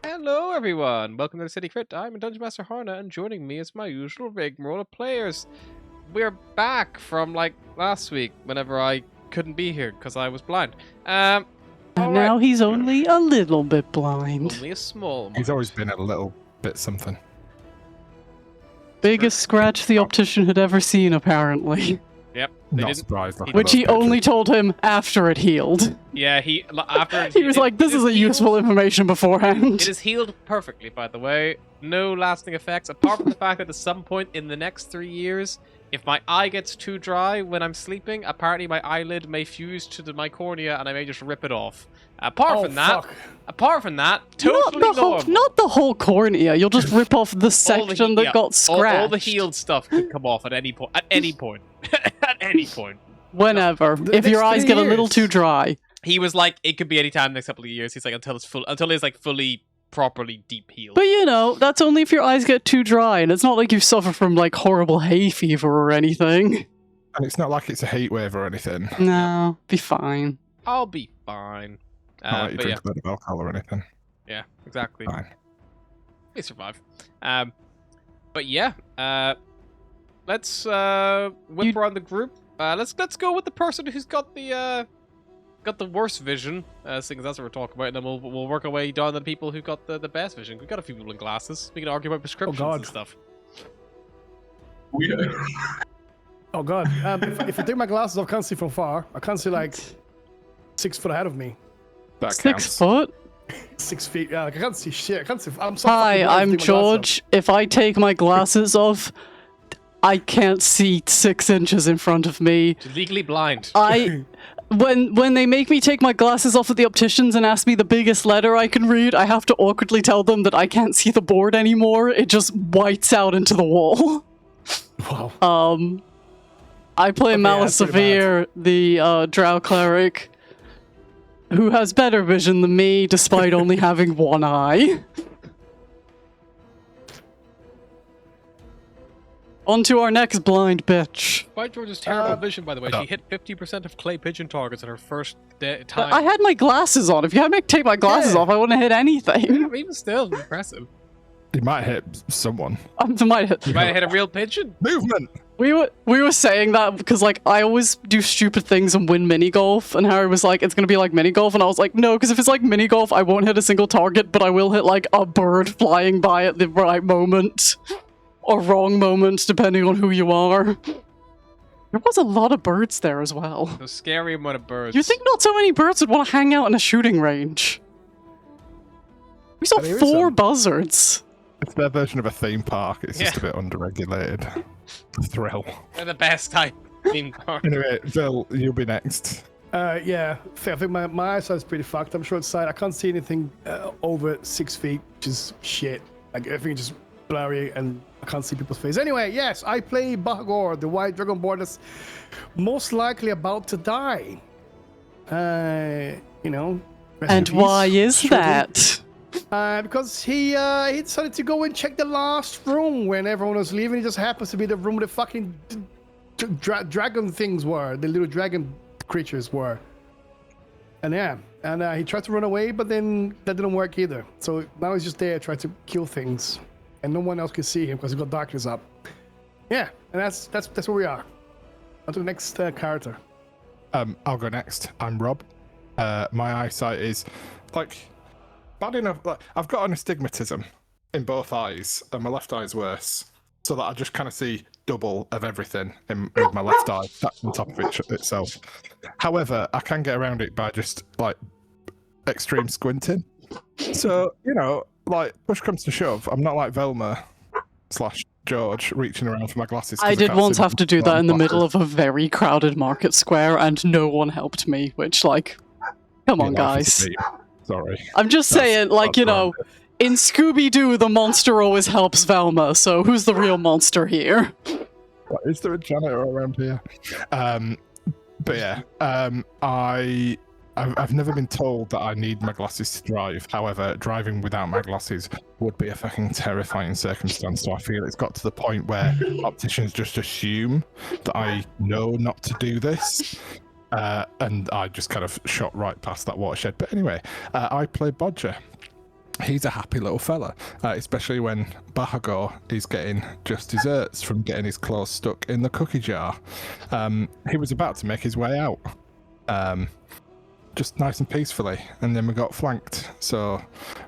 Hello everyone, welcome to the City Crit. I'm Dungeon Master Harna, and joining me is my usual rigmarole of players. We're back from like last week, whenever I couldn't be here because I was blind. And now he's only a little bit blind. Only a small amount. He's always been a little bit something. Biggest scratch the optician had ever seen, apparently. Yep. Not surprised. Which he only told him after it healed. Yeah, after he was like, this isn't useful information beforehand. It is healed perfectly, by the way. No lasting effects, apart from the fact that at some point in the next 3 years, if my eye gets too dry when I'm sleeping, apparently my eyelid may fuse to my cornea and I may just rip it off. Apart from that, totally not the whole cornea. You'll just rip off the section that got scratched. All the healed stuff could come off at any point. At any point. At any point. Whenever. If your eyes get a little too dry. He was like, it could be any time in the next couple of years. He's like, until it's like fully, properly deep healed. But you know, that's only if your eyes get too dry, and it's not like you suffer from like horrible hay fever or anything. And it's not like it's a heat wave or anything. No, be fine. I'll be fine. Not like you drink a bit of alcohol or anything. Yeah, exactly. Fine. We survive. But yeah, let's whip around the group. Let's go with the person who's got the worst vision, seeing as that's what we're talking about, and then we'll work our way down to the people who got the best vision. We've got a few people in glasses. We can argue about prescriptions and stuff. Oh god. If I take my glasses off, I can't see from far. I can't see like 6 foot ahead of me. That 6 foot? 6 feet. Yeah, like, I can't see shit. I can't see. I'm so Hi, I'm George. If I take my glasses off, I can't see 6 inches in front of me. You're legally blind. When they make me take my glasses off at the opticians and ask me the biggest letter I can read, I have to awkwardly tell them that I can't see the board anymore. It just whites out into the wall. Wow. I play Malasavir, the Drow cleric, who has better vision than me, despite only having one eye. On to our next blind bitch. Despite George's terrible vision, by the way, she hit 50% of clay pigeon targets in her first time. I had my glasses on. If you had me take my glasses off, I wouldn't have hit anything. Yeah, even still, impressive. You might hit someone. You might have hit a real pigeon. Movement! We were saying that because, like, I always do stupid things and win mini golf, and Harry was like, it's gonna be like mini golf, and I was like, no, because if it's like mini golf, I won't hit a single target, but I will hit, like, a bird flying by at the right moment. Or wrong moment, depending on who you are. There was a lot of birds there as well. A scary amount of birds. You think not so many birds would want to hang out in a shooting range? We saw 4 buzzards. It's their version of a theme park. It's just a bit underregulated. Thrill. They're the best type theme park. Anyway, Phil, you'll be next. Yeah, I think my eyesight's pretty fucked. I'm short sighted. I can't see anything over 6 feet, which is shit. Like, everything is just blurry and I can't see people's face. Anyway, yes, I play Bahagor, the white dragonborn that's most likely about to die. You know. And why is that? Because he decided to go and check the last room when everyone was leaving. It just happens to be the room where the fucking dragon things were, the little dragon creatures were. And he tried to run away, but then that didn't work either. So now he's just there trying to kill things, and no one else can see him because he's got darkness up. Yeah, and that's where we are. On to the next character. I'll go next. I'm Rob. My eyesight is like bad enough. Like, I've got an astigmatism in both eyes, and my left eye is worse, so that I just kind of see double of everything with my left eye stacked on top of itself. However, I can get around it by just like extreme squinting. So, you know, like push comes to shove, I'm not like Velma / George reaching around for my glasses. I did once have to do that in the middle of a very crowded market square, and no one helped me, which, like, come on, guys. Sorry. I'm just saying, like, you know, in Scooby-Doo, the monster always helps Velma, so who's the real monster here? Is there a janitor around here? But yeah, I've never been told that I need my glasses to drive. However, driving without my glasses would be a fucking terrifying circumstance. So I feel it's got to the point where opticians just assume that I know not to do this. And I just kind of shot right past that watershed. But anyway, I play Bodger. He's a happy little fella, especially when Bahagor is getting just desserts from getting his claws stuck in the cookie jar. He was about to make his way out, just nice and peacefully, and then we got flanked. So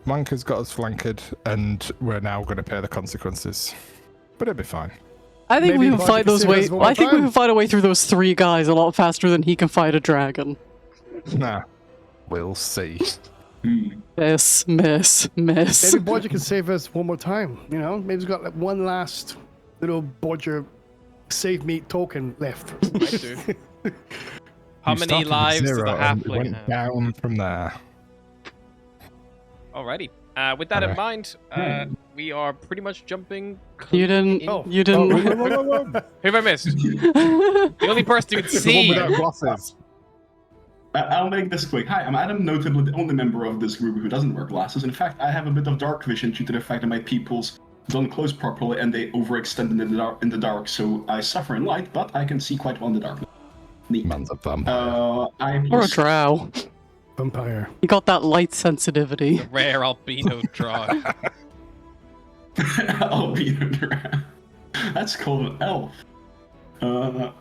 Manka's got us flanked, and we're now going to pay the consequences. But it'll be fine. I think Maybe we can fight those way. I think we can fight a way through those 3 guys a lot faster than he can fight a dragon. Nah, we'll see. Miss. Maybe Bodger can save us one more time. You know, maybe he's got like one last little Bodger save me token left. Might do. How many lives does the halfling went have? down from there. Alrighty. With that in mind, we are pretty much jumping. You didn't. Oh. You didn't. Who have I missed? The only person who can The one see. without glasses. I'll make this quick. Hi, I'm Adam, notably the only member of this group who doesn't wear glasses. In fact, I have a bit of dark vision due to the fact that my pupils don't close properly and they overextend in the dark, so I suffer in light, but I can see quite well in the dark. Neat. Man's a vampire. Or a drow. Vampire. You got that light sensitivity. The rare albino draw. Albino drow. That's called an elf.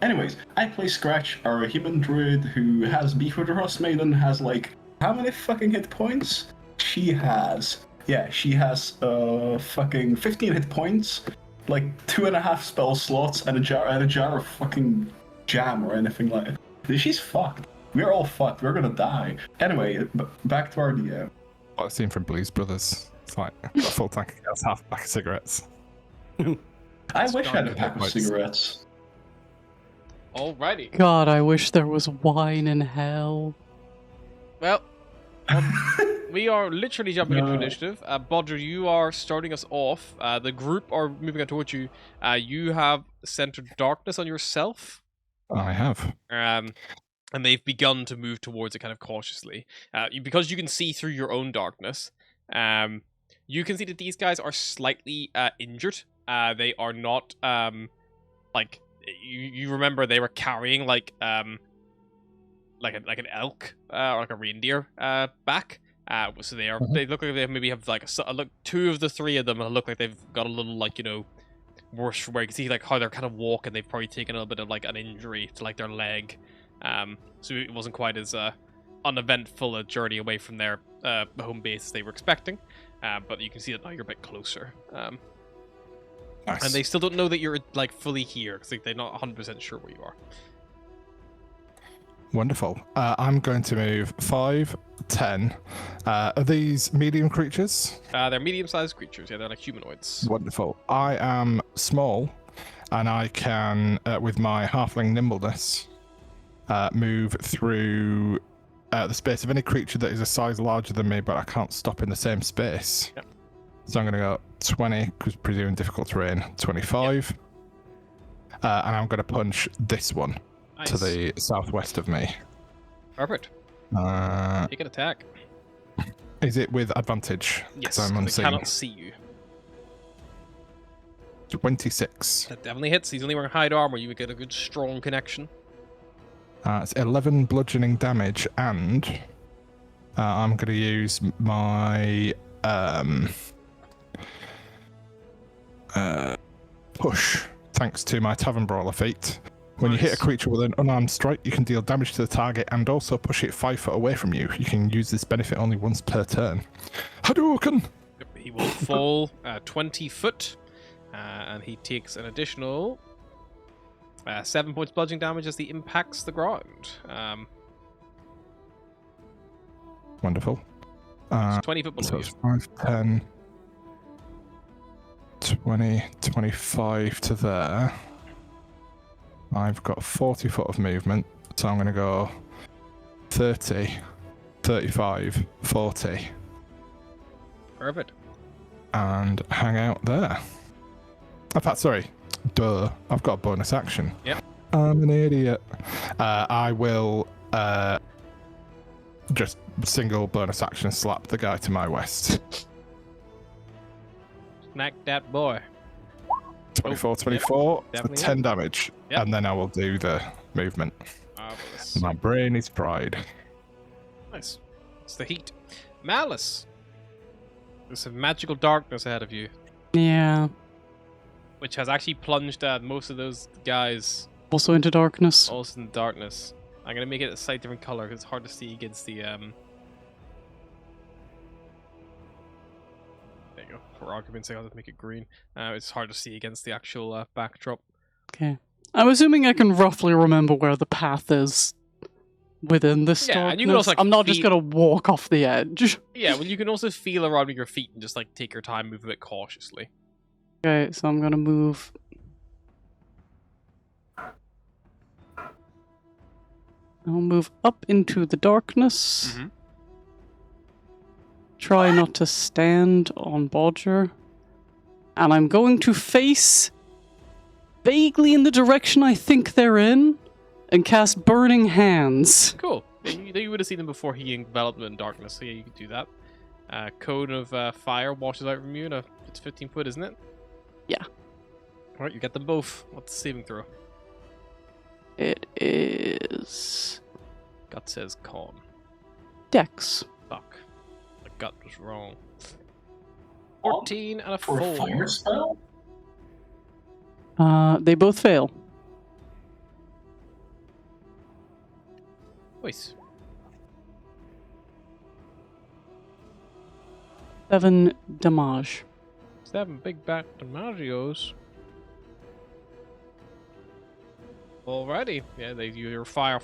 Anyways, I play Scratch, our human druid who has beef with the Frostmaiden, has like, how many fucking hit points? She has fucking 15 hit points, like 2.5 spell slots, and a jar of fucking jam or anything like that. She's fucked. We're all fucked. We're gonna die. Anyway, back to our DM. What I've seen from Blues Brothers. It's like a full tank of gas, half a pack of cigarettes. I wish I had a pack of cigarettes. Alrighty. God, I wish there was wine in hell. Well, we are literally jumping into initiative. Bodger, you are starting us off. The group are moving on towards you. You have centered darkness on yourself. I have. And they've begun to move towards it kind of cautiously. Because you can see through your own darkness, you can see that these guys are slightly injured. They are not, like... You remember they were carrying like an elk or like a reindeer back. So they look like they maybe have like look 2 of the 3 of them look like they've got a little like worse where you can see like how they're kind of walking. They've probably taken a little bit of like an injury to like their leg. So it wasn't quite as uneventful a journey away from their home base as they were expecting. But you can see that now you're a bit closer. Nice. And they still don't know that you're like fully here because they're not 100% sure where you are. Wonderful. I'm going to move 5, 10. Are these medium creatures? They're medium-sized creatures. Yeah, they're like humanoids. Wonderful. I am small, and I can, with my halfling nimbleness, move through the space of any creature that is a size larger than me, but I can't stop in the same space. Yep. So I'm going to go 20, because presuming difficult terrain, 25. Yep. And I'm going to punch this one to the southwest of me. Perfect. Take an attack. Is it with advantage? Yes, I'm they unseen. cannot see you. 26. That definitely hits. He's only wearing hide armor. You would get a good strong connection. It's 11 bludgeoning damage, and I'm going to use my push, thanks to my Tavern Brawler feat. When you hit a creature with an unarmed strike, you can deal damage to the target and also push it 5 foot away from you. You can use this benefit only once per turn. Hadouken! He will fall 20 foot, and he takes an additional 7 points bludgeoning damage as he impacts the ground. Wonderful. It's 20 foot below So you. it's 5, 10, 20, 25 to there. I've got 40 foot of movement, so I'm going to go 30, 35, 40, Perfect. and hang out there. In fact, sorry, duh, I've got a bonus action. Yep. I'm an idiot. I will just single bonus action slap the guy to my west. Smack that boy. 24, 24, for definitely 10 damage. Yep. And then I will do the movement. Marvelous. My brain is fried. Nice. It's the heat. Malice. There's some magical darkness ahead of you, Yeah. which has actually plunged most of those guys Also into darkness. also in the darkness. I'm gonna make it a slightly different color because it's hard to see against the There you go. For argument's sake, I'll just make it green. It's hard to see against the actual backdrop. Okay. I'm assuming I can roughly remember where the path is within this Yeah, darkness. and you can also, like, I'm not just feel- gonna walk off the edge. Yeah, well, you can also feel around with your feet and just like take your time, move a bit cautiously. Okay, so I'm gonna move. I'll move up into the darkness. Mhm. Try not to stand on Bodger. And I'm going to face vaguely in the direction I think they're in and cast Burning Hands. Cool. Yeah, you would have seen them before he enveloped them in darkness, so yeah, you could do that. Cone of fire washes out from you, and it's 15 foot, isn't it? Yeah. Alright, you get them both. What's the saving throw? It is Gut says con. Dex. Fuck. The gut was wrong. 14 and a For 4. a fire spell? They both fail. Nice. 7 damage. 7 big bat damagios. Alrighty. Yeah, your fire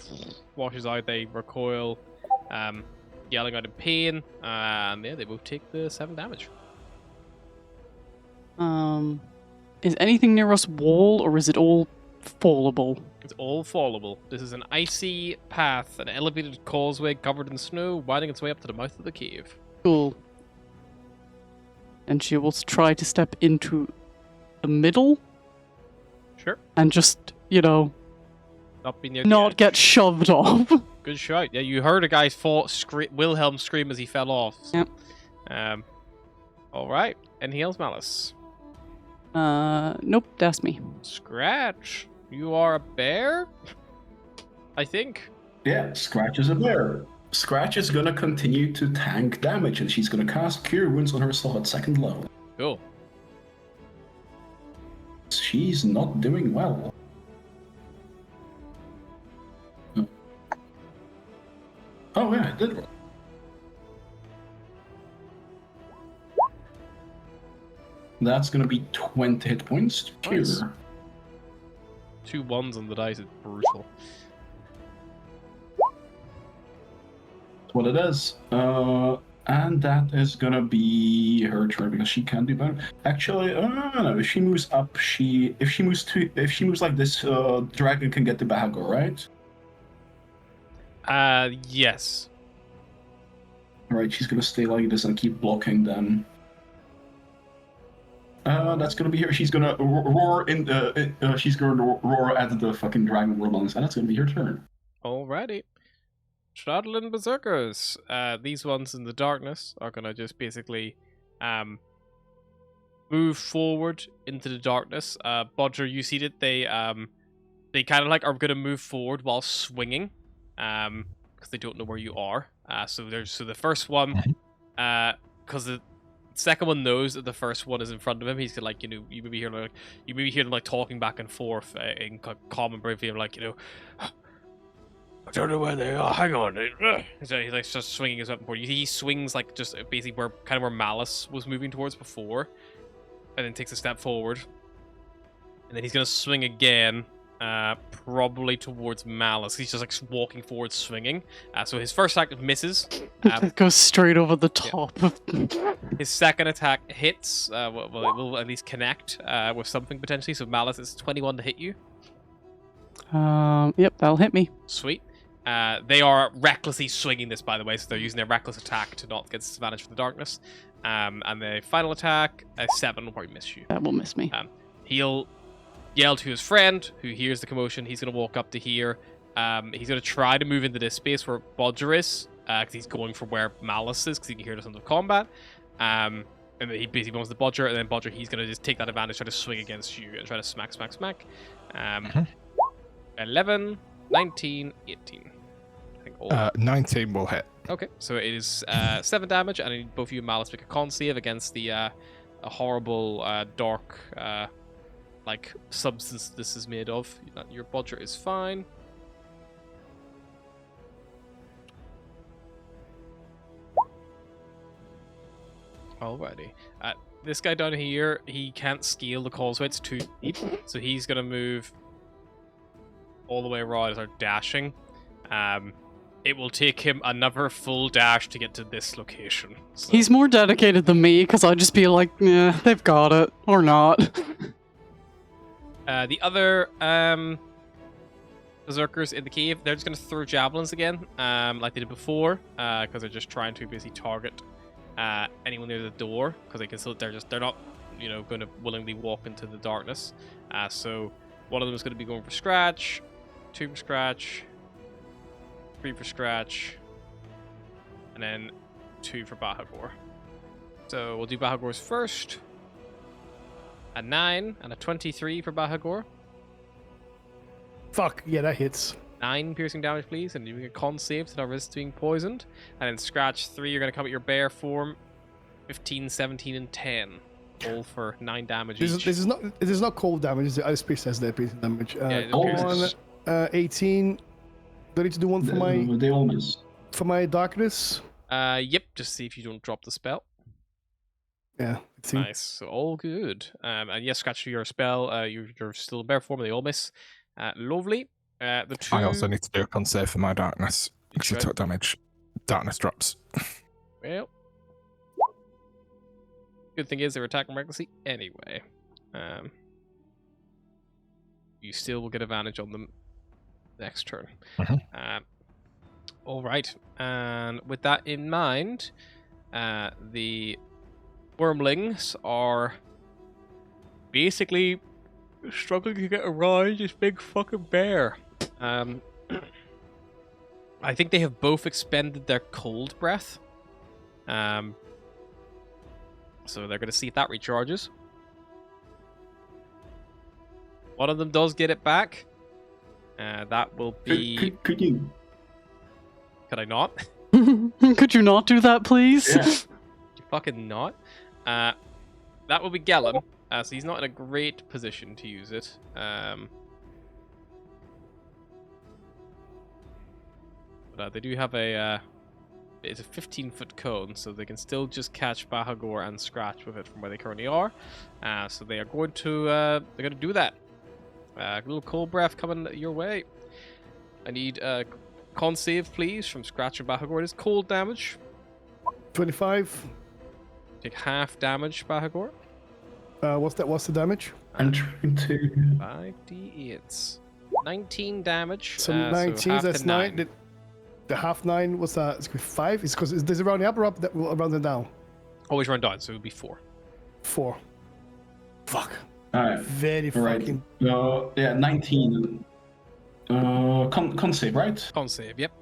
washes out, they recoil, yelling out in pain, and yeah, they both take the 7 damage. Is anything near us wall or is it all fallable? It's all fallable. This is an icy path, an elevated causeway covered in snow, winding its way up to the mouth of the cave. Cool. And she will try to step into the middle Sure. and just, Not be near the not edge. get shoved off. Good shout. Yeah, you heard a guy Wilhelm scream as he fell off. Yep. Alright. Anything else, Malice? Nope, that's me. Scratch. You are a bear? I think. Yeah, Scratch is a bear. Scratch is gonna continue to tank damage, and she's gonna cast Cure Wounds on herself at 2nd level. Cool. She's not doing well. Oh yeah, I did well. That's gonna be 20 hit points to Cure. Nice. 2 1s on the dice is brutal. That's what it is. And that is gonna be her turn because she can't do better. Actually, no. If she moves up, if she moves like this, dragon can get the Bahago, right? Yes. Alright, she's gonna stay like this and keep blocking them. That's gonna be her. She's gonna roar she's gonna roar at the fucking dragon warlongs, and that's gonna be her turn. Alrighty. Shadowland Berserkers. These ones in the darkness are gonna just basically move forward into the darkness. Bodger, you see that they kind of like are gonna move forward while swinging, because they don't know where you are. So the first one, because the second one knows that the first one is in front of him. He's gonna you maybe hear them like talking back and forth in common briefly, like I don't know where they are. Hang on. So he's like just swinging his weapon forward. He swings like just basically where Malice was moving towards before, and then takes a step forward, and then he's gonna swing again Probably towards Malice. He's just like walking forward, swinging. So his first attack misses. It goes straight over the top. His second attack hits. Well, it will at least connect with something potentially. So Malice is 21 to hit you. Yep, that'll hit me. Sweet. They are recklessly swinging this, by the way, so they're using their reckless attack to not get disadvantage for the darkness. And the final attack, a 7 will probably miss you. That will miss me. He'll yell to his friend, who hears the commotion. He's going to walk up to here. He's going to try to move into this space where Bodger is, because he's going for where Malice is, because he can hear the sound of combat. And then he basically goes to Bodger, and then Bodger, he's going to just take that advantage, try to swing against you, and try to smack. 11, 19, 18. I think all 19 will hit. Okay, so it is 7 damage, and I need both of you and Malice make a con save against the a horrible dark like substance this is made of. Your Bodger is fine. Alrighty. This guy down here, he can't scale the causeway, it's too deep, so he's gonna move all the way around as our dashing. It will take him another full dash to get to this location. So. He's more dedicated than me, because I'd just be like, yeah, they've got it. Or not. The other berserkers in the cave, they're just going to throw javelins again, like they did before, because they're just trying to basically target anyone near the door, because they can still, they're not, going to willingly walk into the darkness. So one of them is going to be going for Scratch, 2 for Scratch, 3 for Scratch, and then 2 for Bahagor. So we'll do Bahagor's first. A 9 and a 23 for Bahagor. Fuck, yeah, that hits. 9 piercing damage, please, and you make a con save to not risk being poisoned. And then Scratch 3, you're going to come at your bear form. 15, 17, and 10. All for 9 damage each. This is not cold damage. The ice priest has that piercing damage. Yeah, on 18. Do I need to do one for They all miss. for my darkness? Yep, just see if you don't drop the spell. Yeah. See. Nice, so all good. And yes, Scratch, your spell, you're still in bear form, they all miss. Lovely. The 2... I also need to do a con save for my darkness, because I should. took damage. Darkness drops. Well, good thing is they're attacking recklessly anyway. You still will get advantage on them next turn. All right, and with that in mind, the wormlings are basically struggling to get around this big fucking bear. I think they have both expended their cold breath. So they're going to see if that recharges. One of them does get it back. That will be... Could you? Could I not? Could you not do that, please? Yeah. Fucking not. That will be Gellum. So he's not in a great position to use it. But they do have a... it's a 15-foot cone, so they can still just catch Bahagor and Scratch with it from where they currently are. So they are going to do that. A little cold breath coming your way. I need a con save, please, from Scratch and Bahagor. It is cold damage. 25. Take half damage, Bahagor. What's the damage? I'm trying to. 5d8s. 19 damage. So 19, half that's to 9. The half 9 was 5. It's because there's a rounding up or up that will round it down. Always run down, so it would be 4. 4. Fuck. Alright. Very Alright. fucking. Yeah, 19. Con save, right? Con save, yep.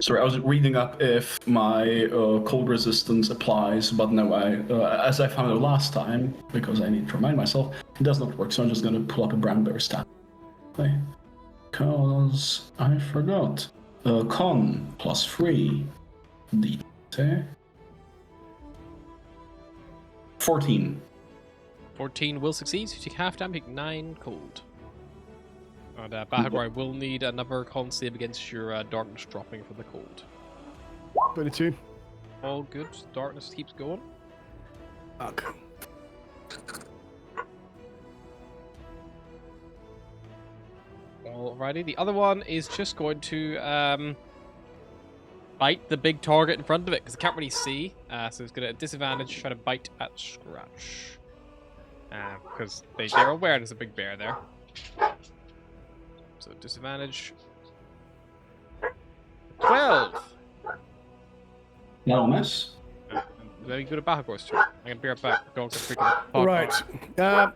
Sorry, I was reading up if my cold resistance applies, but no, as I found out last time, because I need to remind myself, it does not work, so I'm just gonna pull up a brown bear stat. Because I forgot. Con plus 3. D10. 14. 14 will succeed, so you take half damage, take 9 cold. And Bahagor, I will need another con save against your darkness dropping for the cold. 22. All good, darkness keeps going. Fuck. Alrighty, the other one is just going to bite the big target in front of it because it can't really see. So it's going to disadvantage try to bite at Scratch. Because they're aware there's a big bear there. So disadvantage. 12! That'll miss. Let me go to Bahagor's turn. I'm going to be right back. Going to freaking podcast. Right.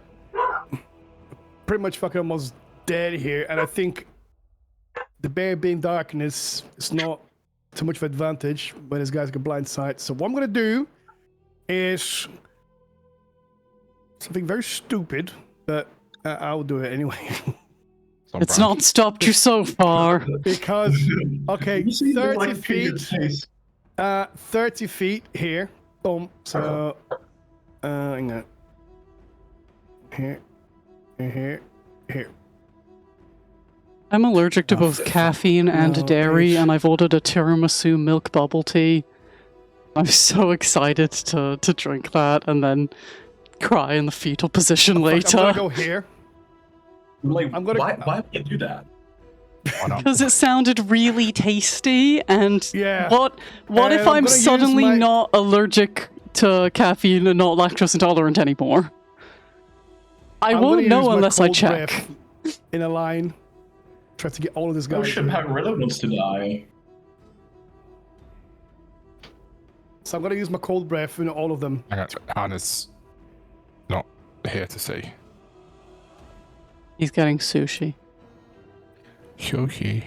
Pretty much fucking almost dead here, and I think the bear being darkness is not too much of an advantage when this guy's got blind sight. So what I'm gonna do is something very stupid, but I'll do it anyway. It's not stopped you so far. Because, okay, You see, they're 30 like feet, face. 30 feet here. Boom. So, hang on. Here. I'm allergic to both caffeine and no, dairy, bitch. and I've ordered a tiramisu milk bubble tea. I'm so excited to drink that and then cry in the fetal position later. I'm gonna go here. Like, I'm gonna- why would you do that? Why not? Because it sounded really tasty, and Yeah. what And if I'm I'm gonna use suddenly my- not allergic to caffeine and not lactose intolerant anymore? I I'm gonna won't use know my unless I cold check. breath in a line. Try to get all of this Oh guys. shit, Pagarilla wants to die. So I'm gonna use my cold breath in all of them. Hang on, Hannah's not here to see. He's getting sushi. Yogi.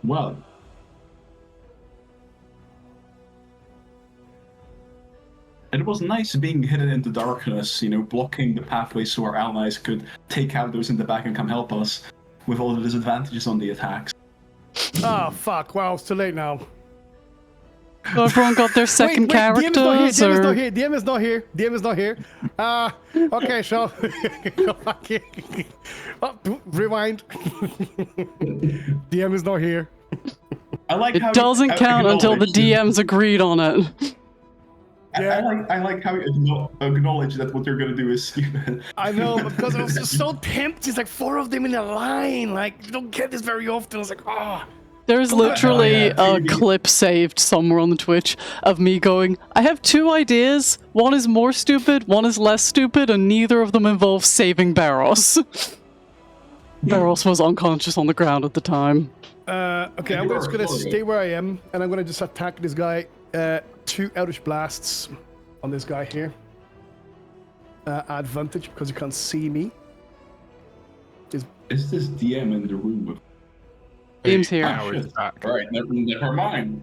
Well. It was nice being hidden in the darkness, blocking the pathway so our allies could take out those in the back and come help us with all the disadvantages on the attacks. Oh fuck! Wow, it's too late now. So everyone got their second characters, DM is not or here. DM is not here. DM is not here. Okay, so rewind. DM is not here. I like how it doesn't count until the DM's agreed on it. I like how you acknowledge that what you're gonna do is I know, because I was just so tempted. It's like 4 of them in a line. Like, you don't get this very often. I was like, oh. There's Come on, literally yeah, a clip saved somewhere on the Twitch of me going, I have 2 ideas. One is more stupid, one is less stupid, and neither of them involve saving Barros. Barros was unconscious on the ground at the time. Okay, I'm just gonna stay where I am, and I'm gonna just attack this guy. 2 Eldritch Blasts on this guy here. Advantage because he can't see me. Is this DM in the room with? Team's here. Now is back. Alright, never mind.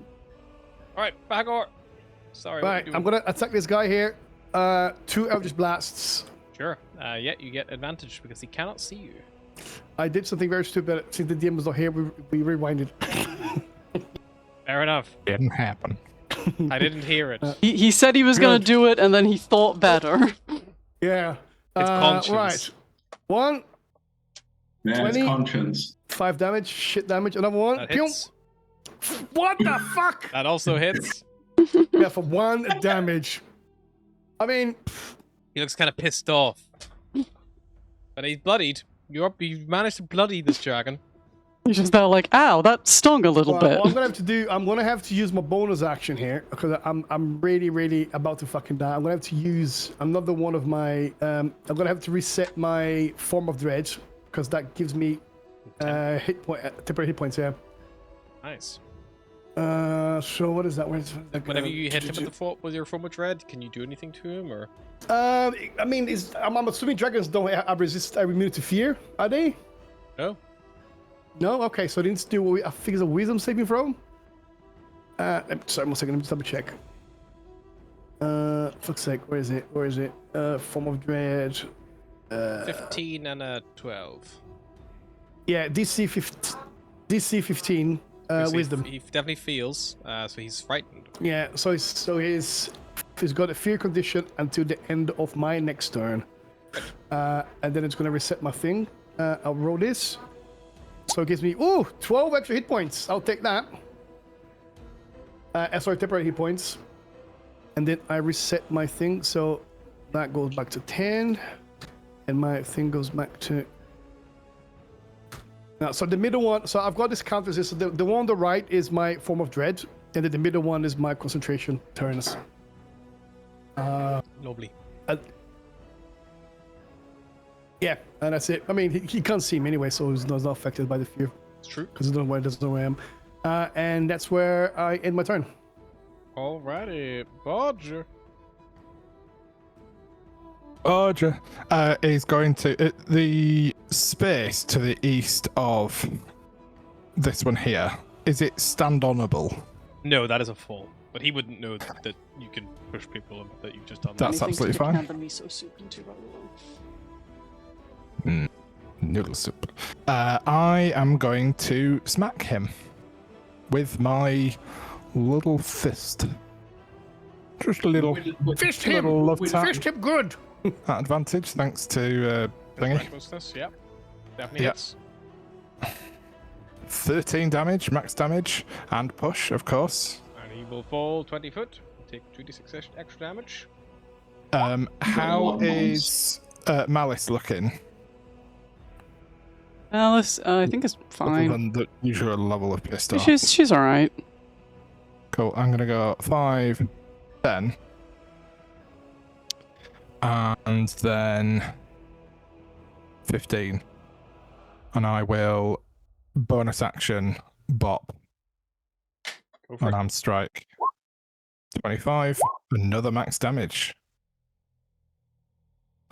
Alright, Bahagor. Sorry. what Right, you I'm doing? gonna attack this guy here. 2 Eldritch Blasts. Sure. Yeah, you get advantage because he cannot see you. I did something very stupid. Since the DM was not here, we rewinded. Fair enough. Didn't happen. I didn't hear it. He said he was gonna Good. do it, and then he thought better. Yeah. It's conscience. Right. 1, Yeah, it's 20. conscience. 5 damage, shit damage. Another 1. That Pew! hits. What the fuck? That also hits. Yeah, for 1 damage. I mean, He looks kind of pissed off. But he's bloodied. You've managed to bloody this dragon. He's just there like, ow, that stung a little well, bit. what I'm gonna have to do, I'm gonna have to use my bonus action here because I'm really about to fucking die. I'm gonna have to use another one of my. I'm gonna have to reset my form of dread because that gives me temporary hit points. Yeah. Nice. So what is that? Where's that Whenever gonna- you hit him with your form of dread, can you do anything to him, or? I mean, I'm assuming dragons don't have immunity to fear, are they? No. No? Okay, so they need to do, I think it's a wisdom saving throw? Sorry, 1 second, let me just double check. Fuck's sake, where is it? Form of dread. 15 and a 12. Yeah, DC 15, So wisdom. He definitely feels, so he's frightened. Yeah, so he's got a fear condition until the end of my next turn. And then it's gonna reset my thing. I'll roll this. So it gives me, 12 extra hit points. I'll take that. Sorry, temporary hit points. And then I reset my thing, so that goes back to 10. And my thing goes back to... Now, so the middle one, so I've got this counter. So the one on the right is my form of dread, and then the middle one is my concentration turns. Lovely. Yeah, and that's it. I mean, he can't see me anyway, so he's not affected by the fear. It's true. Because he doesn't know where I am. And that's where I end my turn. Alrighty, Bodger. Roger is going to the space to the east of this one here. Is it stand-onable? No, that is a full. But he wouldn't know that you can push people and that you've just done that. That's absolutely fine. Anything to the miso soup into right now. Noodle soup. I am going to smack him with my little fist. Just a little, Fist little him! love tap. Fist him good! At advantage, thanks to thingy. Recklessness, yep. Definitely Yep. hits. 13 damage, max damage, and push, of course. And he will fall 20 foot. Take 2d6 extra damage. How is Malice looking? Alice, I think it's Other fine. than the usual level of pissed off. She's alright. Cool. I'm gonna go 5, 10, and then 15, and I will bonus action bop Go for it. unarmed strike. 25. Another max damage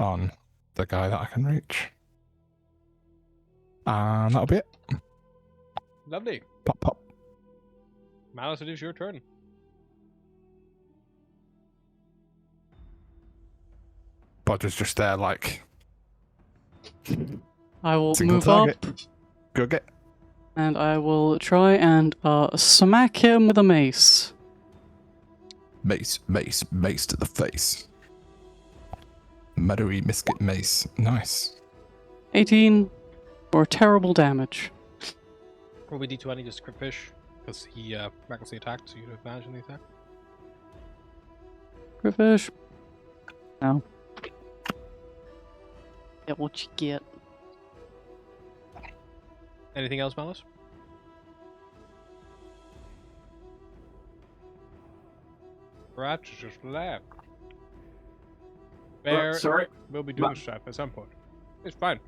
on the guy that I can reach, and that'll be it. Lovely. Pop pop. Malice, it is your turn. Bodger's just there, like, I will Single move target. up go get. and I will try and smack him with a mace. Mace, mace, mace to the face. Muddery biscuit mace. Nice. 18 for terrible damage. Roll me d20 just crit fish. Because he recklessly attacked, so you have advantage on the attack. Crit fish. No. Get what you get. Anything else, Malice? Ratch just left. Bear sorry. will be doing stuff at some point. It's fine.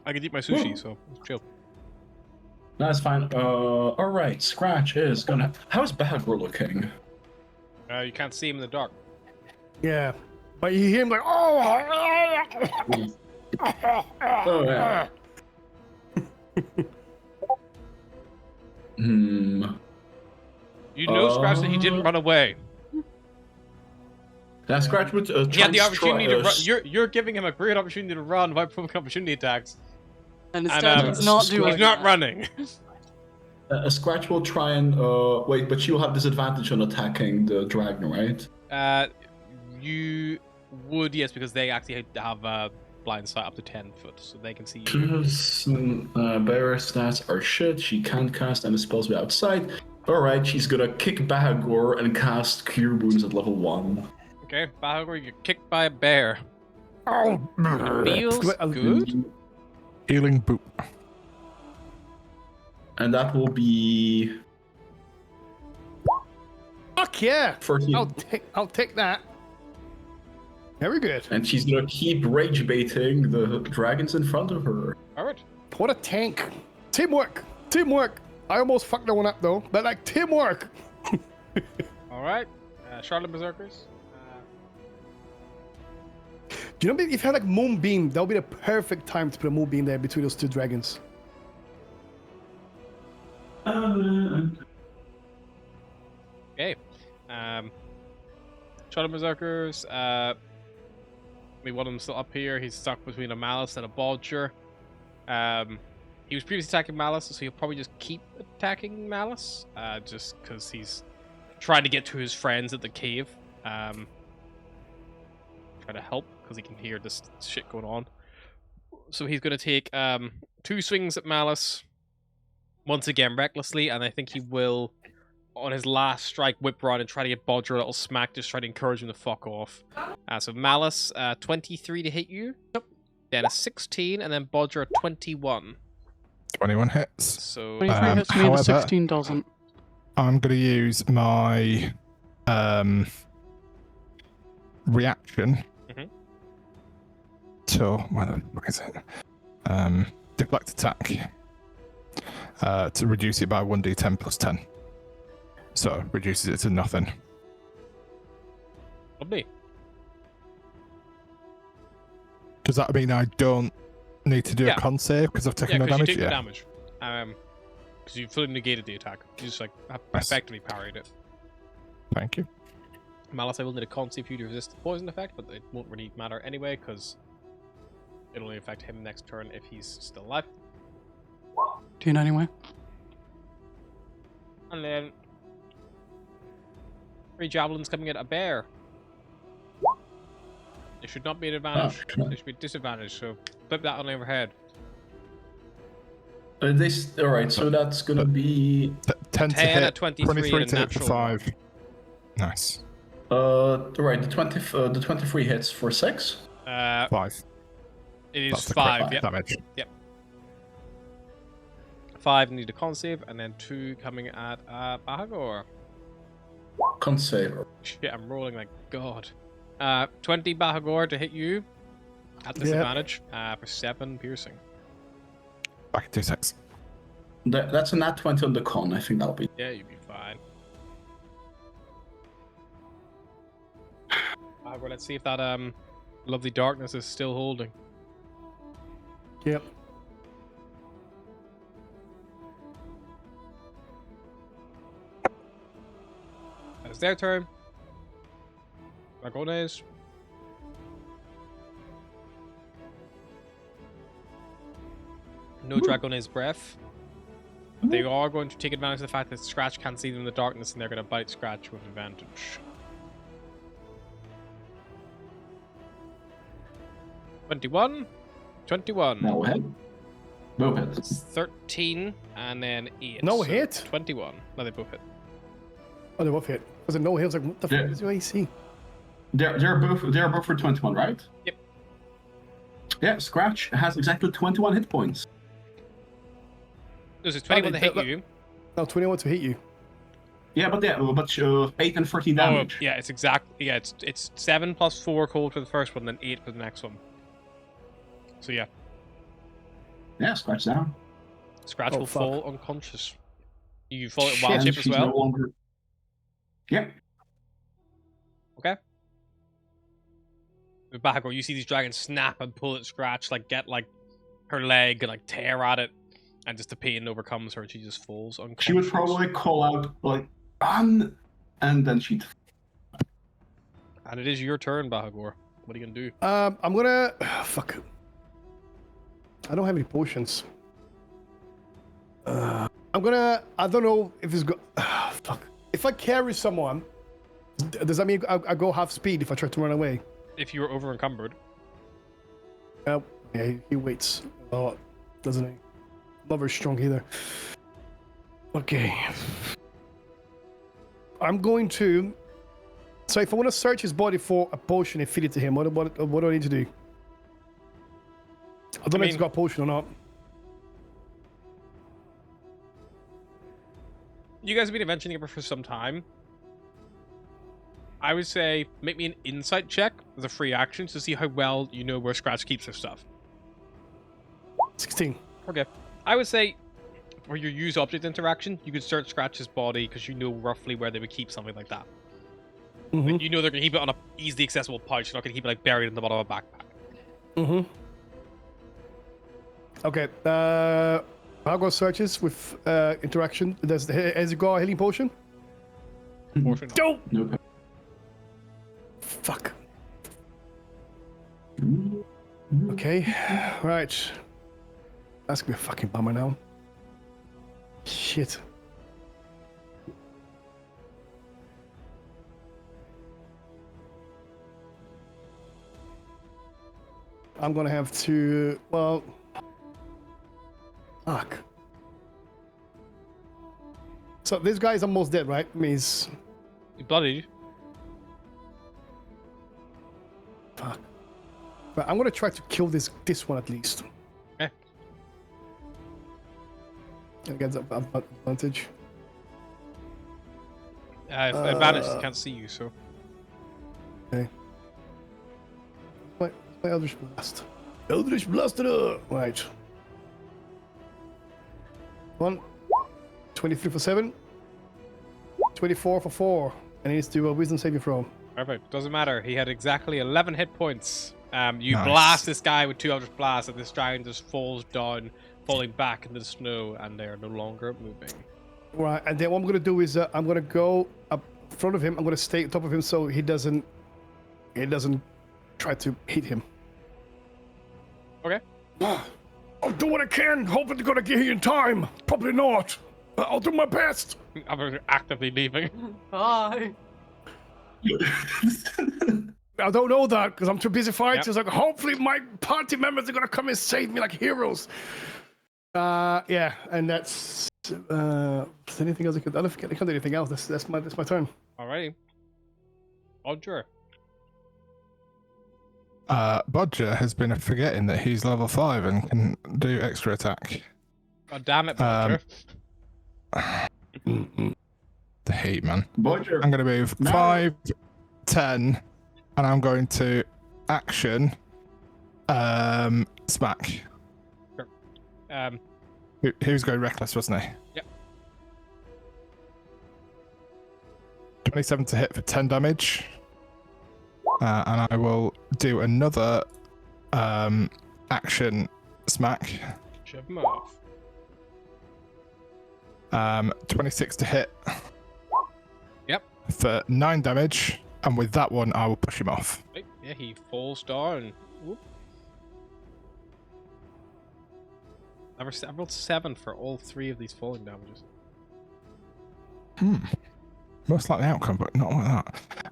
I can eat my sushi, so it's chill. That's fine. Alright, Scratch is gonna... How's Bahagor looking? You can't see him in the dark. Yeah. But you hear him like, oh! Oh, yeah. Hmm. You know, Scratch, that he didn't run away. Now, Scratch would He had the opportunity to run. You're giving him a great opportunity to run by provoking opportunity attacks. And And, instead, he's not doing He's not that. running. Scratch will try and... wait, but she will have disadvantage on attacking the dragon, right? You would, yes, because they actually have blind sight up to 10 foot, so they can see you. Bear stats are shit. She can't cast any spells be outside. Alright, she's gonna kick Bahagor and cast Cure Wounds at level 1. Okay, Bahagor, you get kicked by a bear. Oh! Feels good. Healing boot. And that will be... Fuck yeah! 14. I'll take that. Very good. And she's gonna keep rage baiting the dragons in front of her. Alright. What a tank. Teamwork. Teamwork. I almost fucked that one up though, but like teamwork. Alright. Charlotte Berserkers. Do you know if you had like Moonbeam, that would be the perfect time to put a Moonbeam there between those two dragons. Okay. Charlotte Berserkers. One of them's still up here. He's stuck between a Malice and a Bodger. He was previously attacking Malice, so he'll probably just keep attacking Malice. Just because he's trying to get to his friends at the cave. Try to help, because he can hear this shit going on. So he's going to take 2 swings at Malice. Once again, recklessly, and I think he will on his last strike, whip around and try to get Bodger a little smack, just try to encourage him to fuck off. So Malice, 23 to hit you. Yep. Then a 16, and then Bodger a 21. 21 hits. So 23 hits me, the 16 doesn't. I'm going to use my reaction to, where the fuck is it? Deflect attack to reduce it by 1d10 plus 10. So reduces it to nothing. lovely. Does that mean I don't need to do a con save because I've taken no damage? You take no damage. Because you fully negated the attack. You just like effectively parried it. Thank you. Malice, I will need a con save for you to resist the poison effect, but it won't really matter anyway because it'll only affect him next turn if he's still alive. Do you know anyway? And then 3 javelins coming at a bear. It should not be an advantage. It should be a disadvantage, so flip that on overhead. Alright, so that's gonna be 10 to 10 hit, at 23 and a to hit for natural 5. Nice. right, the 23 hits for 6. 5. It is That's the 5, correct yep. damage. Yep. 5 need a con save, and then 2 coming at Bahagor. Con save. Shit, I'm rolling like God. 20 Bahagor to hit you at disadvantage for 7 piercing. Back at 2-6. That's a nat 20 on the con. I think that'll be. Yeah, you'd be fine. Bahagor, let's see if that lovely darkness is still holding. Yep. That is their turn. Dragones. No Dragones breath. They are going to take advantage of the fact that Scratch can't see them in the darkness, and they're going to bite Scratch with advantage. 21. 21. No hit. No hit. 13 and then 8. No so hit? 21. No, they both hit. Oh, they both hit. Was it no hit? I was like, what the fuck is your AC? They're both for 21, right? Yep. Yeah, Scratch has exactly 21 hit points. There's 21 to hit you. No, 21 to hit you. Yeah, but 8 and 13 damage. Oh, yeah, it's exactly. Yeah, it's 7 plus 4 cold for the first one, then 8 for the next one. So yeah. Yeah, Scratch down. Scratch will fuck. fall unconscious. You fall at Shit. wild And shape as she's well. no longer. Yeah. Okay. With Bahagor, you see these dragons snap and pull at Scratch, like get like her leg and like tear at it, and just the pain overcomes her and she just falls unconscious. She would probably call out like "Run," and then she'd. And it is your turn, Bahagor. What are you gonna do? I'm gonna fuck. I don't have any potions. I'm gonna. I don't know if it's fuck. If I carry someone, does that mean I go half speed if I try to run away? If you were over encumbered. Yeah, he waits a lot, doesn't he? Not very strong either. Okay. I'm going to. So if I want to search his body for a potion and feed it to him, what do I need to do? I don't know if he's got a potion or not. You guys have been adventuring together for some time. I would say make me an insight check as a free action to see how well you know where Scratch keeps her stuff. 16. Okay. I would say for your use object interaction, you could search Scratch's body because you know roughly where they would keep something like that. Mm-hmm. Like, you know they're going to keep it on a easily accessible pouch. They're not going to keep it like buried in the bottom of a backpack. Mm-hmm. Okay. I'll go searches with interaction. Has he got a healing potion? Portion. Go! Nope. Fuck. Okay. Right. That's gonna be a fucking bummer now. Shit. I'm gonna have to. Well. Fuck. So this guy is almost dead, right? I mean, he's... You bloodied. Fuck. But I'm gonna try to kill this one at least. Okay. And get the advantage. Advantage, he can't see you, so. Okay. My Eldritch Blast. Eldritch Blasted up! Right. 23 for 7. 24 for 4. And he needs to do a wisdom saving throw. Perfect. Doesn't matter. He had exactly 11 hit points. You Nice. blast this guy with 2 Eldritch Blasts, and this dragon just falls down, falling back into the snow, and they are no longer moving. Right, and then what I'm gonna do is I'm gonna go up front of him. I'm gonna stay on top of him so he doesn't try to hit him. Okay. I'll do what I can. Hoping to gonna get here in time. Probably not. But I'll do my best. I'm actively leaving. Bye. I don't know that because I'm too busy fighting. Yep. It's like hopefully my party members are gonna come and save me like heroes. Yeah, and that's. Is there anything else I could? I can't do anything else. That's my turn. Alrighty. Odger. Bodger has been forgetting that he's level 5 and can do extra attack. God damn it, Odger. The hate, man. Bodger. I'm going to move 5, 10, and I'm going to action smack. He was going reckless, wasn't he? Yep. 27 to hit for 10 damage. And I will do another action smack. Shove him off. 26 to hit. Yep. For 9 damage. And with that one, I will push him off. Right. Yeah, he falls down. Whoop. I rolled 7 for all 3 of these falling damages. Most likely outcome, but not like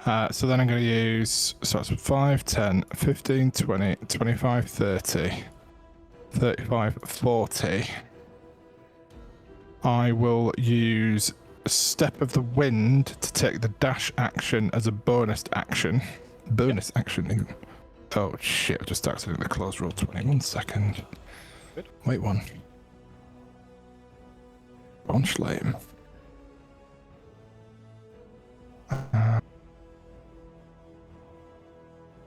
that. So then I'm going to use, so it's 5, 10, 15, 20, 25, 30, 35, 40. I will use Step of the Wind to take the dash action as a bonus action. Bonus action, even. Oh shit, I just accidentally closed roll 20. 1 second. Good. Wait one. On Schlame.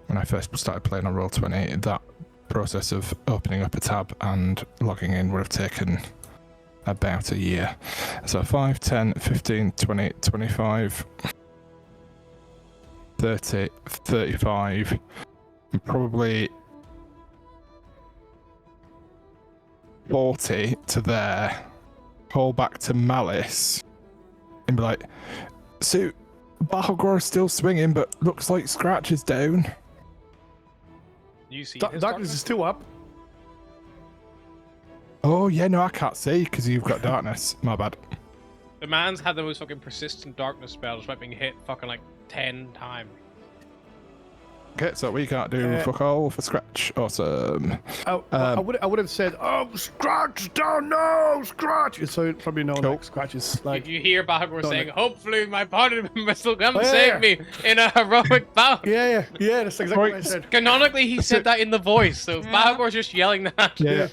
When I first started playing on Roll20, that process of opening up a tab and logging in would have taken about a year. So 5, 10, 15, 20, 25, 30, 35, and probably 40 to there. Call back to Malice and be like, so Battlegore is still swinging, but looks like Scratch is down. You see Darkness is still up. Oh, yeah, no, I can't see because you've got darkness. My bad. The man's had the most fucking persistent darkness spell despite being hit fucking like 10 times. Okay, so we can't do fuck all for Scratch. Awesome. I would have said, "Oh, Scratch down, no, Scratch." So you probably know Cool. like Scratch is like. If you hear Battlegore saying, "Hopefully my party members will come Oh, yeah, save yeah. me in a heroic bout." Yeah, that's exactly what I said. Canonically, he said that in the voice, so Battlegore's just yelling that Yeah.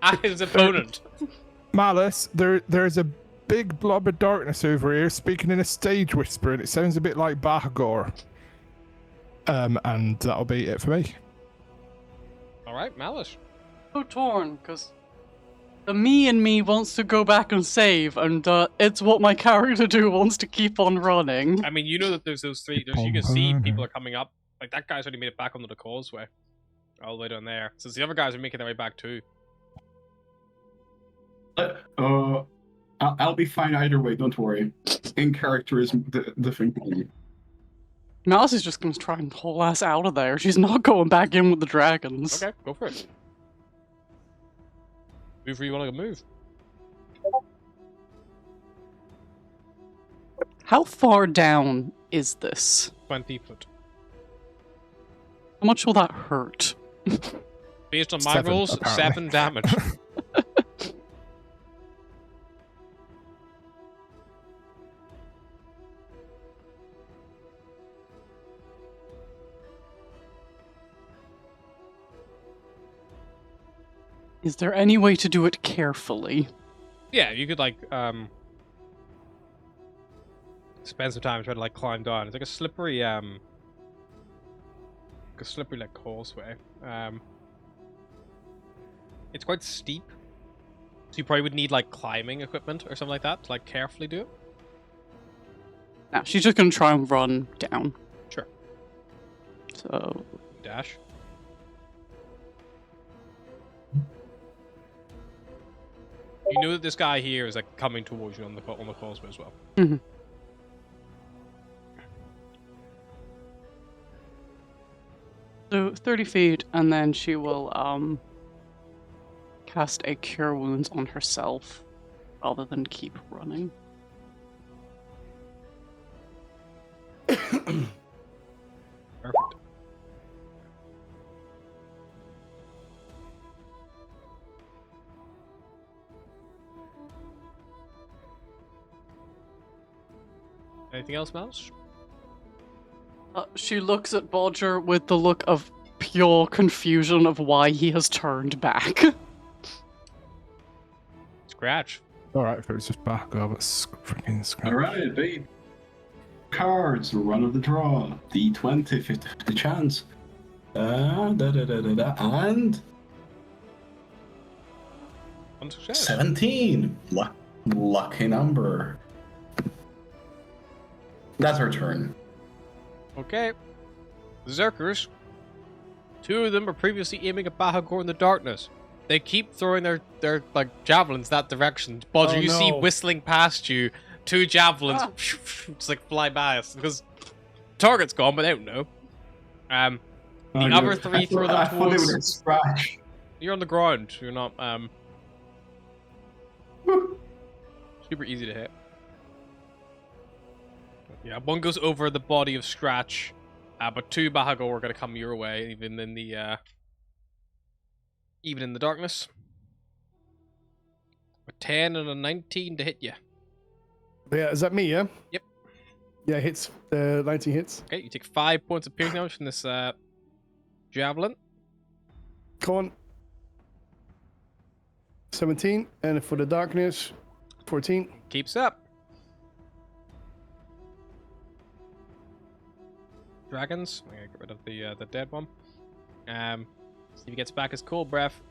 at his opponent. Malice, there is a big blob of darkness over here speaking in a stage whisper, and it sounds a bit like Battlegore. And that'll be it for me. All right, Malice. So torn, because the me in me wants to go back and save, and it's what my character wants to keep on running. I mean, you know that there's those 3. You can see people are coming up. Like that guy's already made it back onto the causeway, all the way down there. So the other guys are making their way back too. I'll be fine either way. Don't worry. In character is the thing. Malice is just going to try and pull us out of there. She's not going back in with the dragons. Okay, go for it. Move where you want to move. How far down is this? 20 foot. How much will that hurt? Based on my 7, rolls, apparently. 7 damage. Is there any way to do it carefully? Yeah, you could like spend some time trying to like climb down. It's like a slippery like causeway. It's quite steep, so you probably would need like climbing equipment or something like that to like carefully do it. No, she's just gonna try and run down. Sure. So Dash. You know that this guy here is like coming towards you on the causeway as well. mhm. So 30 feet, and then she will cast a Cure Wounds on herself rather than keep running. Perfect. Anything else, Mouse? She looks at Bodger with the look of pure confusion of why he has turned back. Scratch. Alright, if it was just back over, freaking scratch. Alright, babe. Cards, run of the draw. D20, 50-50 chance. And One success. 17. Lucky number. That's her turn. Okay. Berserkers. Two of them are previously aiming at Bahagor in the darkness. They keep throwing their like javelins that direction. Bodger, Oh, you see no. whistling past you, two javelins just like fly by us because target's gone, but they don't know. The other three throw them I thought they towards. would scratch. You're on the ground. You're not super easy to hit. Yeah, one goes over the body of Scratch, but two Bahagor are gonna come your way, even in the darkness. A 10 and a 19 to hit you. Yeah, is that me, yeah? Yep. Yeah, hits. 19 hits. Okay, you take 5 points of piercing damage from this javelin. Come on. 17. And for the darkness, 14. Keeps up. Dragons. I'm gonna get rid of the dead one. See if he gets back his cold breath.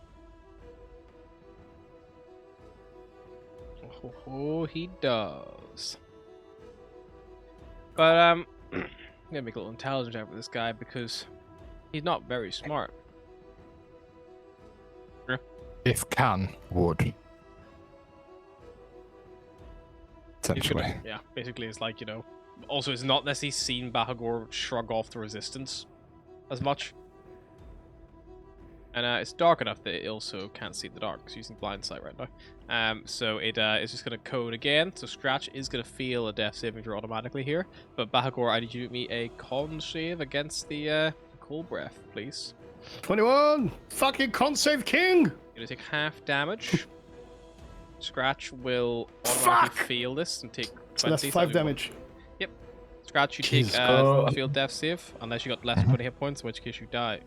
Oh, he does. But I'm gonna make a little intelligence out with this guy because he's not very smart. If can, would. He's Essentially. gonna- yeah, basically it's like, you know. Also, it's not necessarily seen Bahagor shrug off the resistance as much. And it's dark enough that it also can't see in the dark. It's using blind sight right now. So it is just going to code again. So Scratch is going to feel a death saving throw automatically here. But Bahagor, I need you to make me a con save against the cold breath, please. 21. Fucking con save king. You're going to take half damage. Scratch will automatically feel this and take 20. So that's 5 damage. Scratch, you take Jesus a field death save, unless you got less than 20 hit points, in which case you die.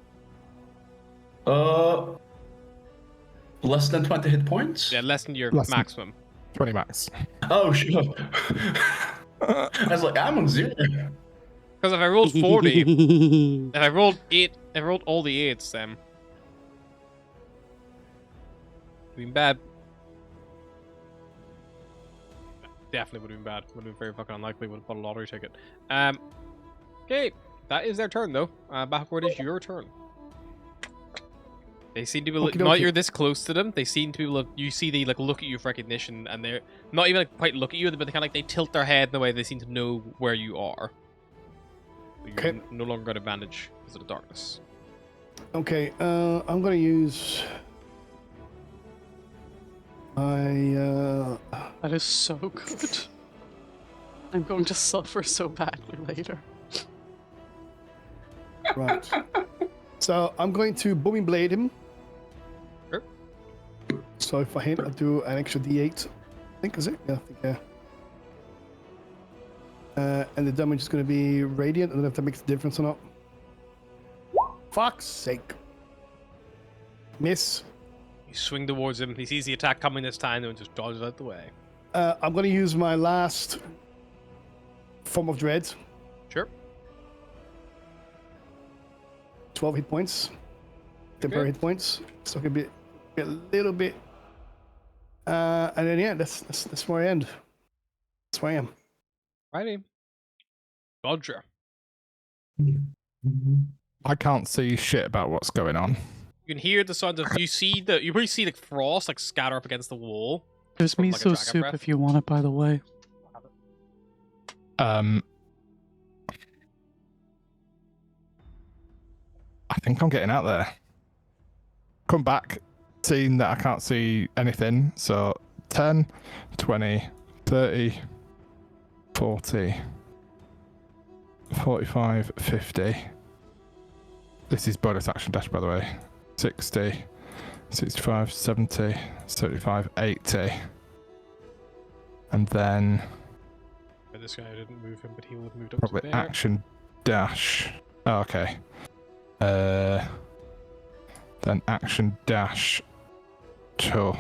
Less than 20 hit points? Yeah, less than your Less than- maximum. 20 max. Oh, shit. I was like, I'm on 0. Because if I rolled 40, if I rolled 8, if I rolled all the 8s, then... Been bad. Definitely would have been bad. Would have been very fucking unlikely. Would have bought a lottery ticket. Okay, that is their turn though. Bahagor, it is your turn. They seem to be Okie now that dokie. you're this close to them. They seem to be you see they like look at you for recognition, and they're not even like, quite look at you, but they kind of like they tilt their head in the way they seem to know where you are. So you're Okay. no longer at advantage because of the darkness. Okay, I'm gonna use my That is so good. I'm going to suffer so badly later. right. So I'm going to booming blade him. Sure. So if I hit, I'll do an extra D8. I think is it? Yeah, I think yeah. And the damage is going to be radiant. I don't know if that makes a difference or not. Fuck's sake. Miss. You You swing towards him. He sees the attack coming this time, and just dodges out the way. I'm going to use my last form of dread. Sure. 12 hit points. Temporary hit points. So it could be a little bit. And then, yeah, that's where I end. That's where I am. Righty. Roger. I can't see shit about what's going on. You can hear the sounds of. You really see the frost like scatter up against the wall. There's From, like, a miso dragon soup breath. if you want it, by the way. I think I'm getting out there. Come back, seeing that I can't see anything. So 10, 20, 30, 40, 45, 50. This is bonus action dash, by the way. 60, 65, 70, 75, 80. And then This guy didn't move him, but he would have moved up probably to there. action dash. Oh, okay. Then action dash to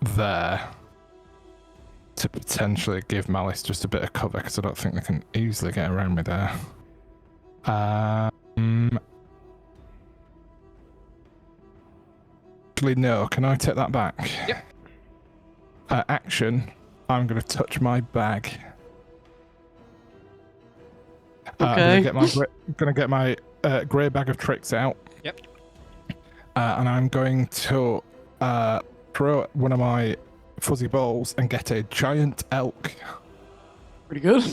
there to potentially give Malice just a bit of cover because I don't think they can easily get around me there. Actually, no. Can I take that back? Yep. Action. I'm going to touch my bag. Okay. I'm gonna get my grey bag of tricks out. Yep. And I'm going to throw one of my fuzzy balls and get a giant elk. Pretty good.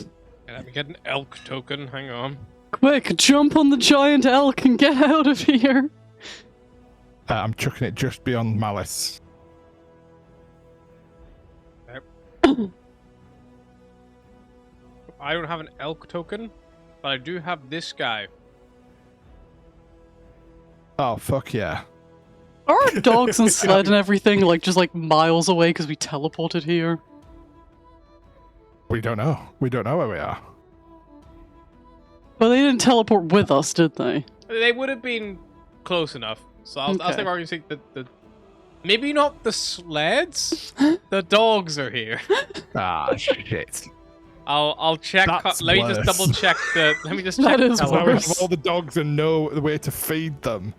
Yeah, let me get an elk token. Hang on. Quick, jump on the giant elk and get out of here. I'm chucking it just beyond Malice. I don't have an elk token, but I do have this guy. Oh, fuck yeah. Are our dogs and sled and everything just like miles away because we teleported here? We don't know. We don't know where we are. Well, they didn't teleport with us, did they? They would have been close enough. So I'll Okay. think I'm going to say the maybe not the sleds. The dogs are here. Ah, shit. I'll check. That's Let me just worse. double check the. Let me just That check. is the So we teleport. have all the dogs and no way to feed them.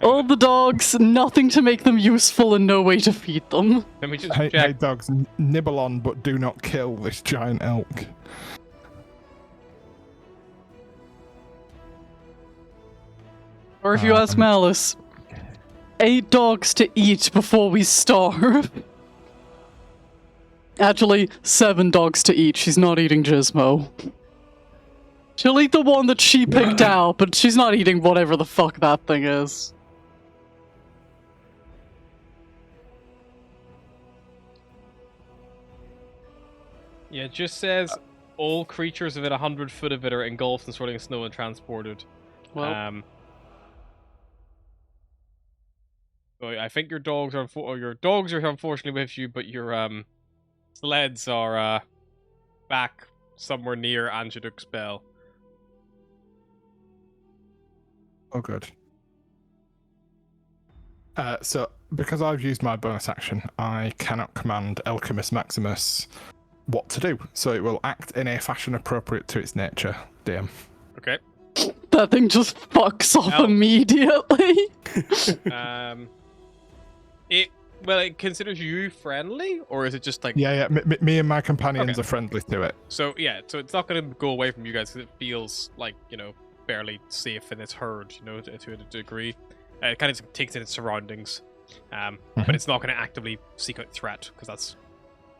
All the dogs, nothing to make them useful and no way to feed them. Let me just Hey, check. dogs, nibble on, but do not kill this giant elk. Or if you ask Malice, 8 dogs to eat before we starve. Actually, 7 dogs to eat. She's not eating Gizmo. She'll eat the one that she picked out, but she's not eating whatever the fuck that thing is. Yeah, it just says all creatures within 100 foot of it are engulfed in swirling snow and transported. Well, So I think your dogs are unfortunately with you, but your sleds are back somewhere near Angeluk's Bell. Oh, good. So, because I've used my bonus action, I cannot command Alchemist Maximus what to do. So it will act in a fashion appropriate to its nature, DM. Okay. that thing just fucks off Ow. immediately. It considers you friendly, or is it just like Yeah, me and my companions Okay. are friendly to it. so? Yeah, so it's not going to go away from you guys because it feels like fairly safe in its herd, to a degree. It kind of takes in its surroundings, but it's not going to actively seek out threat because I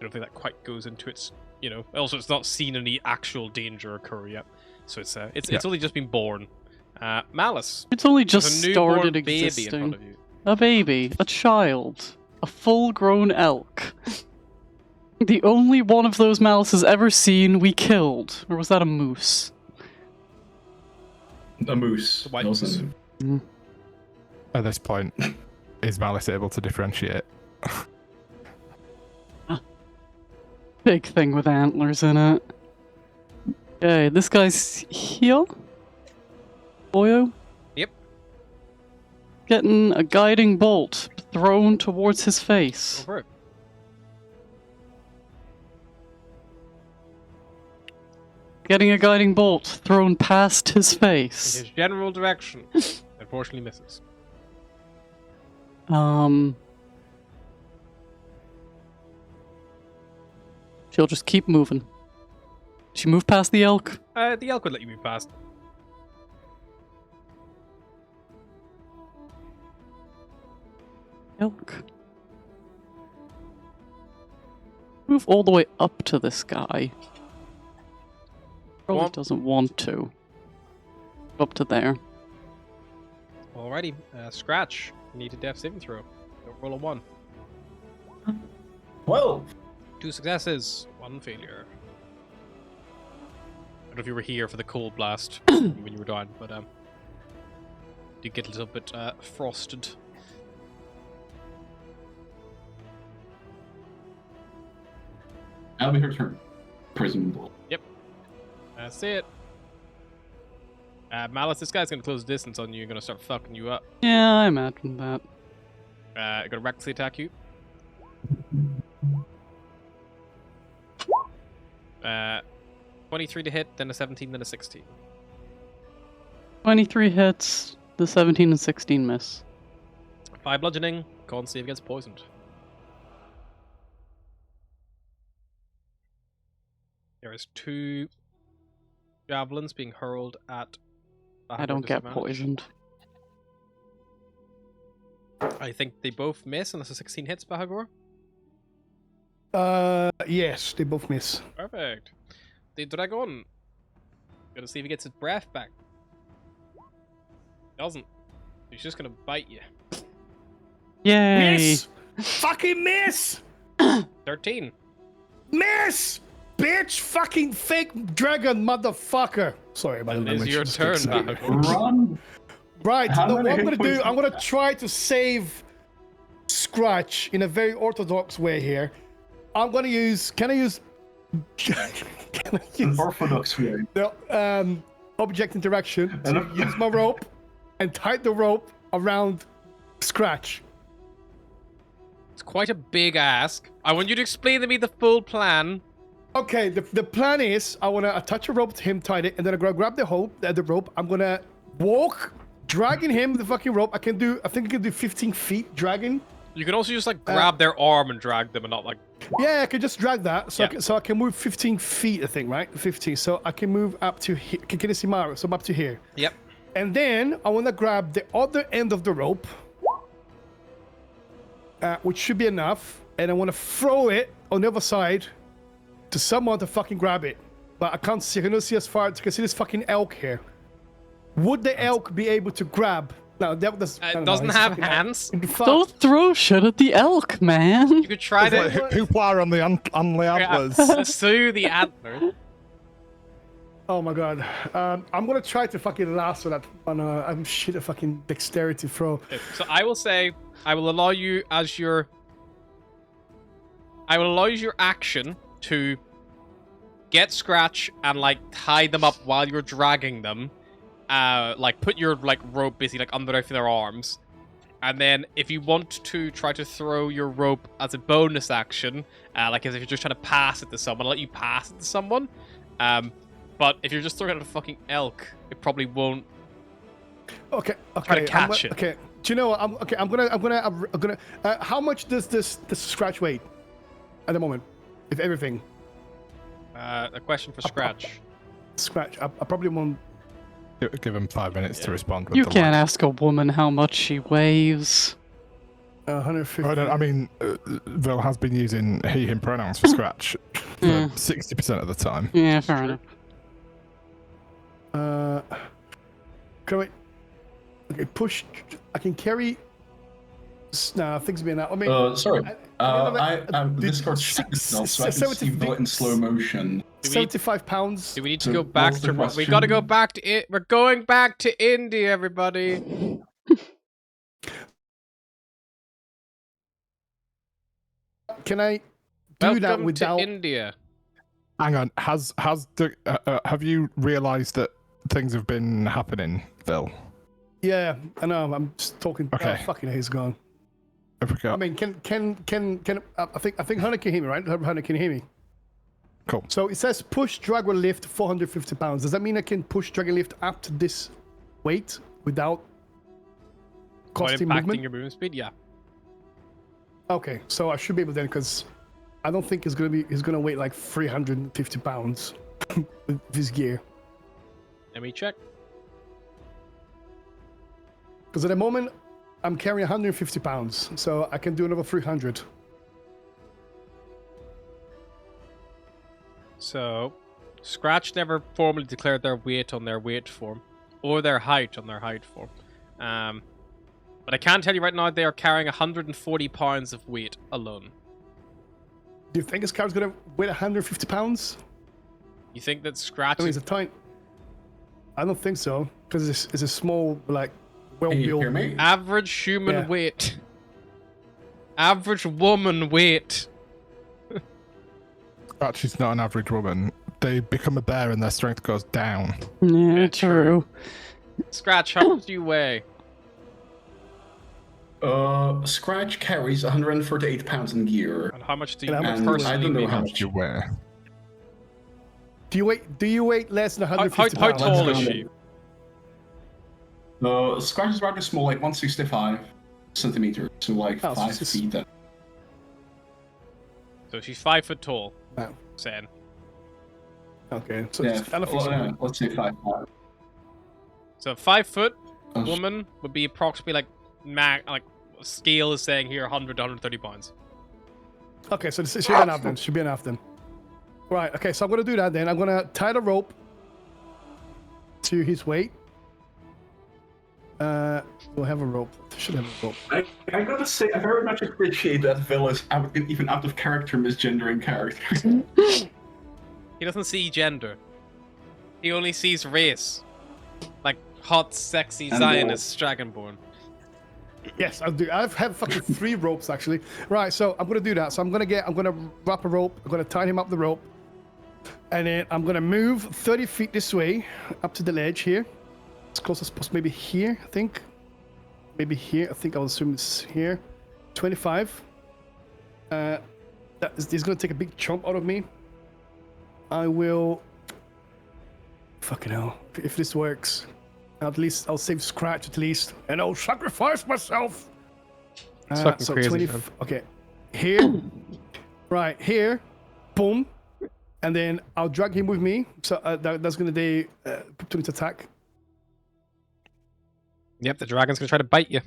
don't think that quite goes into its. Also it's not seen any actual danger occur yet, so it's only just been born. Malice, It's only there's just a newborn started baby in existing. front of you. A baby, a child, a full-grown elk. The only one of those Malice has ever seen we killed. Or was that a moose? A moose. The white Nelson. moose. At this point, is Malice able to differentiate? Big thing with antlers in it. Okay, this guy's here. Boyo? Yep. getting a guiding bolt thrown towards his face. Go for it. Getting a guiding bolt thrown past his In face. his general direction. Unfortunately misses. She'll just keep moving. She moved past the elk. The elk would let you move past. Elk. Move all the way up to this guy. Probably Well- doesn't want to. Up to there. Alrighty. Scratch. You need a death saving throw. Don't roll a 1. 12. 2 successes. 1 failure. I don't know if you were here for the cold blast when you were dying, but did get a little bit frosted. That'll be her turn. Presumably. That's it. Malice, this guy's gonna close the distance on you and gonna start fucking you up. Yeah, I imagine that. Gonna recklessly attack you. 23 to hit, then a 17, then a 16. 23 hits, the 17 and 16 miss. 5 bludgeoning, con save against poisoned. There is 2 javelins being hurled at I don't get disadvantage. poisoned. I think they both miss unless a 16 hits Bahagor. Yes, they both miss. Perfect. The dragon. Gonna see if he gets his breath back. Doesn't. He's just gonna bite you. Yay! Miss! Fucking miss! 13. Miss! Bitch! Fucking fake dragon motherfucker! Sorry about It the is language. your Just turn, kidding. Bahagor. Run. Right, How now what many I'm hit gonna points do, do I'm you gonna have? try to save Scratch in a very orthodox way here. I'm gonna use. Can I use? Can I An use orthodox way. the object interaction to use my rope and tie the rope around Scratch? It's quite a big ask. I want you to explain to me the full plan. Okay, the plan is I wanna attach a rope to him, tie it, and then I'm gonna grab the rope. I'm gonna walk, dragging him the fucking rope. I think I can do 15 feet dragging. You can also just like grab their arm and drag them and not like... Yeah, I can just drag that. So, Yeah. I can move 15 feet, I think, right? 15. So I can move up to here. Can you see my arrow? So I'm up to here. Yep. And then I want to grab the other end of the rope, which should be enough. And I want to throw it on the other side to someone to fucking grab it. But I can't see. I can see as far. I can see this fucking elk here. Would the elk be able to grab? No, that does. I don't know, Doesn't it's have fucking hands. elk. Fuck. Don't throw shit at the elk, man! You could try Like, to hoopla on the antlers. sue the antler. Oh my god. I'm gonna try to fucking lasso that on I'm shit a fucking dexterity throw. So I will say, I will allow you as your action to get Scratch and like tie them up while you're dragging them. Like put your like rope basically like underneath their arms. And then if you want to try to throw your rope as a bonus action, like as if you're just trying to pass it to someone, I'll let you pass it to someone. But if you're just throwing it at a fucking elk, it probably won't. Okay. Try to catch it. Okay. Do you know what? I'm gonna. How much does this Scratch weigh at the moment? If everything. A question for Scratch. Scratch. I probably won't. Give him 5 minutes to respond. With You the can't line. ask a woman how much she weighs. 150. I mean, Vil has been using he/him pronouns for Scratch for Yeah. 60% of the time. Yeah, fair enough. Can I? Okay, push. I can carry. Nah, things being out. I mean. Sorry. I the Discord chat itself, so I can see Vil in slow motion. 75 pounds. Do we need to So go back what's to? the We gotta go question? back to it. We're going back to India, everybody. Can I do Welcome that without? to India. Hang on, have you realised that things have been happening, Vil? Yeah, I know. I'm just talking. Okay. Oh, fucking hell, he's gone. I forgot. I mean, I think Hunter can hear me, right? Hunter can hear me. Cool. So it says push drag or lift 450 pounds. Does that mean I can push drag and lift up to this weight without What, costing impacting movement? your movement speed? Yeah. Okay, so I should be able then, because I don't think he's gonna weigh like 350 pounds with this gear. Let me check. Because at the moment I'm carrying 150 pounds, so I can do another 300. So, Scratch never formally declared their weight on their weight form, or their height on their height form. But I can tell you right now, they are carrying 140 pounds of weight alone. Do you think this car's gonna weigh 150 pounds? You think that Scratch I mean, is... it's a tiny. I don't think so, because it's a small, like, Can you hear well-built. me? average human Yeah. weight? Average woman weight? Scratch is not an average woman. They become a bear and their strength goes down. Yeah, true. Scratch, how much do you weigh? Scratch carries 148 pounds in gear. And how much do you And how much And I personally don't know weigh? how How much much you weigh? Do you weigh less than How 150 how pounds? tall is Let's she? Scratch is rather small, like 165 centimeters, so like Oh, so 5 it's- feet. So she's 5 foot tall. Wow. Saying. Okay, so Yeah, it's kind of let's say 5. So 5 foot Oh, woman would be approximately like scale is saying here 100 to 130 pounds. Okay, so this should be enough then. Should be enough then. Right. Okay, so I'm gonna do that then. I'm gonna tie the rope to his weight. We'll have a rope. Should have a rope. I gotta say, I very much appreciate that Vil is even out of character misgendering characters. He doesn't see gender. He only sees race. Like hot, sexy And, Zionist Dragonborn. Yes, I'll do. I've had fucking 3 ropes actually. Right, so I'm gonna do that. So I'm gonna wrap a rope. I'm gonna tie him up the rope, and then I'm gonna move 30 feet this way up to the ledge here, as close as possible. Maybe here, I think. Maybe here. I think I'll assume it's here. 25. He's gonna take a big chunk out of me. I will. Fucking hell! If this works. At least I'll save Scratch at least, and I'll sacrifice myself. It's fucking crazy, 20. man. Okay, here, right here, boom, and then I'll drag him with me. So that's gonna be opportunity to attack. Yep, the dragon's gonna try to bite you.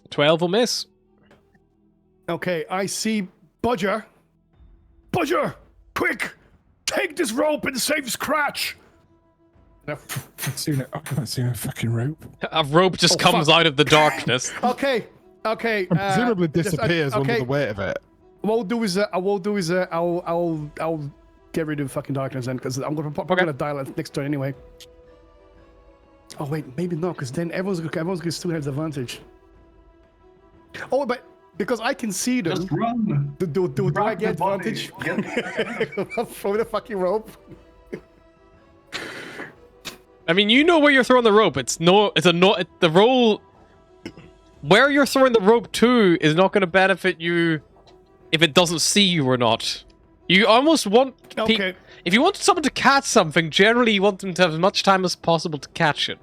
12 will miss. Okay, I see Bodger. Bodger, quick, take this rope and save Scratch. I've seen a fucking rope. A rope just Oh, comes fuck. out of the darkness. Okay. And presumably disappears under the weight of it. What I'll do is I'll get rid of fucking darkness then, because I'm probably Okay. gonna die like next turn anyway. Oh wait, maybe not, because then everyone's gonna still have the advantage. Oh, but because I can see them, Just run! do I Grab get the body. advantage from the fucking rope? I mean, you know where you're throwing the rope. The roll where you're throwing the rope to is not going to benefit you if it doesn't see you or not. You almost want Okay. if you want someone to catch something, generally you want them to have as much time as possible to catch it.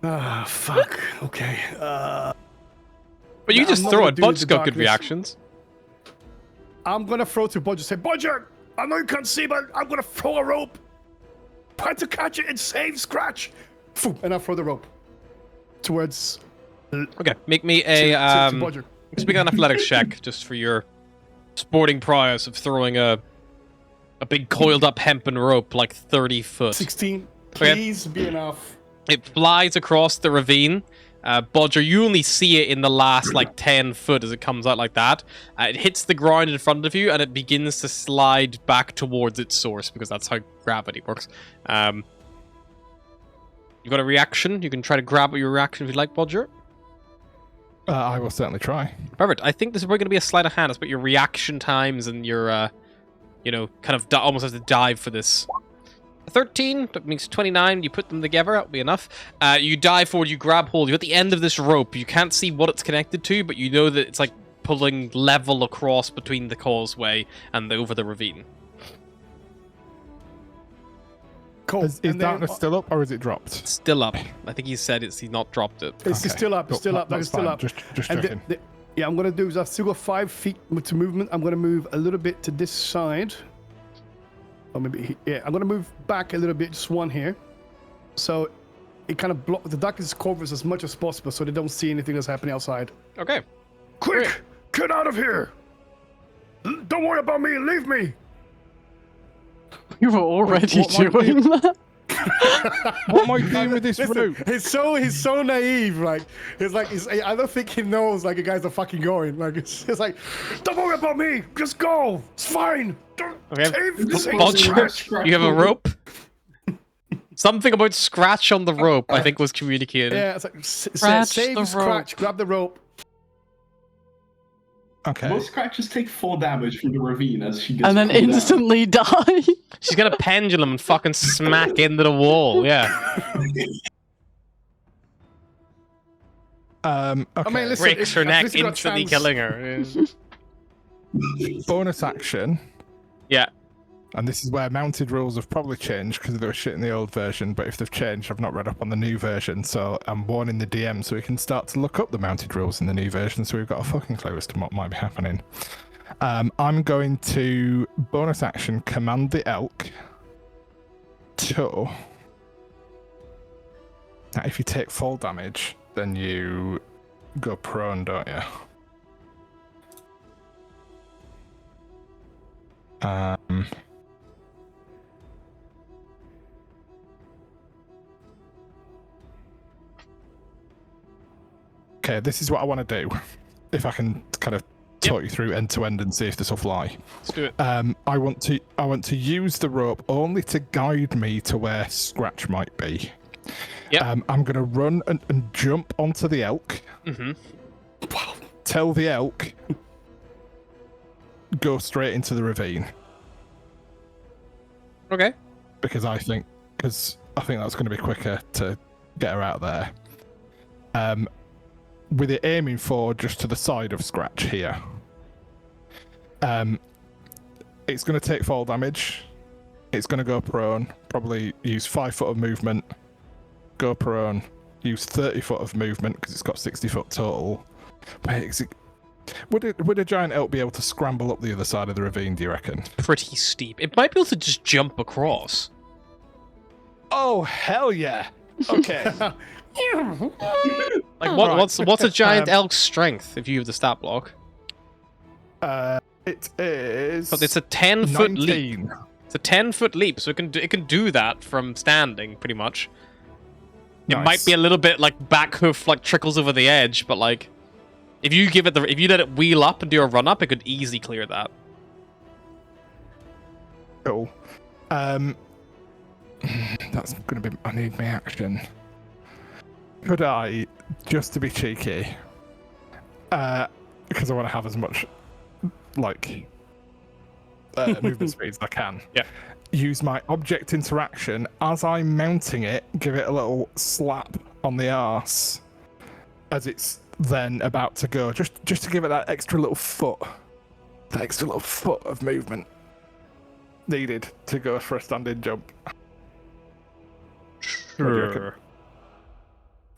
Ah, fuck. Okay. But you No, just I'm not throw gonna it. do Bud's the got good darkness. reactions. I'm gonna throw to Bodger. Say, Bodger, I know you can't see, but I'm gonna throw a rope. Try to catch it and save Scratch. Phew, and I'll throw the rope towards Okay, make me to a Bodger. speak an athletics check just for your sporting prowess of throwing a big coiled up hempen rope like 30 foot. 16. Okay. Please be enough. It flies across the ravine. Bodger, you only see it in the last like 10 foot as it comes out like that. It hits the ground in front of you and it begins to slide back towards its source because that's how gravity works. You've got a reaction. You can try to grab your reaction if you'd like, Bodger. I will certainly try. Perfect. I think this is probably going to be a sleight of hand. It's about your reaction times and your, kind of almost have to dive for this. 13, that means 29. You put them together, that'll be enough. You dive forward, you grab hold. You're at the end of this rope. You can't see what it's connected to, but you know that it's like pulling level across between the causeway and over the ravine. Cool. Is And then- darkness still up or is it dropped? Still up. I think he said he's not dropped it. It's still up. It's Cool. still up. That's It's still fine. up. Just And checking. yeah, I'm gonna do is I've still got 5 feet to movement. I'm gonna move a little bit to this side. Or maybe yeah, I'm gonna move back a little bit, just one here. So it kind of blocks the darkness covers as much as possible, so they don't see anything that's happening outside. Okay. Quick, get out of here! Don't worry about me. Leave me. You were already what might doing that. What am I doing with this Listen, route? he's so naive. Like I don't think he knows. Like you guys are fucking going. Like it's like, don't worry about me. Just go. It's fine. Don't Okay. save the Bunch, you have a rope? Something about scratch on the rope, I think, was communicated. Yeah, it's like Scratch save the scratch. Grab the rope. Okay. Most scratches take 4 damage from the ravine as she gets And then pulled down. instantly die. She's got a pendulum and fucking smack into the wall, yeah. Okay. I mean, listen, Breaks her at neck, least you got instantly chance. killing her. Yeah. Bonus action. Yeah. And this is where mounted rules have probably changed because they were shit in the old version, but if they've changed, I've not read up on the new version, so I'm warning the DM so we can start to look up the mounted rules in the new version so we've got a fucking clue as to what might be happening. I'm going to bonus action command the elk to... Now, if you take fall damage, then you go prone, don't you? Okay, this is what I want to do. If I can kind of talk you through end to end and see if this will fly. Let's do it. I want to use the rope only to guide me to where Scratch might be. Yep. I'm gonna run and jump onto the elk. Mm-hmm. Tell the elk go straight into the ravine Okay. because I think that's going to be quicker to get her out there. With it aiming for just to the side of Scratch here. It's going to take fall damage. It's going to go prone. Probably use 5 foot of movement. Go prone. Use 30 foot of movement because it's got 60 foot total. Wait, would a giant elk be able to scramble up the other side of the ravine, do you reckon? Pretty steep. It might be able to just jump across. Oh, hell yeah. Okay. Like, what's a giant Um, elk's strength if you have the stat block? It is... But it's a 10-foot leap. 19. It's a 10-foot leap, so it can do that from standing, pretty much. It Nice. might be a little bit like back hoof, like trickles over the edge, but like, if you let it wheel up and do a run up, it could easily clear that. Cool. That's gonna be... I need my action. Could I, just to be cheeky, because I want to have as much, like, movement speed as I can. Yeah. Use my object interaction as I'm mounting it, give it a little slap on the arse as it's then about to go, just to give it that extra little foot of movement needed to go for a standing jump. What do you reckon?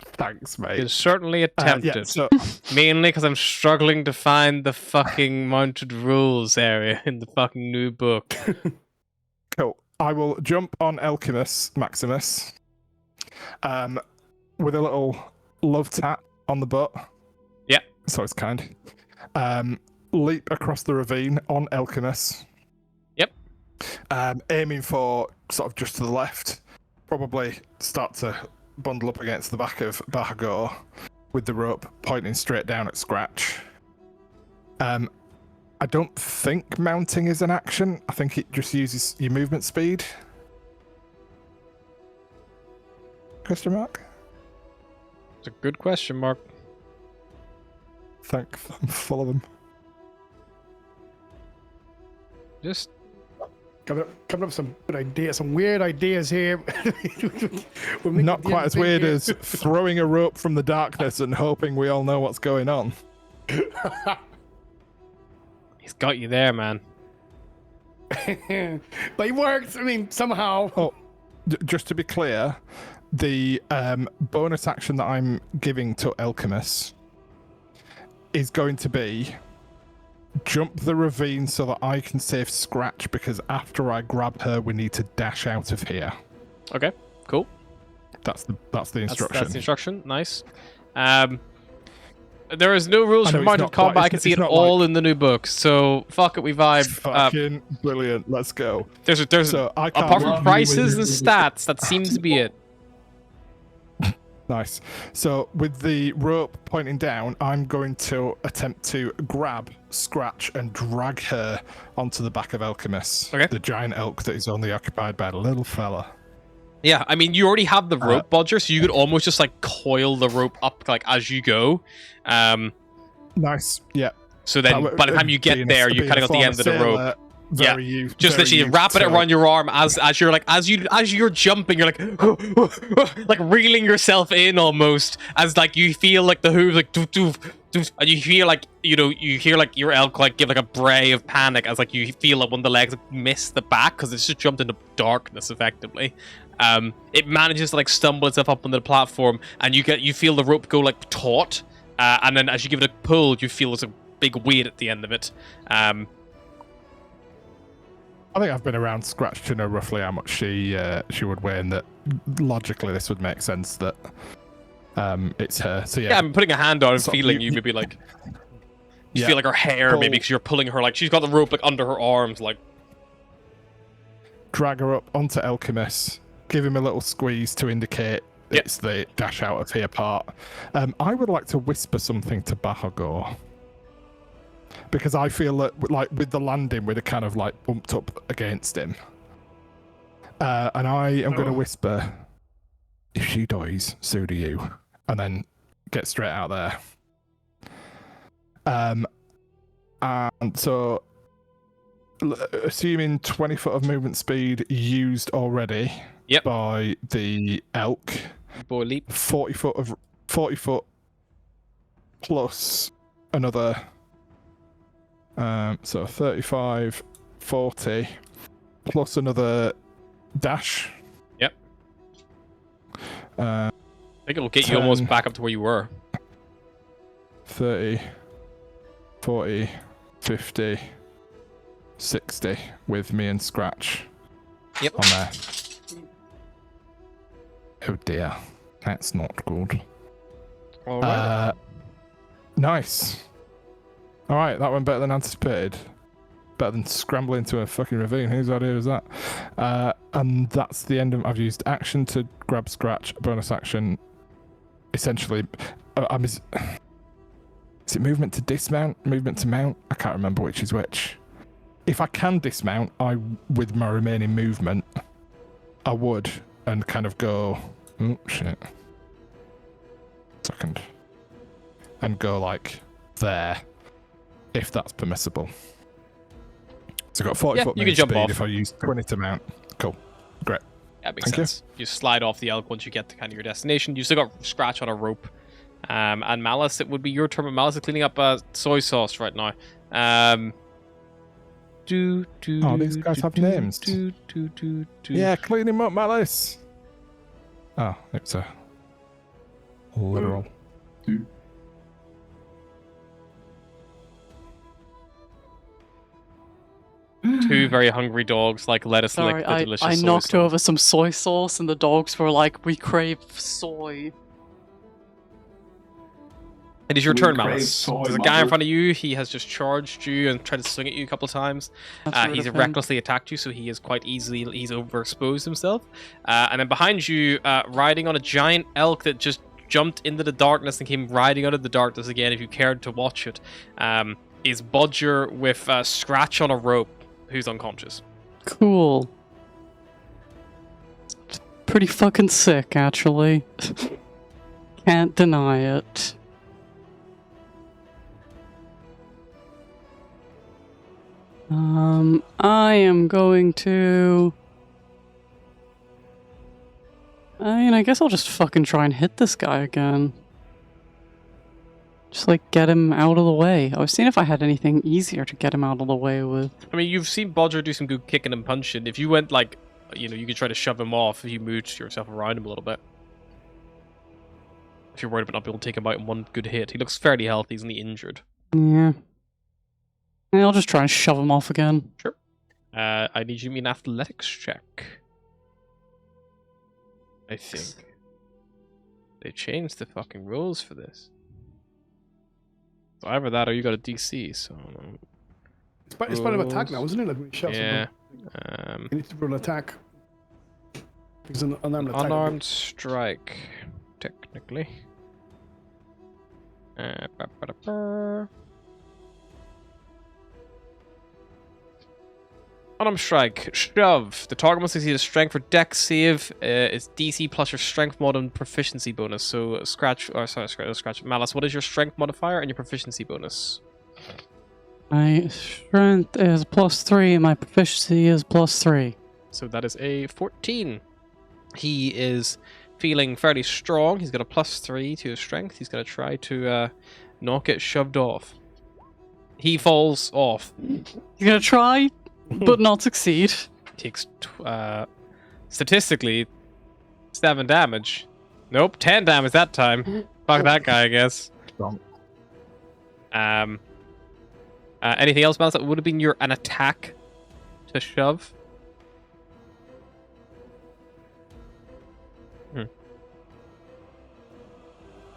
Thanks, mate. It's certainly attempted. Yeah, so Mainly because I'm struggling to find the fucking mounted rules area in the fucking new book. cool. I will jump on Elkimus Maximus with a little love tap on the butt. Yeah. So it's kind. Leap across the ravine on Elkimus. Yep. Aiming for sort of just to the left. Probably start to bundle up against the back of Bahagor with the rope pointing straight down at Scratch. I don't think mounting is an action. I think it just uses your movement speed. Question mark? It's a good question, Mark. I'm full of them. Just Coming up with some good ideas, some weird ideas here. We'll make Not the quite damn as thing weird here. as throwing a rope from the darkness and hoping we all know what's going on. He's got you there, man. But it works. I mean, somehow. Oh, just to be clear, the bonus action that I'm giving to Alchemist is going to be jump the ravine so that I can save Scratch, because after I grab her, we need to dash out of here. Okay, cool. That's the instruction. That's the instruction. Nice. There is no rules I for know, it's mounted not combat. quite- I can see it's it not all like- in the new book. So fuck it, we vibe. Fucking brilliant. Let's go. There's So I can't apart from Well, prices and we- stats, that seems to be it. Nice. So with the rope pointing down, I'm going to attempt to grab Scratch and drag her onto the back of Alchemist. Okay. The giant elk that is only occupied by the little fella. Yeah, I mean, you already have the rope, Bodger, so you could almost just like coil the rope up like as you go. Nice. Yeah. So then by the time you get there, you kind of got the end of the rope. Yeah, just literally wrapping it around your arm as you're like as you're jumping, you're like like reeling yourself in almost as like you feel like the hooves like doof, doof, doof, and you feel like you hear like your elk like give like a bray of panic as like you feel like one of the legs like, miss the back because it's just jumped into darkness effectively. It manages to like stumble itself up onto the platform, and you feel the rope go like taut, and then as you give it a pull, you feel there's a big weight at the end of it. I think I've been around Scratch to know roughly how much she would weigh, and that logically this would make sense that it's her. So yeah, Yeah, I'm putting a hand on and So feeling you- you maybe like you Yeah. feel like her hair maybe Pull. because you're pulling her like she's got the rope like under her arms like drag her up onto Alchemist, give him a little squeeze to indicate Yep. it's the dash out of here part. I would like to whisper something to Bahagor, because I feel that like with the landing we're kind of like bumped up against him, and I am going to whisper, if she dies, so do you, and then get straight out there. And so assuming 20 foot of movement speed used already Yep. by the elk, boy leap. 40 foot plus another, so 35, 40 plus another dash. Yep. Uh, I think it'll get you 10. almost back up to where you were. 30, 40, 50, 60 with me and Scratch Yep. on there. Oh dear, that's not good. All right. Nice. All right, that went better than anticipated. Better than scrambling into a fucking ravine. Whose idea was that? And that's the end of. I've used action to grab Scratch, bonus action. Essentially, is it movement to dismount, movement to mount? I can't remember which is which. If I can dismount, with my remaining movement, I would, and kind of go, oh shit, second, and go like there, if that's permissible. So I've got 40 Yeah, foot you can movement jump speed off. if I use 20 to mount. Cool, great. That makes Thank you. sense. You slide off the elk once you get to kind of your destination. You still got Scratch on a rope. And Malice, it would be your turn. But Malice is cleaning up soy sauce right now. Oh, these guys have names. Yeah, clean him up, Malice. Oh, it's a literal. Two very hungry dogs like lettuce Sorry, lick the I delicious soy knocked sauce. over some soy sauce and the dogs were like, we crave soy. It is your We turn, crave Malice. soy, There's a guy in mother. front of you. He has just charged you and tried to swing at you a couple of times. That's rude He's of him. recklessly attacked you, so he is quite easily he's overexposed himself. And then behind you, riding on a giant elk that just jumped into the darkness and came riding out of the darkness again. If you cared to watch it, is Bodger with Scratch on a rope, who's unconscious. Cool. It's pretty fucking sick, actually. Can't deny it. I am going to... I guess I'll just fucking try and hit this guy again. Just, like, get him out of the way. I was seeing if I had anything easier to get him out of the way with. I mean, you've seen Bodger do some good kicking and punching. If you went, like, you could try to shove him off if you moved yourself around him a little bit. If you're worried about not being able to take him out in one good hit. He looks fairly healthy, he's only injured. Yeah. I'll just try and shove him off again. Sure. I need you to give me an athletics check. I think. They changed the fucking rules for this. So either that or you got a DC, so... It's part of attack now, isn't it? Like we shove Yeah. something. You need to roll an attack. It's an unarmed attack. Unarmed strike, technically. Unarmed strike, shove. The target must succeed a strength or dex save. It's DC plus your strength mod and proficiency bonus. So scratch, Malice, what is your strength modifier and your proficiency bonus? My strength is +3 and my proficiency is +3. So that is a 14. He is feeling fairly strong. He's got a +3 to his strength. He's going to try to not get shoved off. He falls off. You're gonna try, but not succeed. Takes, statistically, 7 damage. Nope, 10 damage that time. Fuck that guy, I guess. Anything else, Miles? That would have been an attack to shove.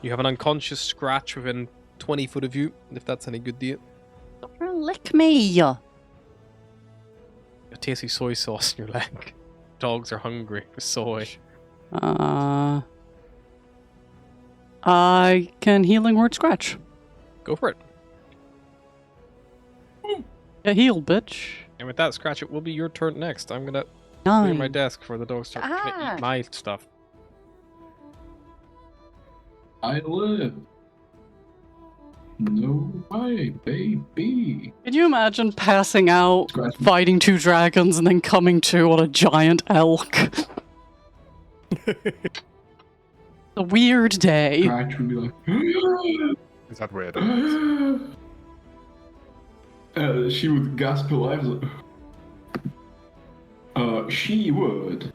You have an unconscious scratch within 20 foot of you, if that's any good to you. Don't lick me. A tasty soy sauce in your leg. Dogs are hungry for soy. I can healing word scratch. Go for it. Get healed, bitch. And with that, Scratch, it will be your turn next. I'm gonna clear my 9. desk for the dogs to eat my stuff. I live. No way, baby. Can you imagine passing out, Scratch. fighting 2 dragons, and then coming to on a giant elk? A weird day. Scratch would be like, Is that weird? she would gasp her life. She would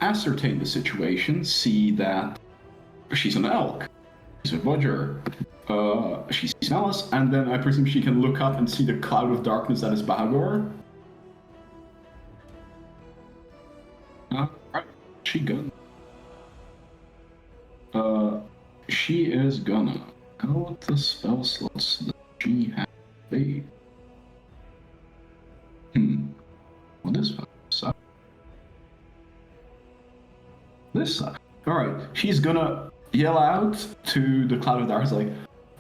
ascertain the situation, see that she's an elk, she's a Bodger, she sees Malice, and then I presume she can look up and see the cloud of darkness that is Bahagor. Right, she gonna. She is gonna go with the spell slots that she has made. Well, this fucking sucks. This sucks. Alright, she's gonna yell out to the cloud of darkness like,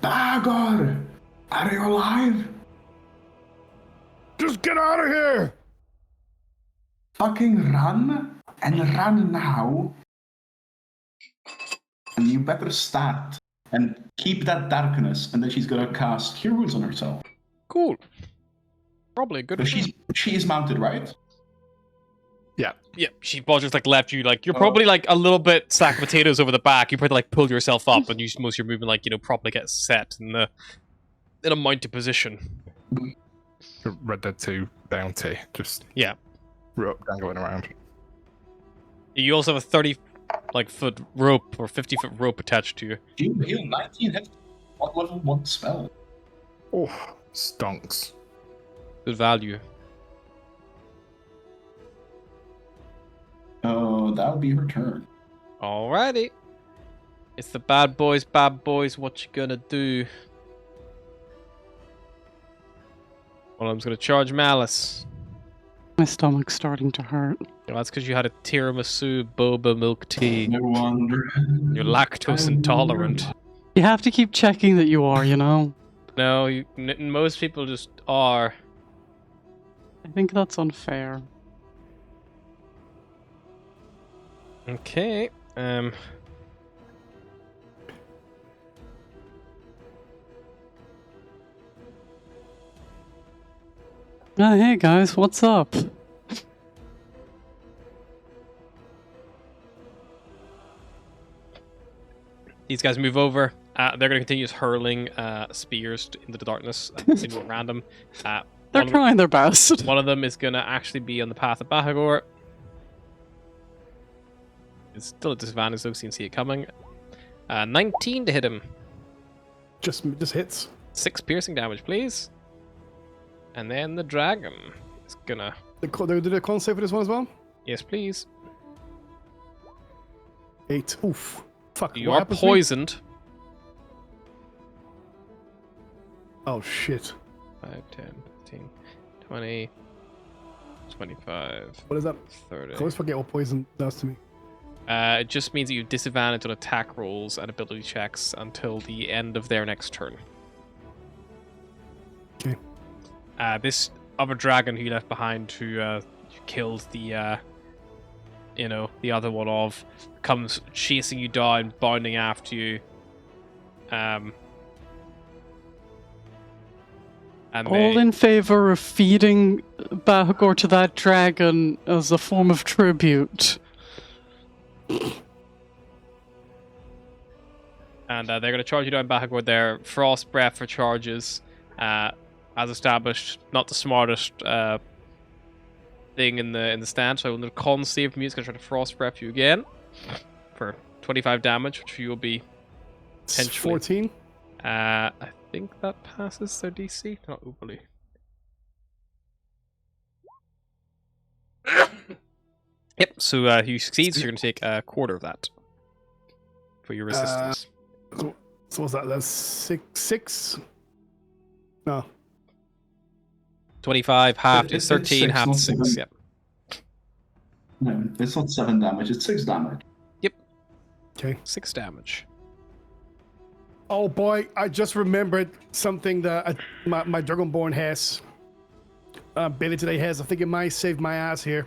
Bahagor! Are you alive? Just get out of here! Fucking run, and run now. And you better start and keep that darkness, and then she's gonna cast Cure Wounds on herself. Cool. Probably a good. But she is mounted, right? Yeah. Yeah, she Bodger's like left you like you're probably like a little bit sack of potatoes over the back. You probably like pull yourself up and use most of your movement like properly get set in a mounted position. Red Dead 2 bounty, just Yeah. rope dangling around. You also have a 30-foot rope or 50-foot rope attached to you. You heal 19 hits. What level 1 spell? Oh, stonks. Good value. That would be her turn. Alrighty. It's the bad boys, what you gonna do? Well, I'm just gonna charge Malice. My stomach's starting to hurt. Well, that's because you had a tiramisu boba milk tea. No wonder. You're lactose intolerant. You have to keep checking that you are, you know? No, most people just are. I think that's unfair. Okay. Oh, hey guys, what's up? These guys move over. They're going to continue hurling spears into the darkness, into random. They're trying their best. One of them is going to actually be on the path of Bahagor. It's still a disadvantage though, so you can see it coming. 19 to hit him. Just hits. 6 piercing damage, please. And then the dragon is gonna... Did the con save for this one as well? Yes, please. 8. Oof. Fuck. You what are happens to me? poisoned. Oh, shit. 5, 10, 15, 20, 25, What is that? 30. I always forget what poison does to me. It just means that you disadvantage on attack rolls and ability checks until the end of their next turn. Okay. This other dragon who you left behind, who killed the, the other one off, comes chasing you down, bounding after you. And All in favor of feeding Bahagor to that dragon as a form of tribute. And they're going to charge you down Bahagor there. Frost Breath for charges. As established, not the smartest thing in the stand. So the con save from you is going to try to Frost Breath you again for 25 damage, which you will be potentially... 14. I think that passes their DC. Not overly. Yep, so he succeeds, so you're going to take a quarter of that for your resistance. So what's that? That's 6? No. 25, half It- to it's 13, six, half to not 6, seven. yep. No, it's not 7 damage, it's 6 damage. Okay. 6 damage. Oh boy, I just remembered something that my Dragonborn has. Ability that he has. I think it might save my ass here.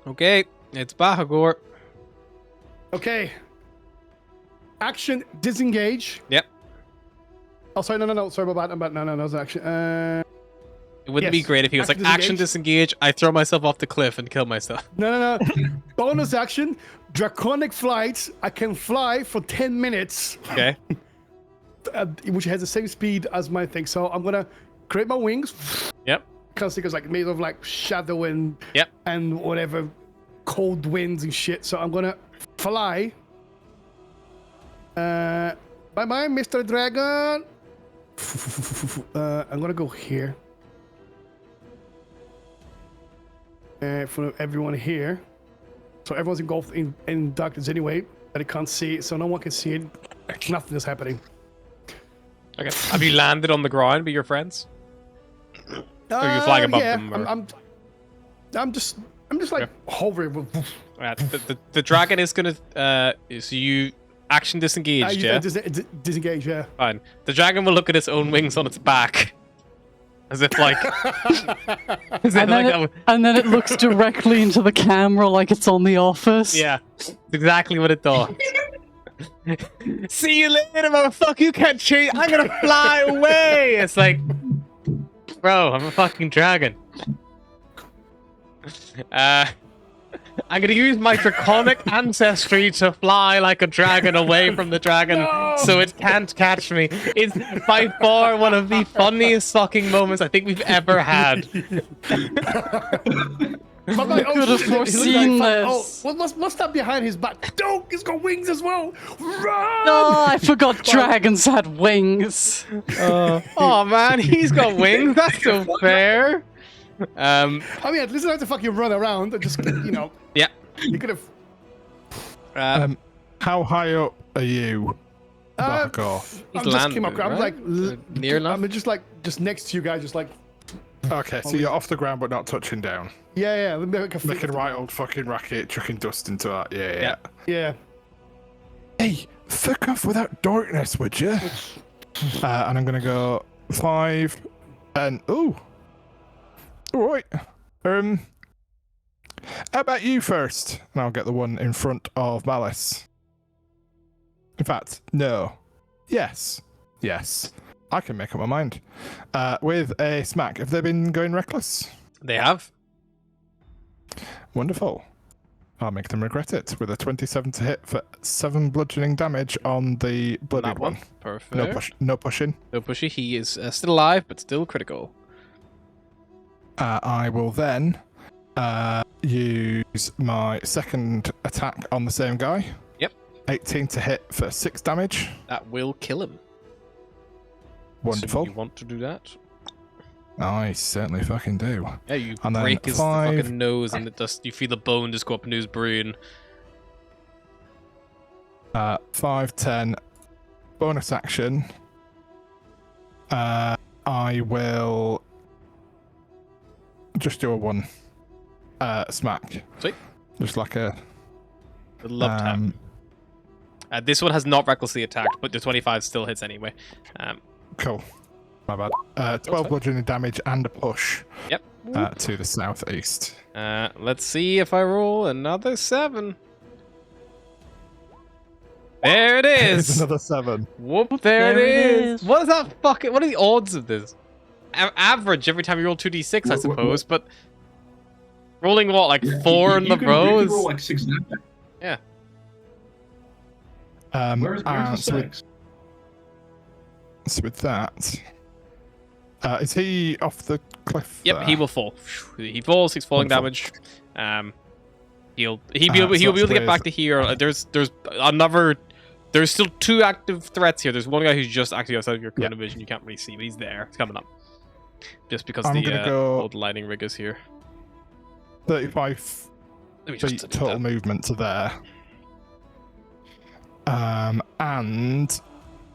Okay, it's Bahagor. Okay. Action disengage. Yep. Oh, sorry, no. Sorry about that. No, it's action. It wouldn't be Yes, great if he was like, action action disengage, I throw myself off the cliff and kill myself. No. Bonus action, draconic flight. I can fly for 10 minutes, Okay. which has the same speed as my thing. So I'm gonna create my wings. Yep. Because it's like made of like shadow and Yep. and whatever cold winds and shit. So I'm gonna fly. Bye bye, Mr. Dragon. I'm gonna go here. For everyone here. So everyone's engulfed in darkness anyway, but I can't see it, so no one can see it. Nothing is happening. Okay. Have you landed on the ground with your friends? Or are you flying above yeah, them? Or... I'm just like hovering. Right, the dragon is gonna so you action disengaged, yeah? Disengage, yeah. Fine. The dragon will look at its own wings on its back. As if like And then it looks directly into the camera like it's on The Office. yeah. It's exactly what it thought. See you later, motherfucker, you can't change, I'm gonna fly away! It's like, bro, I'm a fucking dragon. I'm gonna use my draconic ancestry to fly like a dragon away from the dragon so it can't catch me. It's by far one of the funniest fucking moments I think we've ever had. But like, could have foreseen this. Oh, what's that behind his back? No, he's got wings as well. Run! Oh, I forgot dragons had wings. Oh man, he's got wings, that's so fair. I mean, at least I have to fucking run around and just, Yeah. You could have. How high up are you, Bahagor? He's I just came landed, up. I'm right? like Near enough? I'm just next to you guys, just like Okay, so you're off the ground but not touching down. yeah. Like a Making a right old fucking racket, chucking dust into that. Yeah. Yeah. Hey, fuck off without darkness, would you? And I'm gonna go 5 and ooh. All right. How about you first? And I'll get the one in front of Malice. In fact, no. Yes. I can make up my mind. With a smack. Have they been going reckless? They have. Wonderful. I'll make them regret it with a 27 to hit for 7 bludgeoning damage on the bloodied That one. Perfect. No pushing. No pushy. He is still alive, but still critical. I will then use my second attack on the same guy. Yep. 18 to hit for 6 damage. That will kill him. Wonderful. So you want to do that? I certainly fucking do. Yeah, you And then break his 5. fucking nose, and it just you feel the bone just go up into his brain. 5, 10. Bonus action. I will just do a 1 smack. Sweet. Just like a... Would love to have. This one has not recklessly attacked, but the 25 still hits anyway. Cool. My bad. 12 bludgeoning damage and a push Yep. to the southeast. Let's see if I roll another 7. There it It's is. another 7. Whoop! There it is. What is that fucking? What are the odds of this? Average every time you roll 2d6, I suppose. But rolling what, like 4 in the row? You roll like 6 damage. Yeah. Where's the so 6? So with that, is he off the cliff? Yep, there? he will fall. He falls. 6 falling Wonderful. damage. He'll be able to that's get back to here. There's another. There's still 2 active threats here. There's one guy who's just actually outside of your cone of vision. You can't really see, but he's there. He's coming up. Just because I'm gonna go old lightning rig is here. 35 Let me feet just do total that. movement to there. And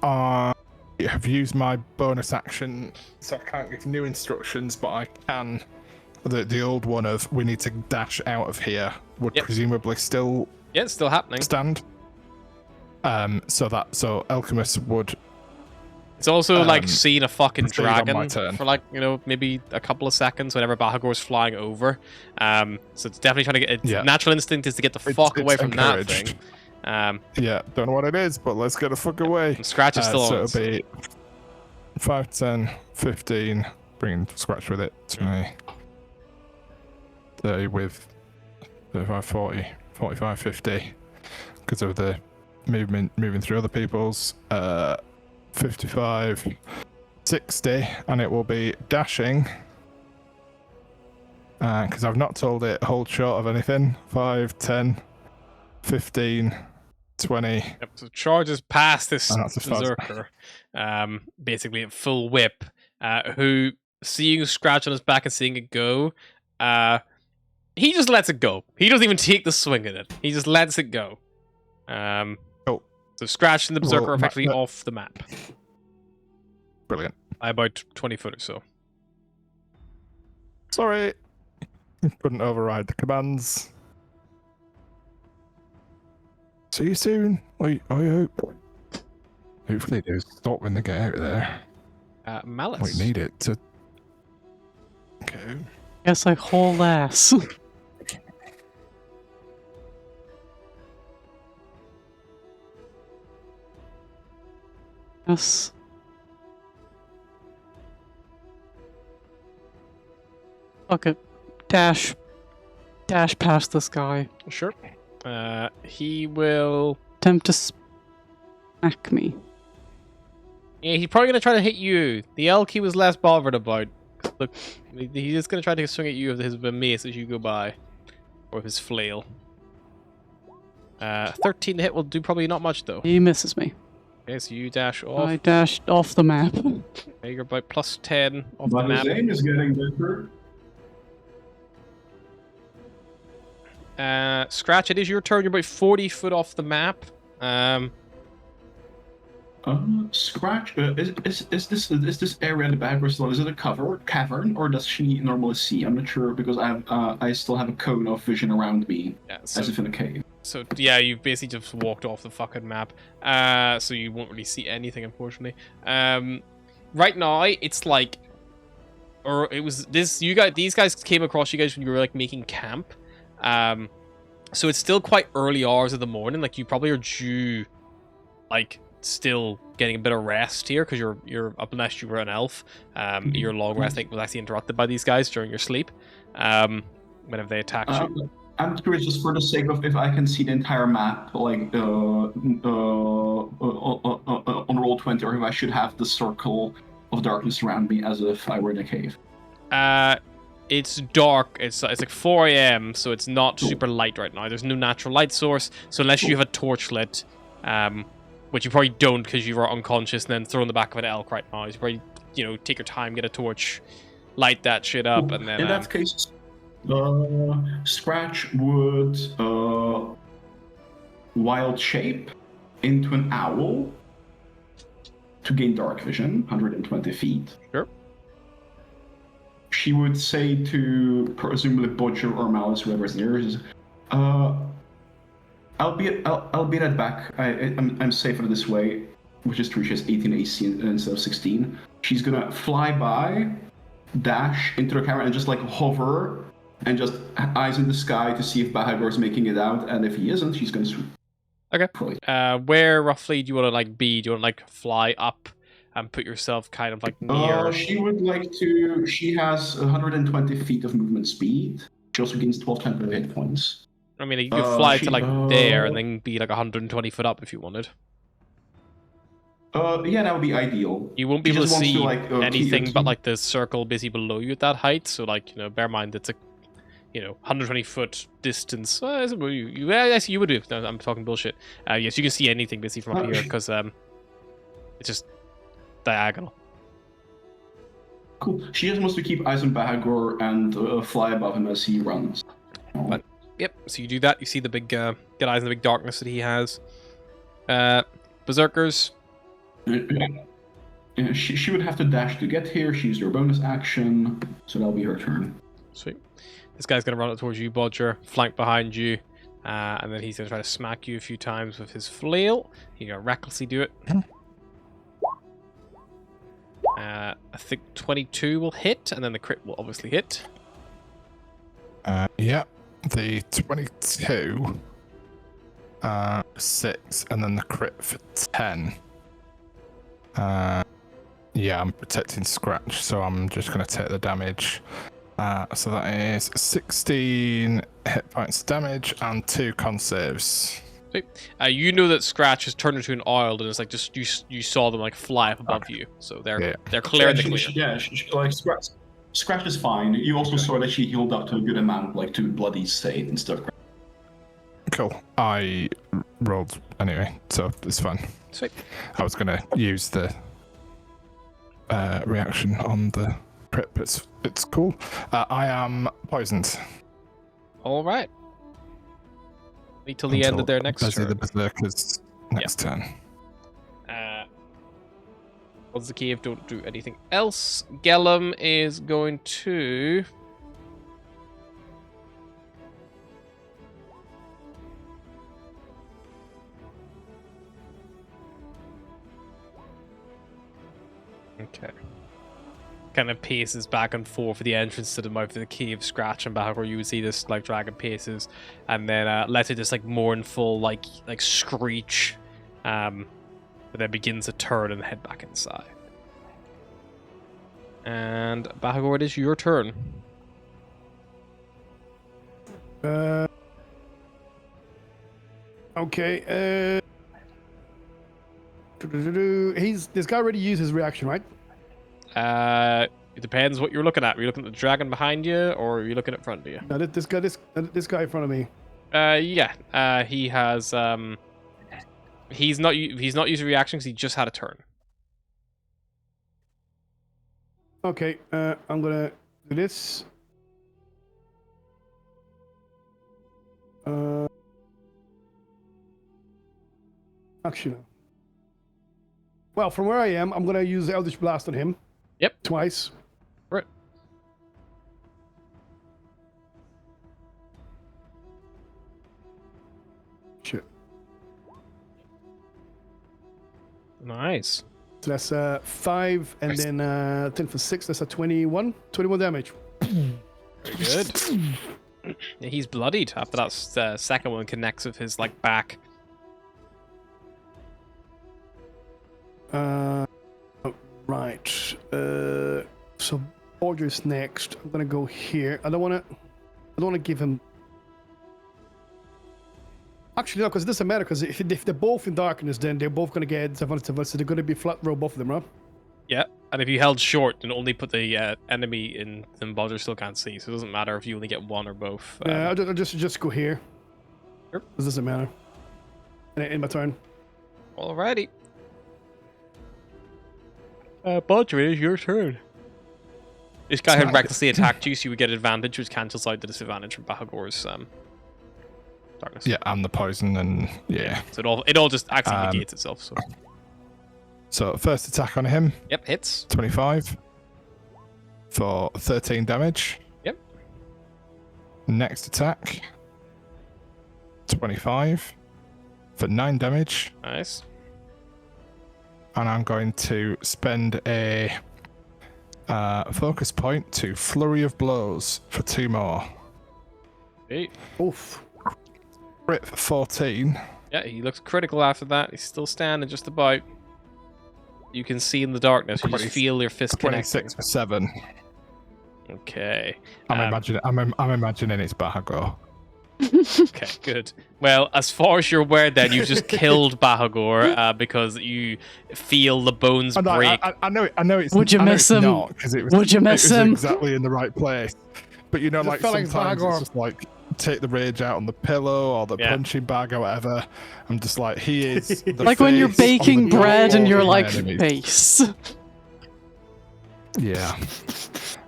I have used my bonus action, so I can't give new instructions, but I can. The old one of we need to dash out of here would Yep. presumably still Yeah, it's still happening. stand. So Alchemist would. It's also like seeing a fucking proceed on my dragon turn. for like, maybe a couple of seconds whenever Bahagor's flying over. So it's definitely trying to get its Yeah. natural instinct is to get the It's- fuck away it's from that encouraged. thing. Yeah, don't know what it is, but let's get the fuck away. And Scratch is still So on. it'll be 5, 10, 15, bringing Scratch with it, 20, 30 with 35, 40, 45, 50, because of the moving through other people's, 55, 60, and it will be dashing, because I've not told it hold short of anything, 5, 10, 15, 20. Yep, so charges past this And that's as far as- berserker, basically at full whip, who, seeing Scratch on his back and seeing it go, he just lets it go. He doesn't even take the swing at it. He just lets it go. Cool. So Scratch and the berserker Well, are effectively that- off the map Brilliant. by about 20 foot or so. Sorry. Couldn't override the commands. See you soon. I hope. Hopefully they stop when they get out of there. Malice. We need it to go. Yes, I haul ass. Yes. Okay. Dash past this guy. Sure. He will. Attempt to smack me. Yeah, he's probably gonna try to hit you. The elk he was less bothered about. Look, he's just gonna try to swing at you with his mace as you go by, or with his flail. 13 to hit will do probably not much though. He misses me. Okay, so you dash off. I dashed off the map. Okay, you're about plus 10 off But the map. his aim is getting better. Scratch, it is your turn. You're about 40 foot off the map. Scratch. Is this area in the back still? Is it a cavern, or does she normally see? I'm not sure because I still have a cone of vision around me, Yeah, as if in a cave. So yeah, you've basically just walked off the fucking map. So you won't really see anything, unfortunately. Right now, it's like, or it was this. These guys came across you guys when you were like making camp. So it's still quite early hours of the morning. Like you probably are due, like still getting a bit of rest here because you're up unless you were an elf. Your long rest I think was actually interrupted by these guys during your sleep. Whenever they attacked you. I'm curious, just for the sake of if I can see the entire map, like on Roll20, or if I should have the circle of darkness around me as if I were in a cave. It's dark. It's like 4 a.m., so it's not super light right now. There's no natural light source, so unless you have a torch lit, which you probably don't because you were unconscious and then throw in the back of an elk right now, you probably take your time, get a torch, light that shit up, and then in that case. Scratch would wild shape into an owl to gain dark vision, 120 feet. Sure. She would say to presumably Bodger or Malice, whoever's nearest, I'll be right back. I'm safer this way, which is true. She has 18 AC instead of 16. She's gonna fly by, dash into the camera, and just like hover. And just eyes in the sky to see if Bahagor's making it out, and if he isn't, she's gonna swoop. Okay. Where roughly do you want to be? Do you want to fly up and put yourself kind of like near? She would like to. She has 120 feet of movement speed. She also gains 12 temporary hit points. I mean, you could fly to there and then be like 120 foot up if you wanted. Yeah, that would be ideal. You won't be able to see anything but like the circle busy below you at that height. So bear in mind it's a 120 foot distance. Yes, you would do. No, I'm talking bullshit. Yes, you can see anything busy from up here because it's just diagonal. Cool. She just wants to keep eyes on Bahagor and fly above him as he runs. But, yep. So you do that. You see the big get eyes in the big darkness that he has. Berserkers. Yeah, she would have to dash to get here. She used her bonus action, so that'll be her turn. Sweet. This guy's going to run up towards you, Bodger, flank behind you, and then he's going to try to smack you a few times with his flail. He's going to recklessly do it. I think 22 will hit, and then the crit will obviously hit. Yeah, the 22, 6, and then the crit for 10. Yeah, I'm protecting Scratch, so I'm just going to take the damage. So that is 16 hit points damage and 2 con saves. You know that Scratch has turned into an oil, and it's like just you saw them like fly up above you, so they're clear in the clear. Scratch is fine. You also saw that she healed up to a good amount, like to bloody state and stuff. Cool. I rolled anyway, so it's fine. Sweet. I was gonna use the reaction on the crit, but it's cool. I am poisoned. All right. Wait till the end of their next turn. The Berserkers next turn. What's the cave? Don't do anything else. Gellum is going to... Okay. Kind of paces back and forth for the entrance to the mouth of the cave, Scratch and back where you would see this like dragon paces, and then lets it this like mournful like screech, but then begins to turn and head back inside. And Bahagor, it is your turn. Okay. This guy already used his reaction, right? It depends what you're looking at. Are you looking at the dragon behind you, or are you looking in front of you? No, this guy in front of me. Yeah. He has he's not using reactions. He just had a turn. Okay. I'm gonna do this. Actually, well, from where I am, I'm gonna use Eldritch Blast on him. Yep. Twice. Right. Shit. Nice. So that's 5 and then 10 for 6. That's a 21. 21 damage. Very good. Yeah, he's bloodied after that second one connects with his like back. Right. So Border's next. I'm gonna go here. I don't wanna give him. Actually, no, because it doesn't matter. Because if they're both in darkness, then they're both gonna get advantage. So they're gonna be flat row, both of them, right? Yeah, and if you held short, then only put the enemy in, then Bodger still can't see. So it doesn't matter if you only get one or both. Yeah, I'll just go here. Sure. It doesn't matter. In my turn. Alrighty. Bodger, it is your turn. This guy had recklessly attacked you, so you would get advantage, which cancels out the disadvantage from Bahagor's darkness. Yeah, and the poison, and yeah. So it all just actually negates itself. So first attack on him. Yep, hits. 25 for 13 damage. Yep. Next attack. 25 for 9 damage. Nice. And I'm going to spend a focus point to Flurry of Blows for 2 more. Hey. Oof. Crit for 14. Yeah, he looks critical after that. He's still standing just about. You can see in the darkness. You just feel your fist 26 connecting. for 7. Okay. I'm imagining it's Bahagor. Okay, good. Well, as far as you're aware, then you just killed Bahagor because you feel the bones break. I know it's. Would you miss him? Would you miss him? Exactly in the right place. But you know, like sometimes it's just like take the rage out on the pillow or the punching bag or whatever. I'm just like, he is the like when you're face on baking the bread door and you're of my like, enemies. face. Yeah,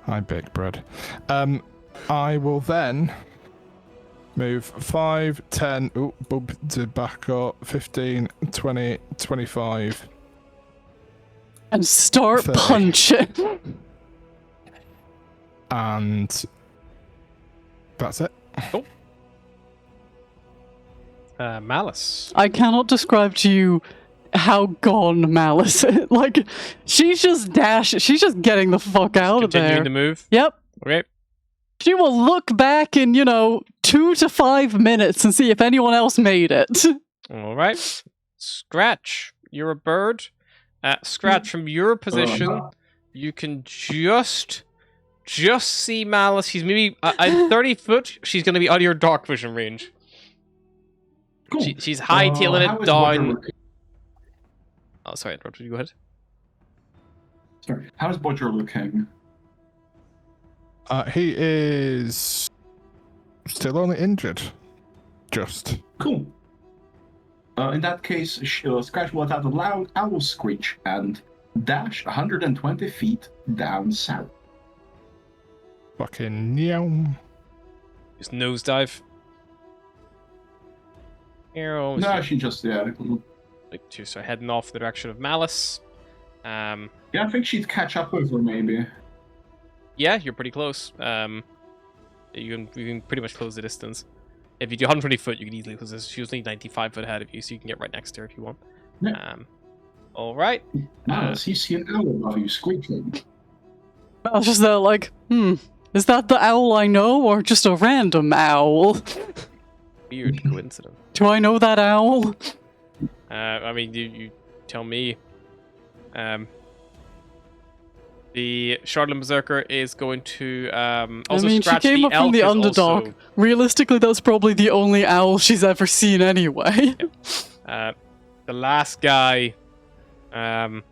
I bake bread. I will then move 5, 10, bump to back up, 15, 20, 25. And start 30. punching. And that's it. Cool. Malice. I cannot describe to you how gone Malice is. Like, she's just she's just getting the fuck out of Continuing there. to move. Yep. Okay. She will look back in, 2 to 5 minutes and see if anyone else made it. All right. Scratch. You're a bird. Scratch, from your position, you can just see Malice. She's maybe at 30 foot. She's going to be out of your dark vision range. Cool. She's hightailing how it is down. Bodger looking? Oh, sorry, I interrupted you. Go ahead. Sorry. How is Bodger looking? He is still only injured. Just. Cool. In that case, Scratch will let out a loud owl screech and dash 120 feet down south. Fucking meow. Just nosedive. Arrow. No, she just, yeah. So heading off the direction of Malice. Yeah, I think she'd catch up with her, maybe. Yeah, you're pretty close. You can pretty much close the distance. If you do 120 foot, you can easily close this. She was only 95 foot ahead of you, so you can get right next to her if you want. Yeah. All right. Malice, you see an owl above you screeching. I was just there like, is that the owl I know or just a random owl? Weird coincidence. Do I know that owl? I mean, you tell me. The Charlotte Berserker is going to also she scratch came the up from the elk is underdog. also- Realistically, that's probably the only owl she's ever seen anyway. the last guy. The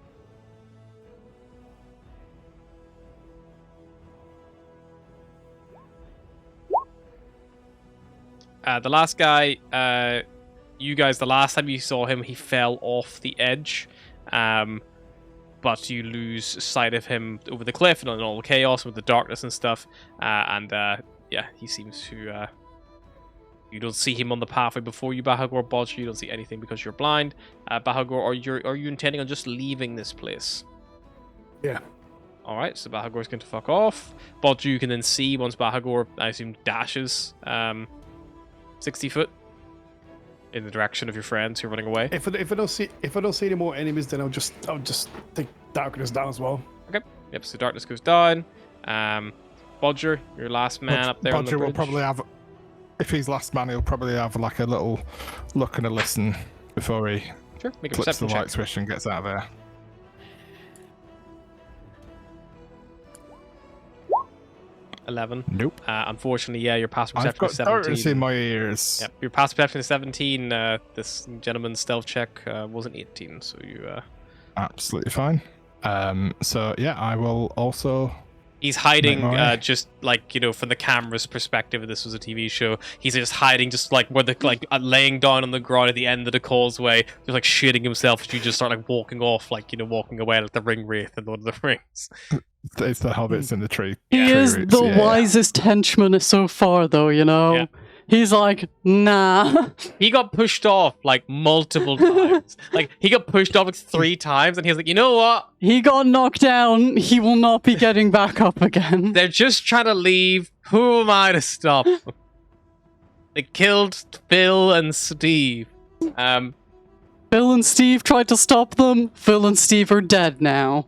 last guy, you guys, the last time you saw him, he fell off the edge. But you lose sight of him over the cliff and in all the chaos with the darkness and stuff. Yeah, he seems to... you don't see him on the pathway before you, Bahagor. Bodger, you don't see anything because you're blind. Bahagor, are you intending on just leaving this place? Yeah. Alright, so Bahagor's going to fuck off. Bodger, you can then see once Bahagor, I assume, dashes 60 foot in the direction of your friends who are running away. If I don't see any more enemies, then I'll just take darkness down as well. Okay. Yep. So darkness goes down. Bodger, your last man up there on the Bodger bridge. will probably have, if he's last man, he'll probably have like a little look and a listen before he Sure. Make a flips the perception light check. switch and gets out of there. 11. Nope. Unfortunately, yeah, your passive I've perception got is 17. darkness in my ears. Yep, your passive perception is 17. This gentleman's stealth check wasn't 18, so you... Absolutely fine. So yeah, I will also... He's hiding, Make my way. just like, you know, from the camera's perspective, if this was a TV show, he's just hiding, just like where the laying down on the ground at the end of the causeway, just like shitting himself. As you just start like walking off, like, you know, walking away like the ring wraith in Lord of the Rings. It's the hobbits in the tree. He tree is roots, the yeah. wisest henchman so far, though, you know? Yeah. He's like, nah. He got pushed off like multiple times. Like he got pushed off like 3 times, and he was like, you know what? He got knocked down. He will not be getting back up again. They're just trying to leave. Who am I to stop them? They killed Phil and Steve. Phil and Steve tried to stop them. Phil and Steve are dead now.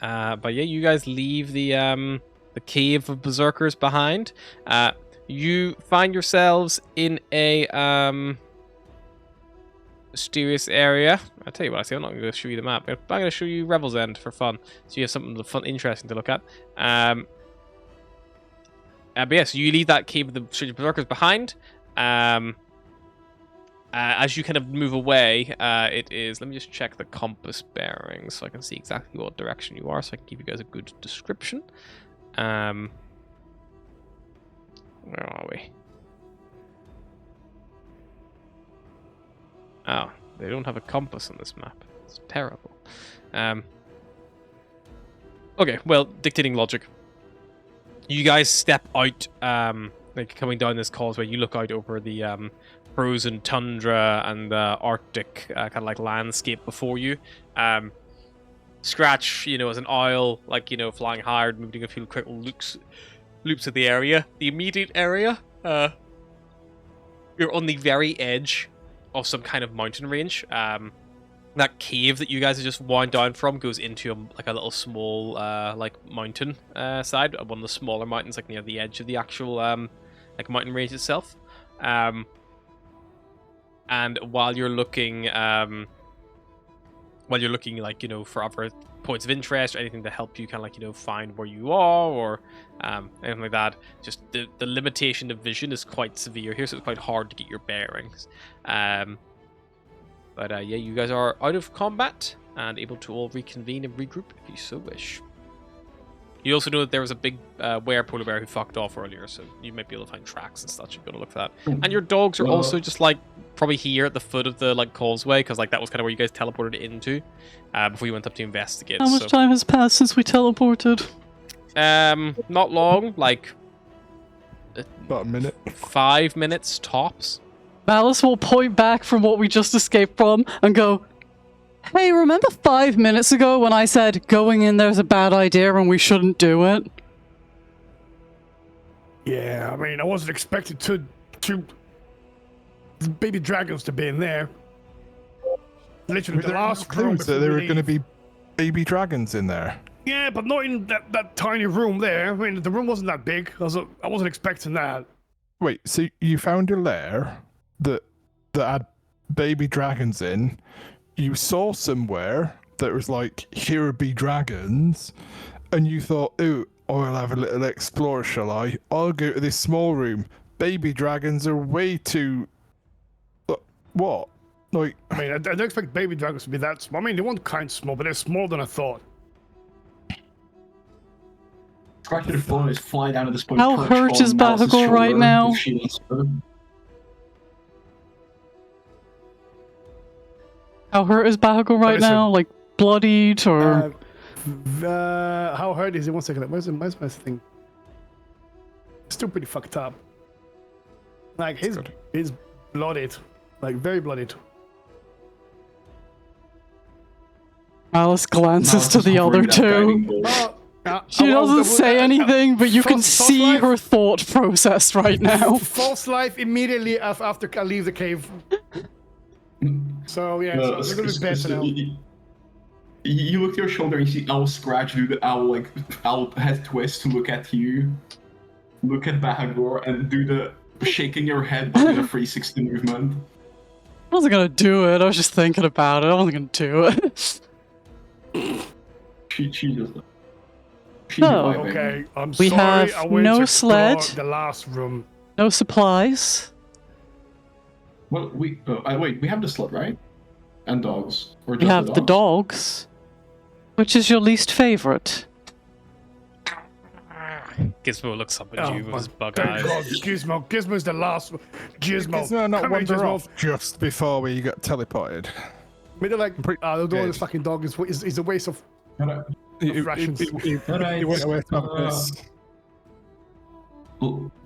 But yeah, you guys leave the cave of berserkers behind. You find yourselves in a mysterious area. I'll tell you what, I'm not going to show you the map. I'm going to show you Revel's End for fun, so you have something fun, interesting to look at. But yeah, so you leave that cave of the berserkers behind. As you kind of move away, it is... Let me just check the compass bearings so I can see exactly what direction you are, so I can give you guys a good description. Where are we? Oh, they don't have a compass on this map. It's terrible. Okay, well, dictating logic. You guys step out, like coming down this causeway. You look out over the frozen tundra and the Arctic kind of like landscape before you. Scratch, you know, as an owl, like, you know, flying higher, moving a few quick loops of the area. The immediate area, you're on the very edge of some kind of mountain range. That cave that you guys have just wound down from goes into a little small like mountain side, one of the smaller mountains, like near the edge of the actual like mountain range itself. And while you're looking like, you know, for other points of interest or anything to help you kind of like, you know, find where you are or anything like that, just the limitation of vision is quite severe here, so it's quite hard to get your bearings. But yeah, you guys are out of combat and able to all reconvene and regroup if you so wish. You also know that there was a big polar bear who fucked off earlier, so you might be able to find tracks and stuff. You're gonna look for that. And your dogs are also just like probably here at the foot of the like causeway, because like that was kind of where you guys teleported into before you went up to investigate. How much time has passed since we teleported? Not long, like About a minute. 5 minutes tops. Malice will point back from what we just escaped from and go, hey, remember 5 minutes ago when I said going in there's a bad idea and we shouldn't do it? Yeah, I mean, I wasn't expecting to baby dragons to be in there. Literally, the There were last room clues that before there we were going to leave. be baby dragons in there. Yeah, but not in that tiny room there. I mean, the room wasn't that big. I wasn't expecting that. Wait, so you found a lair that had baby dragons in. You saw somewhere that was like, here be dragons, and you thought, ooh, I'll have a little explore, shall I? I'll go to this small room. Baby dragons are way too... What? Like... I mean, I don't expect baby dragons to be that small. I mean, they weren't kind of small, but they're smaller than I thought. Scratch the phone is flying down at this point. How perched hurt on is Malice's Bahagur right shoulder, now? with shields. How hurt is Bahagur right Listen, now? Like, bloodied or... How hard is it? 1 second. Where's my thing? Still pretty fucked up. Like, his bloodied. Like, very bloodied. Malice glances to the other two. She doesn't say anything, but you can see her thought process right now. False life immediately after I leave the cave. So, yeah, so it's a little bit better now. You look to your shoulder and you see Owl scratch, do the owl head twist to look at you, look at Bahagur, and do the shaking your head but in a 360 movement. I wasn't gonna do it, I was just thinking about it, I wasn't gonna do it. She She'd be No. vibing. Okay, I'm We sorry. have I went no to explore sled. the last room. No supplies. Well, wait, we have the sled, right? And dogs, or We just have the dogs. Which is your least favorite? Gizmo looks up at you with his bug thank eyes. God, Gizmo. Gizmo's the last one. Gizmo. Does not come here, wander Gizmo. off just before we get teleported? I mean, they're like, pretty the door of good. this fucking dog is a waste of rations. He went away from this.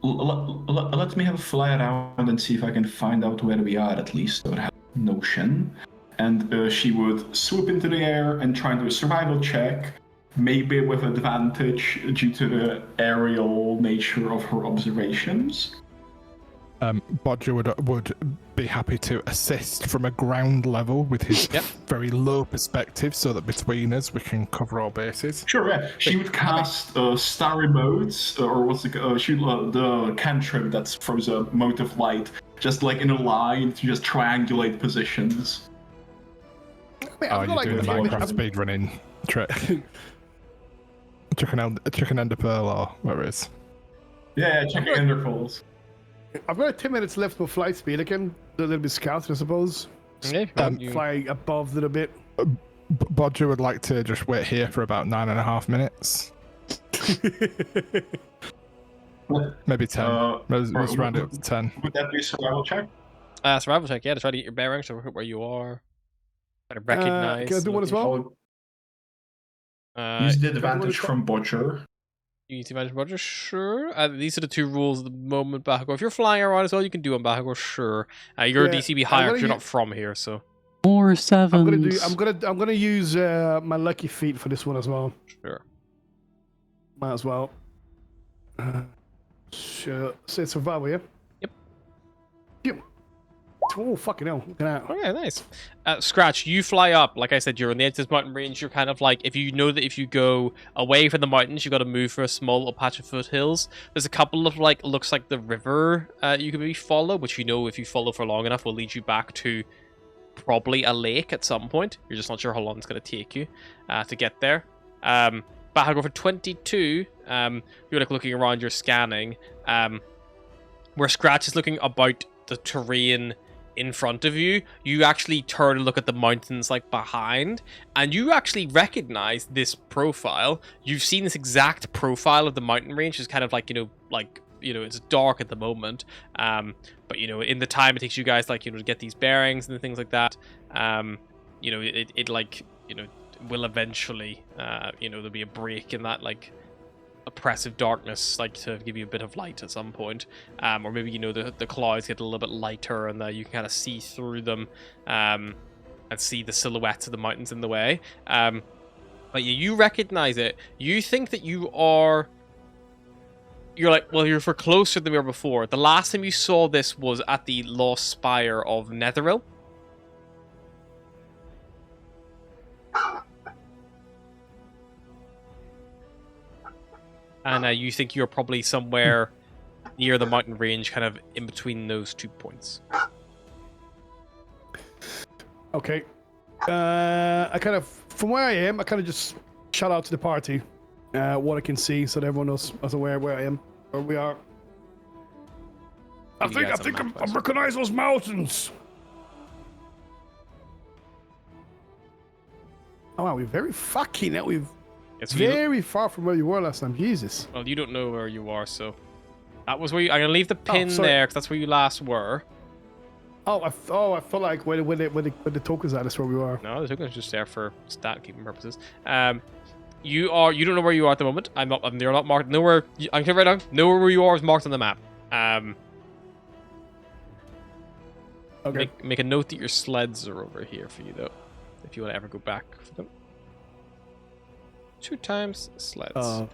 Let me have a fly around and see if I can find out where we are at least, or have a notion. And she would swoop into the air and try and do a survival check, maybe with advantage due to the aerial nature of her observations. Bodger would be happy to assist from a ground level with his very low perspective, so that between us we can cover all bases. Sure, yeah. She would cast Starry Modes, or what's it? The cantrip that throws a mote of light, just like in a line to just triangulate positions. Oh, you're doing the Minecraft speedrunning trick. Chuck an ender pearl or whatever it is. Yeah, check your ender pearls. I've got 10 minutes left for flight speed. I can do a little bit scout, I suppose. Yeah, Fly above a little bit. Bodger would like to just wait here for about 9.5 minutes. Maybe 10. Let's round it up to 10. Would that be a survival check? survival check, yeah, to try to get your bearings, to where you are. Try to recognize. Can I do one as well? Use the advantage from Butcher. You need to manage Roger, sure. These are the two rules at the moment, Bahago. If you're flying around as well, you can do on Bahago, sure. Your DC be higher because you're not from here, so. More sevens. I'm gonna use my lucky feet for this one as well. Sure. Might as well. Sure. Say survival, yeah. Yep. Oh fucking hell! Look at that. Okay, nice. Scratch, you fly up. Like I said, you're on the edge of this mountain range. You're kind of like, if you know that if you go away from the mountains, you got to move for a small little patch of foothills. There's a couple of like, looks like the river you can maybe follow, which you know if you follow for long enough will lead you back to probably a lake at some point. You're just not sure how long it's going to take you to get there. But I'll go for 22. You're like looking around, you're scanning. Where Scratch is looking about the terrain in front of you, you actually turn and look at the mountains like behind, and you actually recognize this profile. You've seen this exact profile of the mountain range. It's kind of like, it's dark at the moment, but in the time it takes you guys to get these bearings and things like that, it will eventually, there'll be a break in that oppressive darkness, to give you a bit of light at some point, or maybe the clouds get a little bit lighter and you can kind of see through them and see the silhouettes of the mountains in the way. But you recognize it. You think that you're for closer than we were before. The last time you saw this was at the Lost Spire of Netheril. And you think you're probably somewhere near the mountain range, kind of in between those 2 points. Okay. From where I am, I kind of just shout out to the party what I can see, so that everyone is aware where I am, where we are. I think I recognize those mountains. Oh wow, we're very fucking out. We've very far from where you were last time. Jesus. Well, you don't know where you are, so that was where I'm gonna leave the pin there because that's where you last were. I feel like where the tokens are, that's where we are. No, the tokens are just there for stat keeping purposes. You don't know where you are at the moment. They're not marked. Nowhere. I can write down. Nowhere where you are is marked on the map. Okay. Make a note that your sleds are over here for you though, if you want to ever go back for them. 2 times sleds.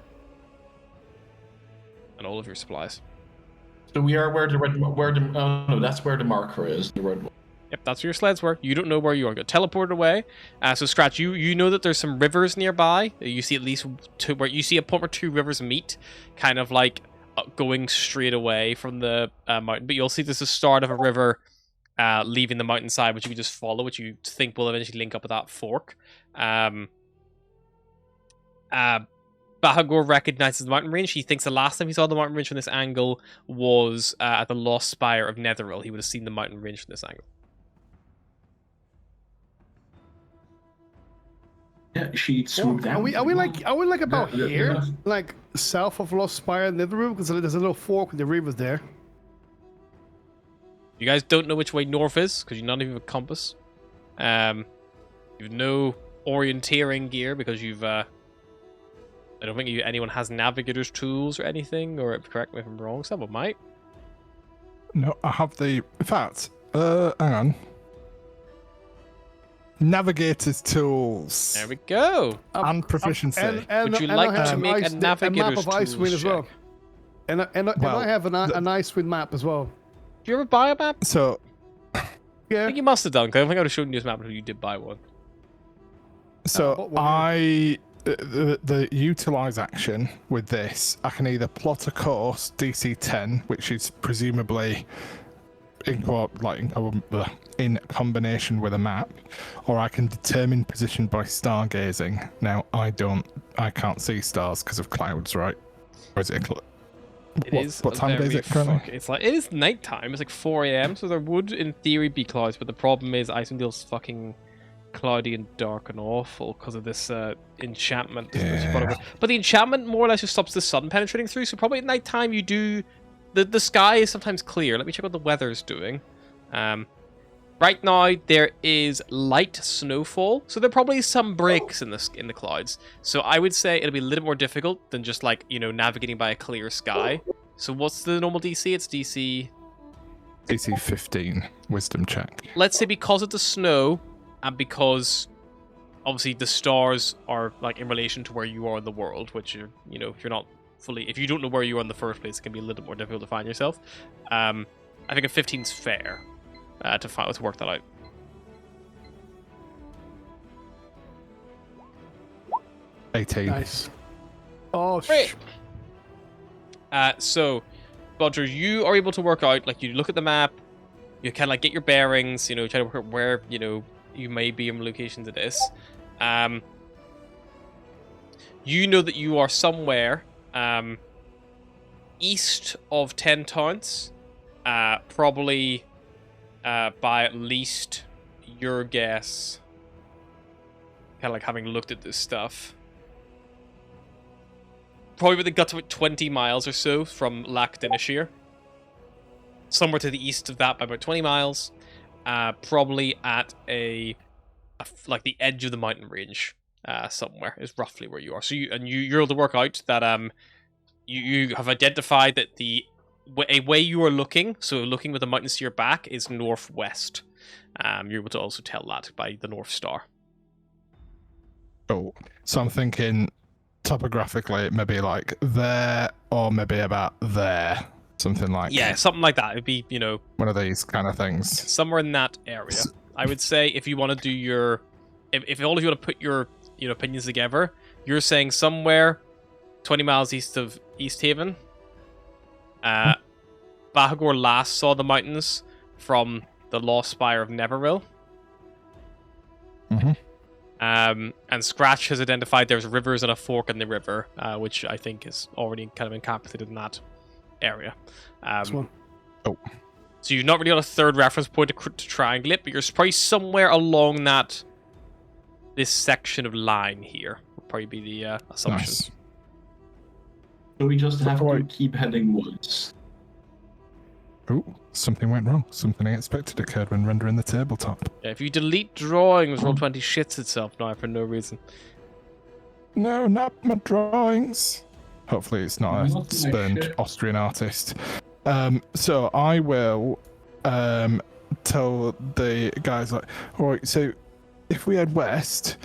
And all of your supplies. So we are that's where the marker is. The red one. Yep, that's where your sleds were. You don't know where you are. Get teleported away. So Scratch, you know that there's some rivers nearby. You see at least 2, where you see a point where 2 rivers meet, kind of going straight away from the mountain. But you'll see there's the start of a river leaving the mountainside, which you can just follow, which you think will eventually link up with that fork. Bahagor recognizes the mountain range. He thinks the last time he saw the mountain range from this angle was at the Lost Spire of Netheril. He would have seen the mountain range from this angle. Yeah, she swooped down. Are we like about Yeah, here? yeah. Like south of Lost Spire and Netheril? Because there's a little fork with the rivers there. You guys don't know which way north is because you none of you have a compass. You've no orienteering gear because you've. I don't think anyone has navigator's tools or anything. Or correct me if I'm wrong. Someone might. No, I have the. In fact, hang on. Navigator's tools There we go. and proficiency. Would you and like I have to an make a ice- navigator's map of Icewind tools as well. check? And Well, I have an Icewind map as well. Do you ever buy a map? So, I Yeah. think you must have done. Cause I don't think I would have shown you this map until you did buy one. so what the utilize action with this, I can either plot a course DC 10, which is presumably in combination with a map, or I can determine position by stargazing. Now I can't see stars because of clouds, right? Or is it? What time of day is it currently? It's like it is nighttime. It's like 4 a.m. So there would, in theory, be clouds. But the problem is, Icewind Dale's fucking cloudy and dark and awful because of this enchantment. Yeah. But the enchantment more or less just stops the sun penetrating through. So probably at nighttime you do. The sky is sometimes clear. Let me check what the weather's doing. Right now there is light snowfall, so there are probably some breaks in the clouds. So I would say it'll be a little more difficult than just like navigating by a clear sky. So what's the normal DC? It's DC 15 wisdom check. Let's say because of the snow and because obviously the stars are like in relation to where you are in the world, which if you're not fully, if you don't know where you are in the first place, it can be a little more difficult to find yourself. I think a 15's fair to work that out. Nice. Oh, Great. So, Roger, you are able to work out, like, you look at the map, you kind of like get your bearings, try to work out where, you may be in relation to this. You know that you are somewhere east of 10 towns, probably by at least your guess, kind of like having looked at this stuff. Probably within got to about 20 miles or so from Lac Dinishir. Somewhere to the east of that by about 20 miles. Probably at like the edge of the mountain range somewhere is roughly where you are. So you're able to work out that you have identified that a way you are looking, so looking with the mountains to your back, is northwest. You're able to also tell that by the North Star. Oh, so I'm thinking topographically, maybe like there, or maybe about there, something like something like that. It'd be one of these kind of things. Somewhere in that area. I would say if you want to do if all of you want to put your opinions together, you're saying somewhere 20 miles east of East Haven. Bahagor last saw the mountains from the Lost Spire of Netheril. Mm-hmm. And Scratch has identified there's rivers and a fork in the river, which I think is already kind of encapsulated in that area. So you've not really got a third reference point to triangulate, but you're probably somewhere along this section of line here. Would probably be the assumption. Nice. So we just have to keep heading west. Oh, something went wrong. Something unexpected occurred when rendering the tabletop. Yeah, if you delete drawings, Roll20 shits itself now for no reason. No, not my drawings. Hopefully it's not a Not my spurned shit. Austrian artist. So I will tell the guys, like, alright, so if we head west,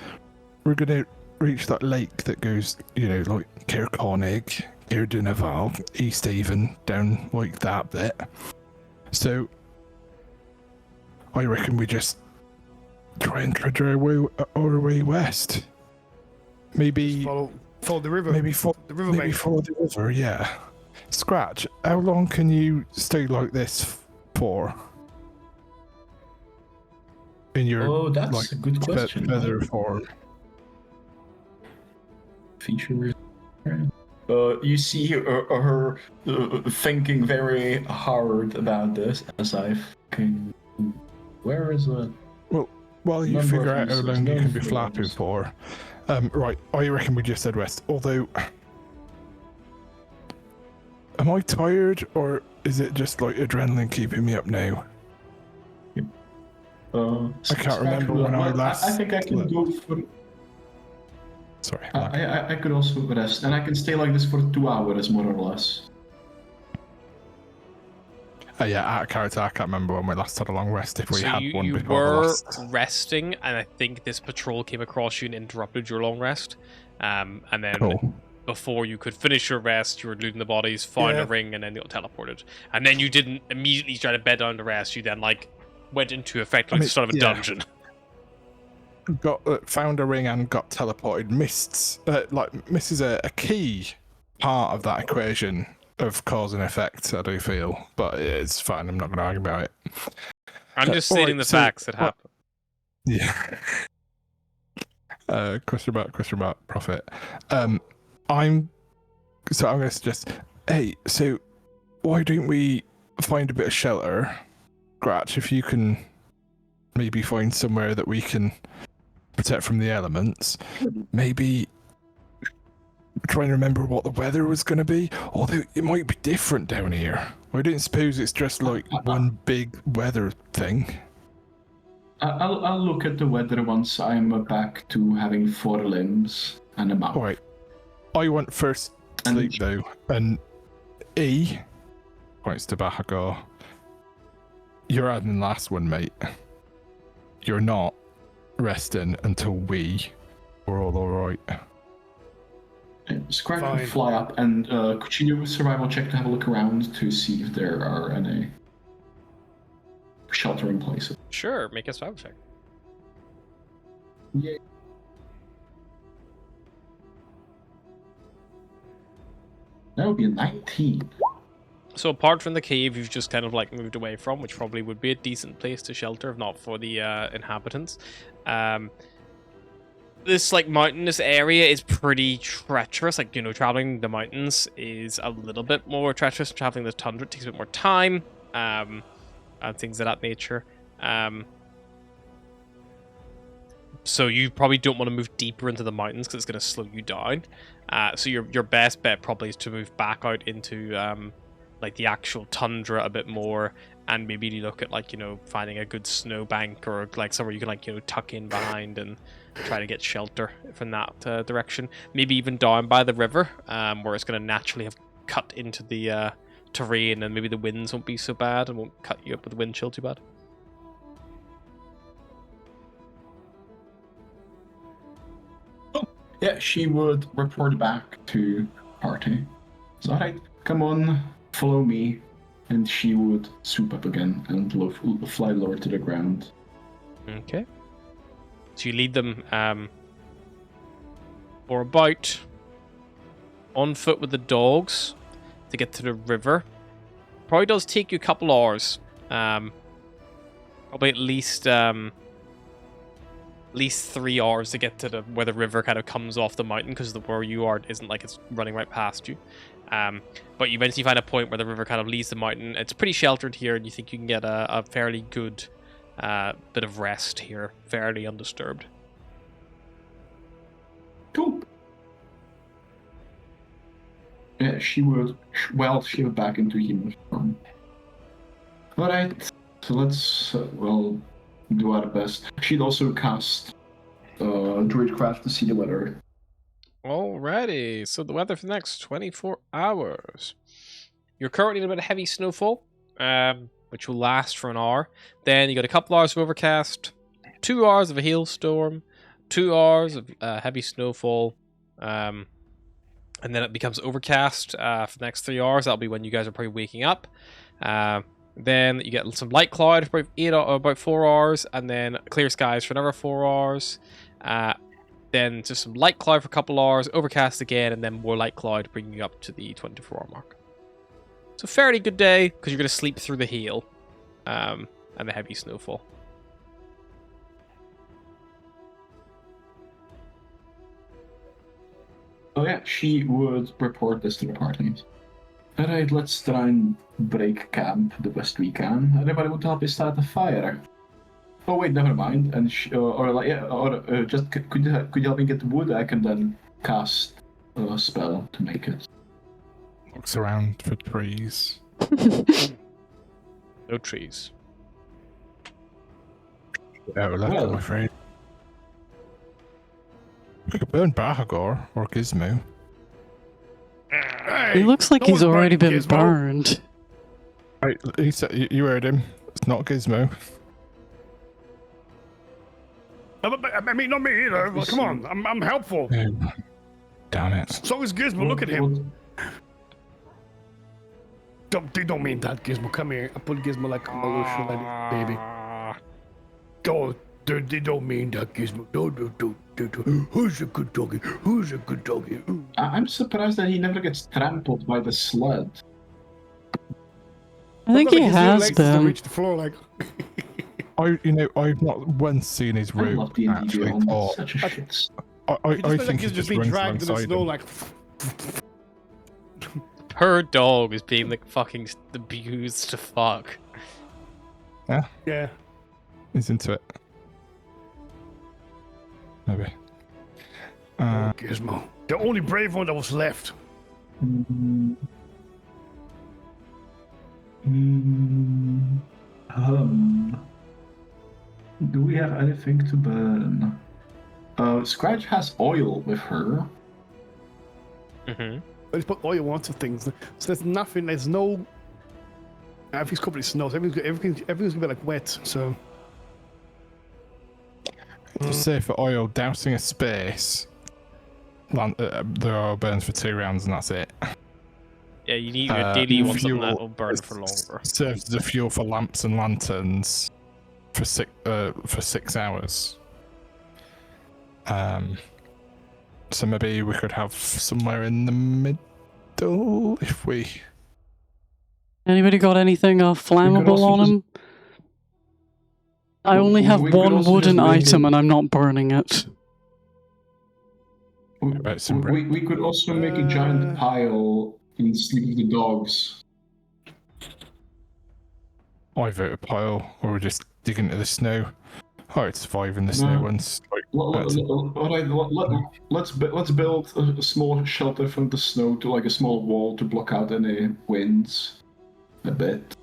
we're going to reach that lake that goes, like Kirkhonig, Kirdunaval, East Haven, down like that bit. So I reckon we just try and trudge our way west. Maybe follow the river. maybe follow the riverbank. follow the river, yeah. Scratch, how long can you stay like this for? In your That's a good question. further form. Features. You see her thinking very hard about this as I fucking. Where is it? Well, while you Number figure of out how uses, long you no can be floors. flapping for, right, I reckon we just said west. Although, am I tired or is it just like adrenaline keeping me up now? I can't remember when I last. I think I can go for. Sorry. I could also rest, and I can stay like this for 2 hours, more or less. Yeah, out of character, I can't remember when we last had a long rest. If we So had you, one you before the were last. resting, and I think this patrol came across you and interrupted your long rest. And then Cool. before you could finish your rest, you were looting the bodies, found Yeah. a ring, and then got teleported. And then you didn't immediately try to bed down to rest. You then like went into effectively the start of a dungeon. Got found a ring and got teleported. Missed misses a key part of that equation of cause and effect. I do feel, but it's fine. I'm not going to argue about it. I'm just Alright, stating the so facts that happen. Yeah. Question about profit. I'm going to suggest. Hey, so why don't we find a bit of shelter, Gratch? If you can, maybe find somewhere that we can protect from the elements. Maybe try and remember what the weather was going to be. Although it might be different down here. I don't suppose it's just like one big weather thing. I'll look at the weather once I'm back to having 4 limbs and a mouth. Alright. I want first sleep though. And E points to Bahagar. You're adding the last one, mate. You're not resting until we're all alright. Scratch Fine. would fly up, and could you do a survival check to have a look around to see if there are any sheltering places? Sure, make a survival check. Yeah. That would be a 19. So apart from the cave you've just kind of like moved away from, which probably would be a decent place to shelter if not for the inhabitants, this like mountainous area is pretty treacherous. Like, you know, traveling the mountains is a little bit more treacherous than traveling the tundra. It takes a bit more time, and things of that nature. So you probably don't want to move deeper into the mountains because it's going to slow you down. So your best bet probably is to move back out into like the actual tundra a bit more, and maybe look at like, you know, finding a good snowbank or like somewhere you can like, you know, tuck in behind and try to get shelter from that direction. Maybe even down by the river, where it's going to naturally have cut into the terrain, and maybe the winds won't be so bad and won't cut you up with the wind chill too bad. Yeah, she would report back to party. It's alright, come on, follow me. And she would swoop up again and fly lower to the ground. Okay. So you lead them for about on foot with the dogs to get to the river. Probably does take you a couple hours. Probably at least 3 hours to get to where the river kind of comes off the mountain, because where you are isn't like it's running right past you. But you eventually find a point where the river kind of leaves the mountain. It's pretty sheltered here, and you think you can get a fairly good bit of rest here, fairly undisturbed. Cool. Yeah, she would back into human form. Alright, so let's, do our best. She'd also cast Druidcraft to see the weather. Alrighty, so the weather for the next 24 hours. You're currently in a bit of heavy snowfall, which will last for an hour. Then you got a couple hours of overcast, 2 hours of a hailstorm, 2 hours of heavy snowfall, and then it becomes overcast for the next 3 hours. That'll be when you guys are probably waking up. Then you get some light cloud for about 4 hours, and then clear skies for another 4 hours. Then just some light cloud for a couple hours, overcast again, and then more light cloud, bringing you up to the 24-hour mark. So fairly good day, because you're going to sleep through the hail and the heavy snowfall. So yeah, she would report this to the party. Alright, let's try and break camp the best we can. Anybody want to help me start a fire? Oh wait, never mind. And just could you help me get wood? I can then cast a spell to make it. Looks around for trees. No trees. Out left, I'm afraid. We could burn Bahagor or Gizmo. He looks like no he's one's already been Gizmo. burned. Right, he said, you heard him. It's not Gizmo. I mean, not me either. Well, come on, I'm helpful. Oh, damn it. So is Gizmo. Look at him. They don't mean that, Gizmo. Come here. I put Gizmo like a little baby. Oh, they don't mean that, Gizmo. Who's a good doggy? Who's a good doggy? I'm surprised that he never gets trampled by the sled. I think he has To been. reach the floor, like. I've not once seen his I route love D&D actually. Beyond. Or, Such a shit. I think he just being runs dragged in the alongside snow, him. like. Her dog is being like fucking abused to fuck. Yeah. He's into it. Maybe. Gizmo. The only brave one that was left. Do we have anything to burn? Scratch has oil with her. Mm-hmm. I just put oil onto things. So there's nothing, there's no. Everything's covered in snow, so everything's gonna be like wet, so. Just say for oil, dousing a space. The oil burns for 2 rounds and that's it. Yeah, you need ideally you want something fuel that will burn for longer. Serves as a fuel for lamps and lanterns for 6 hours. So maybe we could have somewhere in the middle if we. Anybody got anything flammable also on just- him? I only have we could one also wooden just make item it- and I'm not burning it. About some We could also make a giant pile and sleep with the dogs. I vote a pile, or we just dig into the snow. Oh, it's surviving the snow No. once. Let's build a small shelter from the snow to like a small wall to block out any winds a bit.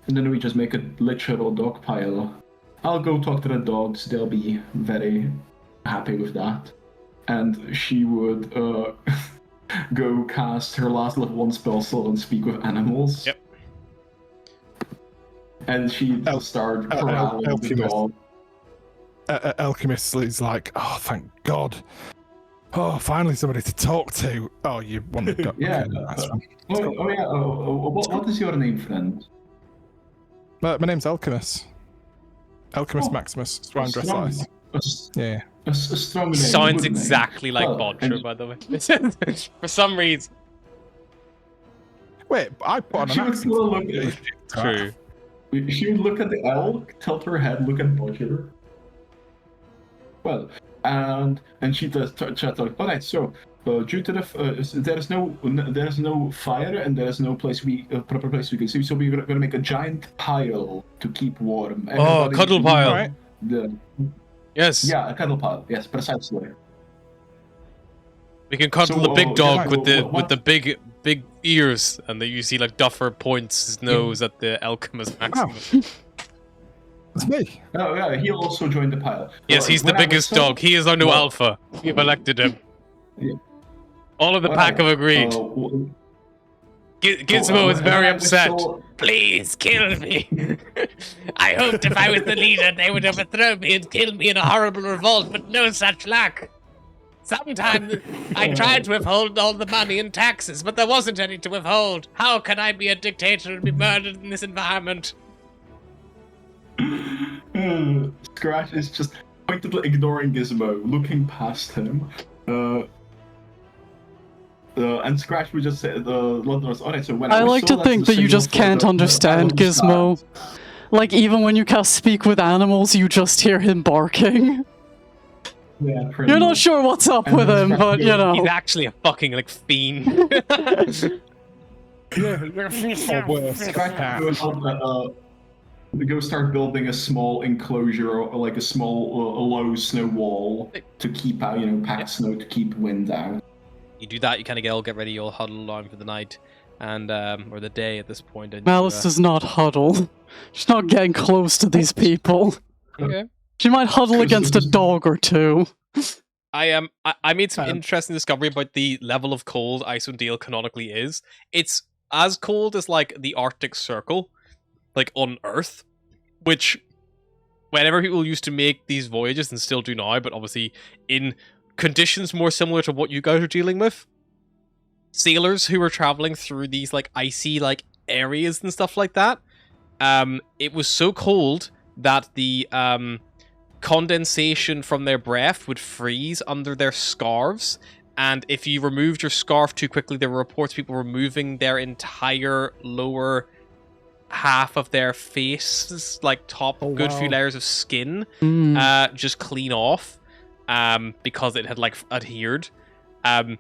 And then we just make a literal dog pile. I'll go talk to the dogs, they'll be very happy with that. And she would go cast her last level 1 spell slot and speak with animals. Yep. And she'd start corralling the Alchemist. dog. Alchemist is like, oh, thank God. Oh, finally somebody to talk to. Oh, you want to go? Yeah. Okay, that's fine. What is your name, friend? My name's Alchemist. Alchemist Oh, Maximus. That's why I'm dressed like this. Yeah. A strong name. Sounds good name. exactly like Well, Bodger, and- by the way. For some reason. Wait, I put on She an would accent. still look. True. She would look at the elk, tilt her head, look at Bodger. Well, and she does chat like, all right. So, due to the there is no fire and there is no place proper place we can sleep. So we're gonna make a giant pile to keep warm. Oh, cuddle pile. Right. Yes. Yeah, a cuddle pile. Yes, precisely. We can cuddle So, the big dog yeah, with the what- big ears, and then you see like Duffer points his nose at the Alchemist Maximus. It's me. Oh yeah, he'll also join the pile. Yes, he's the When I was biggest so- dog. He is our new Well- alpha. We've elected him. Yeah. All of the pack have agreed. Gizmo is very upset. Please kill me. I hoped if I was the leader, they would overthrow me and kill me in a horrible revolt, but no such luck. Sometimes I tried to withhold all the money and taxes, but there wasn't any to withhold. How can I be a dictator and be murdered in this environment? Scratch is just pointedly ignoring Gizmo, looking past him. And Scratch would just say, alright, so when I was like so to that's think the that you signal just for can't the understand animal Gizmo. start. Like, even when you cast Speak with Animals, you just hear him barking. Yeah, pretty You're not much. sure what's up And with then him, Scratch but you goes, know. He's actually a fucking like fiend. Or worse, Scratch cat. goes out, go start building a small enclosure or like a small, a low snow wall to keep out, pack snow to keep wind out. You do that, you kind of all get ready, you all huddle along for the night, and or the day at this point. And Malice does not huddle. She's not getting close to these people. okay. She might huddle against a dog or two. I made some interesting discovery about the level of cold Icewind Dale canonically is. It's as cold as like the Arctic Circle, like on Earth, which whenever people used to make these voyages and still do now, but obviously in conditions more similar to what you guys are dealing with, sailors who were traveling through these like icy like areas and stuff like that, it was so cold that the condensation from their breath would freeze under their scarves, and if you removed your scarf too quickly, there were reports of people removing their entire lower half of their faces, like top good few layers of skin, just clean off, because it had like adhered. And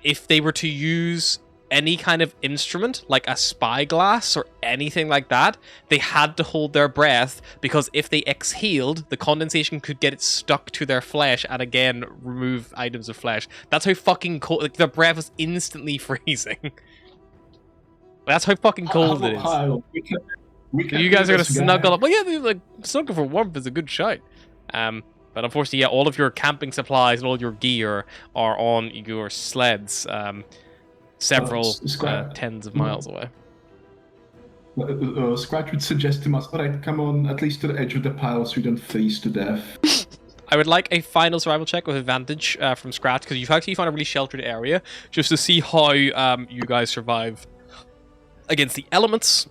if they were to use any kind of instrument, like a spyglass or anything like that, they had to hold their breath, because if they exhaled, the condensation could get it stuck to their flesh and again remove items of flesh. That's how fucking cold, like their breath was instantly freezing. That's how fucking cold it is. You guys are gonna snuggle up. Well, yeah, like snuggle for warmth is a good shout. But unfortunately, yeah, all of your camping supplies and all your gear are on your sleds, several tens of miles away. Scratch would suggest to us, alright, come on, at least to the edge of the pile so you don't freeze to death. I would like a final survival check with advantage from Scratch, because you've actually found a really sheltered area, just to see how you guys survive against the elements,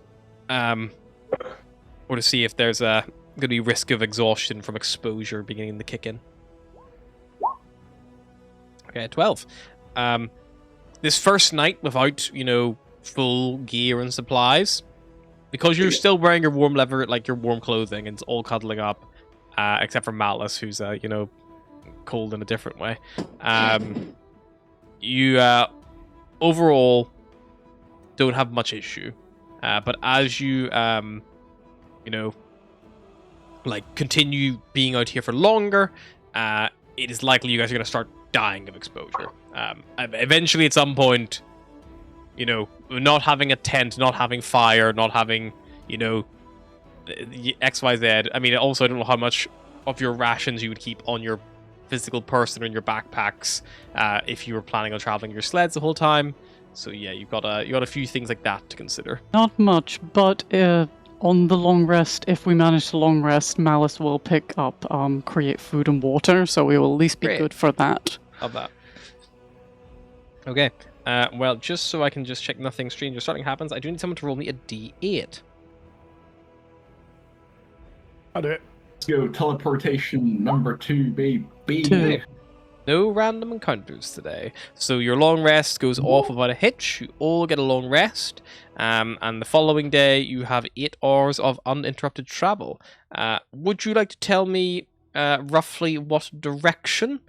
or to see if there's going to be risk of exhaustion from exposure beginning to kick in. Okay, 12. This first night without, full gear and supplies, because you're still wearing your warm leather, like your warm clothing, and it's all cuddling up, except for Malice, who's, cold in a different way. You, overall, don't have much issue. But as you, continue being out here for longer, it is likely you guys are going to start dying of exposure. Eventually, at some point, not having a tent, not having fire, not having, XYZ. I mean, also, I don't know how much of your rations you would keep on your physical person or in your backpacks if you were planning on traveling your sleds the whole time. So yeah, you got a few things like that to consider. Not much, but on the long rest, if we manage the long rest, Malice will pick up create food and water, so we will at least be good for that. Of that. Okay. Well, just so I can just check nothing strange or starting happens, I do need someone to roll me a d8. I'll do it. Let's go teleportation number 2, baby. 2. No random encounters today. So your long rest goes off without a hitch. You all get a long rest. And the following day, you have 8 hours of uninterrupted travel. Would you like to tell me roughly what direction?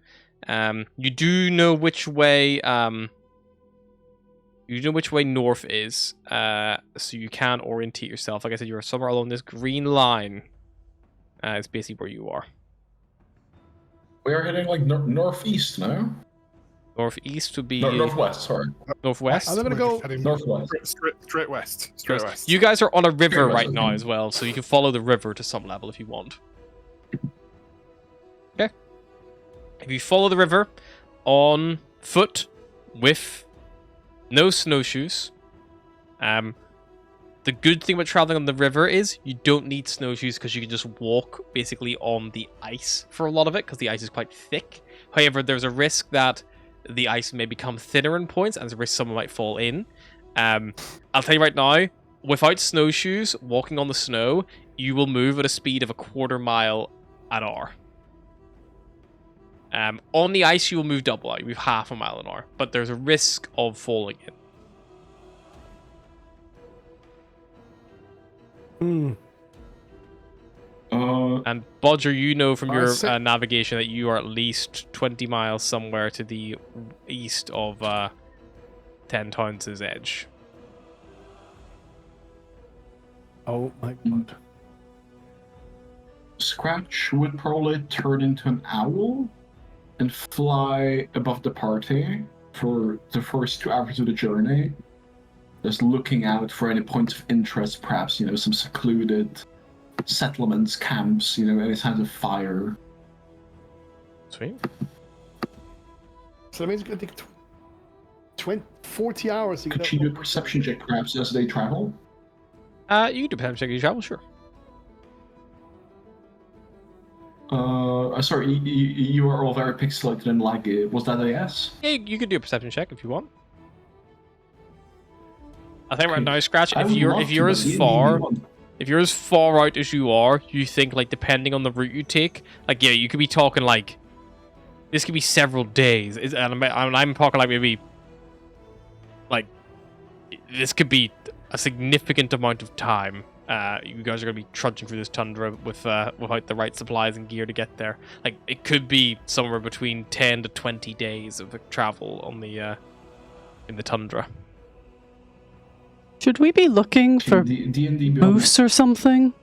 You do know which way... you know which way north is, so you can orientate yourself. Like I said, you're somewhere along this green line. It's basically where you are. We are heading like northeast now. Northeast would be northwest. Sorry, northwest. I'm gonna go northwest. Straight west. Straight west. You guys are on a river Straight west, right now okay. as well, so you can follow the river to some level if you want. Okay. If you follow the river on foot with no snowshoes, the good thing about traveling on the river is you don't need snowshoes because you can just walk basically on the ice for a lot of it because the ice is quite thick. However, there's a risk that the ice may become thinner in points and there's a risk someone might fall in. I'll tell you right now, without snowshoes, walking on the snow, you will move at a speed of a 1/4 mile an hour. On the ice, you will move double out. You move 1/2 mile an hour, but there's a risk of falling in. And Bodger, you know from I your say- navigation that you are at least 20 miles somewhere to the east of 10 Towns' edge. Oh my god. Scratch would probably turn into an owl and fly above the party for the first 2 hours of the journey, just looking out for any points of interest, perhaps, some secluded settlements, camps, any signs of fire. Sweet. So that means it's gonna take 40 hours to Could get she up. do a perception check, perhaps, as they travel? You can do perception check as you travel, sure. Sorry, you are all very pixelated and laggy. Was that a yes? Yeah, you can do a perception check if you want. I think right Okay. now, Scratch, I if would you're love if to, you're but as you far want- if you're as far out as you are, you think like depending on the route you take, like yeah, you could be talking like this could be several days, and I'm talking like maybe like this could be a significant amount of time. You guys are gonna be trudging through this tundra with without the right supplies and gear to get there. Like it could be somewhere between 10 to 20 days of travel on the in the tundra. Should we be looking for D&D building. moose or something?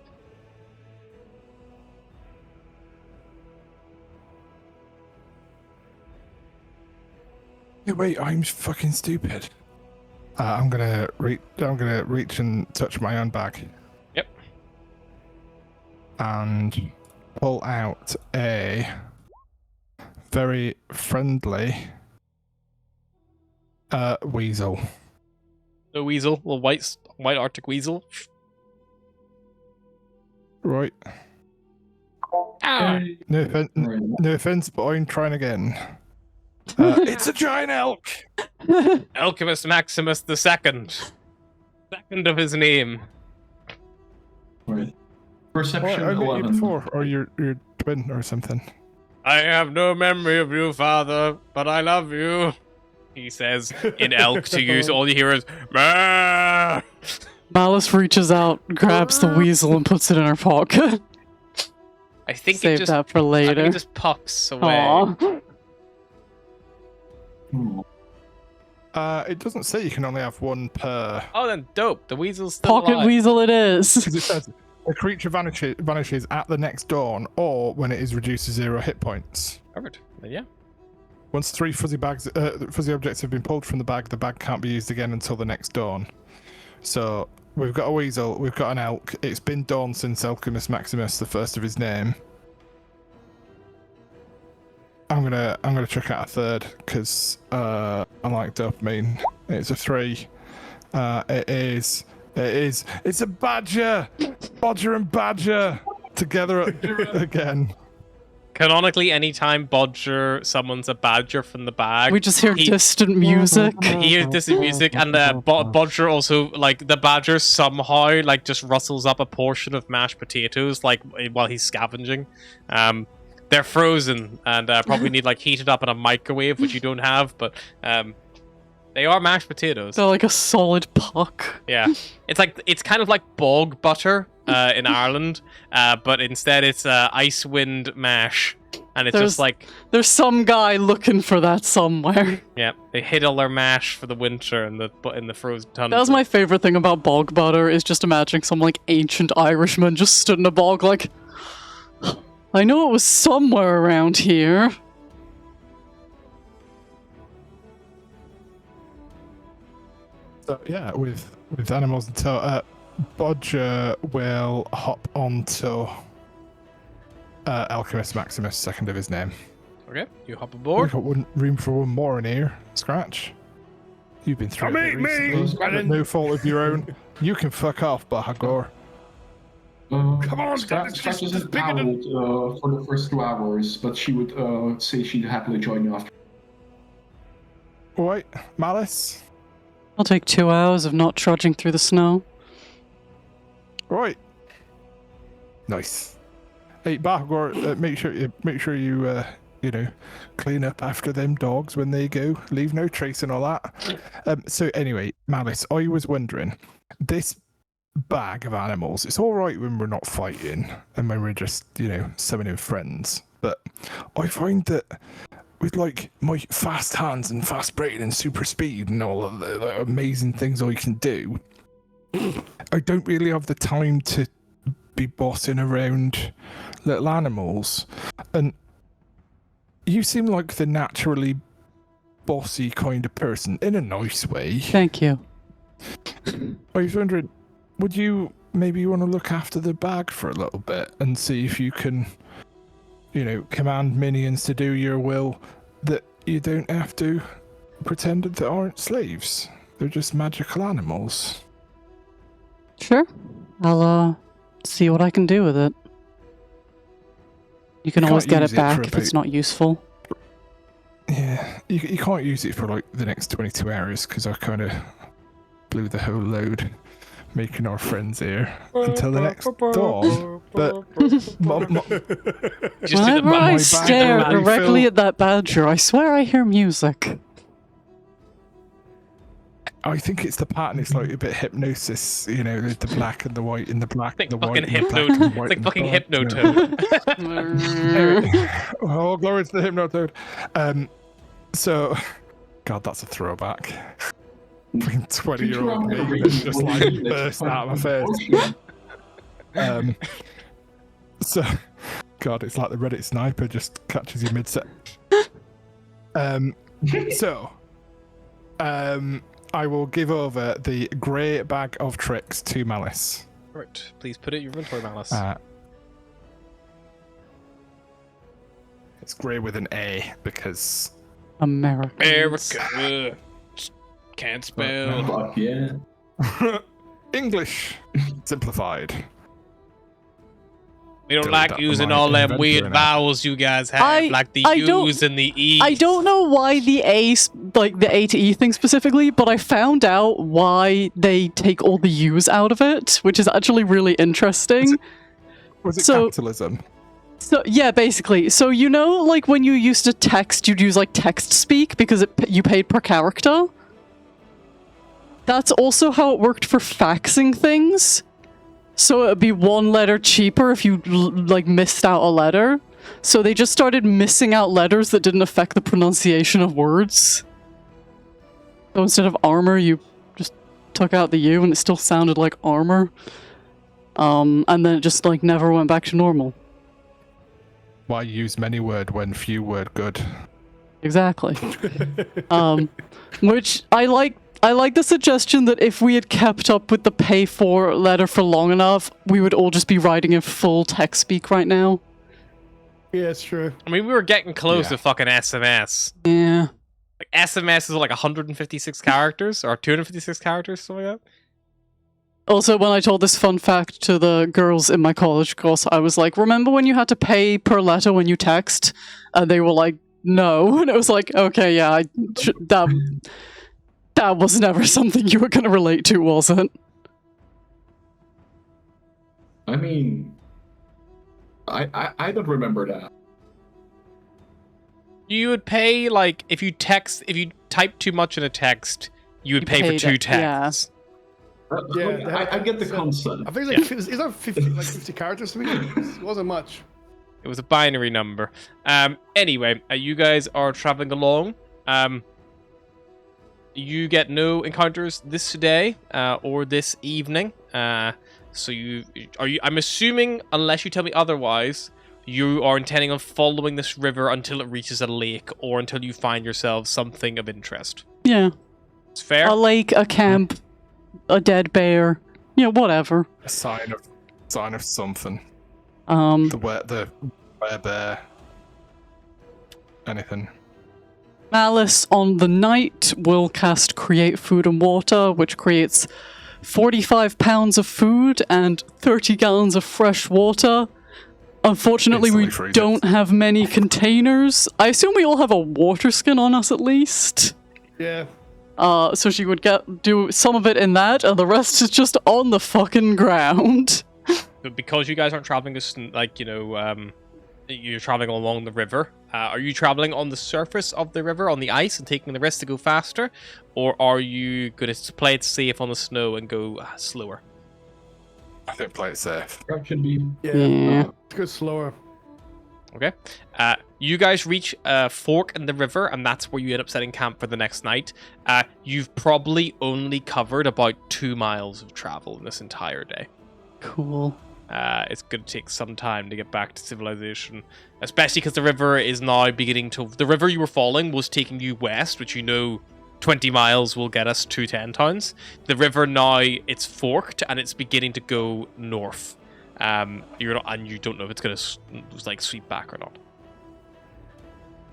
Hey, wait, I'm fucking stupid. I'm gonna reach and touch my own bag. Yep. And pull out a very friendly weasel. The weasel, little white Arctic weasel. Right. Ah! No offense, Right. no offense, but I'm trying again. It's a giant elk. Alchemist Maximus the second of his name. Right. What, Perception I met you 11. before, or your twin or something. I have no memory of you, father, but I love you. He says in elk to you, so all you hear is "Bah!" Malice reaches out, grabs the weasel, and puts it in her pocket. I think Save it just that for I think later. it just pops away. Aw. Hmm. It doesn't say you can only have one per. Oh, then dope. The weasel's still Pocket alive. weasel it is. Because it says the creature vanishes at the next dawn, or when it is reduced to 0 hit points. Covered. Then yeah. Once 3 fuzzy objects have been pulled from the bag can't be used again until the next dawn. So we've got a weasel, we've got an elk. It's been dawn since Alchemist Maximus, the first of his name. I'm gonna chuck out a third because I like dopamine. It's a 3. It's a badger. Bodger and badger together again. Canonically, anytime Bodger summons a badger from the bag, We just hear he- distant music. he hears this music, and Bodger also, like, the badger somehow, like, just rustles up a portion of mashed potatoes, like, while he's scavenging. They're frozen, and probably need, like, heated up in a microwave, which you don't have, but, they are mashed potatoes. They're like a solid puck. Yeah. It's kind of like bog butter, in Ireland, but instead it's, Icewind mash. And it's There's- just like, There's some guy looking for that somewhere. yeah, they hid all their mash for the winter in the frozen tundra. That was my favorite thing about bog butter, is just imagining some like ancient Irishman just stood in a bog like, I know it was somewhere around here. So yeah, with animals in tow, Bodger will hop onto Alchemist Maximus, second of his name. Okay, you hop We've aboard. got room for one more in here. Scratch. You've been through it Me, recently. me. No fault of your own. You can fuck off, Bahagor. Come on, Scratch this is is bigger than- for the first 2 hours, but she would say she'd happily join you after. Alright, Malice. I'll take 2 hours of not trudging through the snow. Right. Nice. Hey, Bahagor, make sure you you know, clean up after them dogs when they go. Leave no trace and all that. So anyway, Malice, I was wondering, this bag of animals. It's all right when we're not fighting and when we're just, summoning friends. But I find that with like my fast hands and fast brain and super speed and all of the amazing things I can do, I don't really have the time to be bossing around little animals. And you seem like the naturally bossy kind of person in a nice way. Thank you. I was wondering, would you maybe want to look after the bag for a little bit and see if you can, command minions to do your will, that you don't have to pretend that they aren't slaves. They're just magical animals. Sure. I'll see what I can do with it. You can You always can't get use it it back for if it's not useful. Yeah, you can't use it for like the next 22 hours because I kind of blew the whole load making our friends here until the next dawn. But Just do the Whenever I bag stare already directly filled. at that badger, I swear I hear music. I think it's the pattern. It's like a bit hypnosis, the black and the white and the black Think and the fucking white. And the black and Hypnotoad. white It's like and fucking black, Hypnotoad. Oh, glory to the Hypnotoad. So, God, that's a throwback. Fucking 20-year-old me just like burst out of my face. So, God, it's like the Reddit sniper just catches you mid-set. I will give over the grey bag of tricks to Malice. Right, please put it in your inventory, Malice. It's grey with an A because America. America. Ugh. Can't spell. Fuck yeah. English simplified. We don't Delete like that using from my all them inventory weird now. vowels you guys have, I like the don't- U's and the E's. I don't know why the A to E thing specifically, but I found out why they take all the U's out of it, which is actually really interesting. Was it So- capitalism? So yeah, basically. So like when you used to text, you'd use like text speak because you paid per character. That's also how it worked for faxing things. So it would be one letter cheaper if you like missed out a letter. So they just started missing out letters that didn't affect the pronunciation of words. So instead of armor, you just took out the U and it still sounded like armor. And then it just like never went back to normal. Why use many word when few word good? Exactly. Which I like the suggestion that if we had kept up with the pay for letter for long enough, we would all just be writing in full text speak right now. Yeah, it's true. I mean, we were getting close Yeah. to fucking SMS. Yeah. Like, SMS is like 156 characters, or 256 characters, something like that. Also, when I told this fun fact to the girls in my college course, I was like, remember when you had to pay per letter when you text? And they were like, no. And it was like, okay, yeah, that was never something you were going to relate to, was it? I mean, I don't remember that. You would pay, like, if you type too much in a text, you would You pay for paid 2 it, yeah. texts. Yeah, Okay, I get the concept. I think it's like, is that 50 characters to me? It wasn't much. It was a binary number. Anyway, you guys are traveling along. You get no encounters this day or this evening. So I'm assuming, unless you tell me otherwise, you are intending on following this river until it reaches a lake or until you find yourselves something of interest. Yeah. It's fair. A lake, a camp, a dead bear, whatever. A sign of something. Um, The bear. Anything. Malice on the night will cast Create Food and Water, which creates 45 pounds of food and 30 gallons of fresh water. Unfortunately, we Instantly freeze it. don't have many containers. I assume we all have a water skin on us at least. Yeah. So she would do some of it in that, and the rest is just on the fucking ground. But because you guys aren't traveling you're traveling along the river. Are you traveling on the surface of the river, on the ice, and taking the risk to go faster? Or are you going to play it safe on the snow and go slower? I think play it safe. That should be. Yeah. Let's go slower. Okay. You guys reach a fork in the river, and that's where you end up setting camp for the next night. You've probably only covered about 2 miles of travel in this entire day. Cool. It's going to take some time to get back to civilization, especially because the river is now beginning to... The river you were following was taking you west, which 20 miles will get us to 10 towns. The river now, it's forked, and it's beginning to go north. You don't know if it's going to sweep back or not.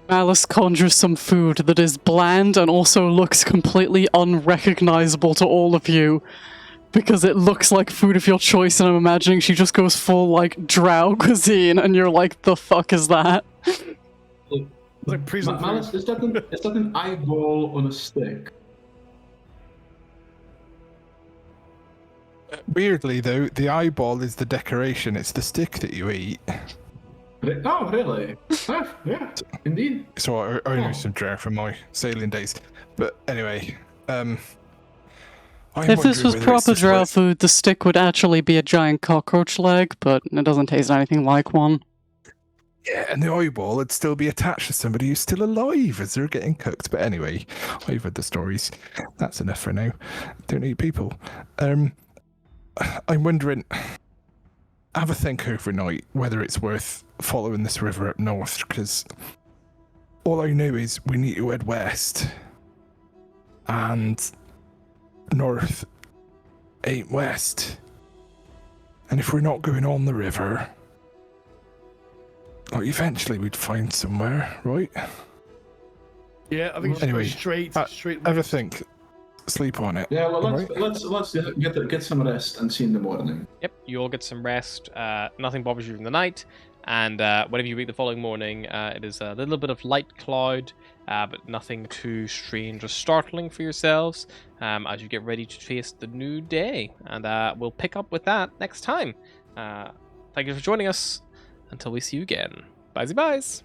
Malice conjures some food that is bland and also looks completely unrecognizable to all of you. Because it looks like food of your choice, and I'm imagining she just goes full, like, drow cuisine, and you're like, the fuck is that? It's like prison food. Malice, is that an eyeball on a stick? Weirdly, though, the eyeball is the decoration. It's the stick that you eat. Oh, really? Yeah, indeed. So I know some drow from my sailing days. But anyway, I'm If this wondering was whether it's proper just drow like- food, the stick would actually be a giant cockroach leg, but it doesn't taste anything like one. Yeah, and the eyeball would still be attached to somebody who's still alive as they're getting cooked. But anyway, I've read the stories. That's enough for now. Don't eat people. I'm wondering, have a think overnight whether it's worth following this river up north, because all I know is we need to head west, and north ain't west. And if we're not going on the river, like eventually we'd find somewhere, right? Yeah, I think it's Anyway, straight Have a west. think. Sleep on it. Yeah, well, alright? let's get some rest and see in the morning. Yep, you all get some rest. Nothing bothers you in the night. And whenever you wake the following morning, it is a little bit of light cloud, but nothing too strange or startling for yourselves as you get ready to face the new day. And we'll pick up with that next time. Thank you for joining us. Until we see you again. Bye-byes.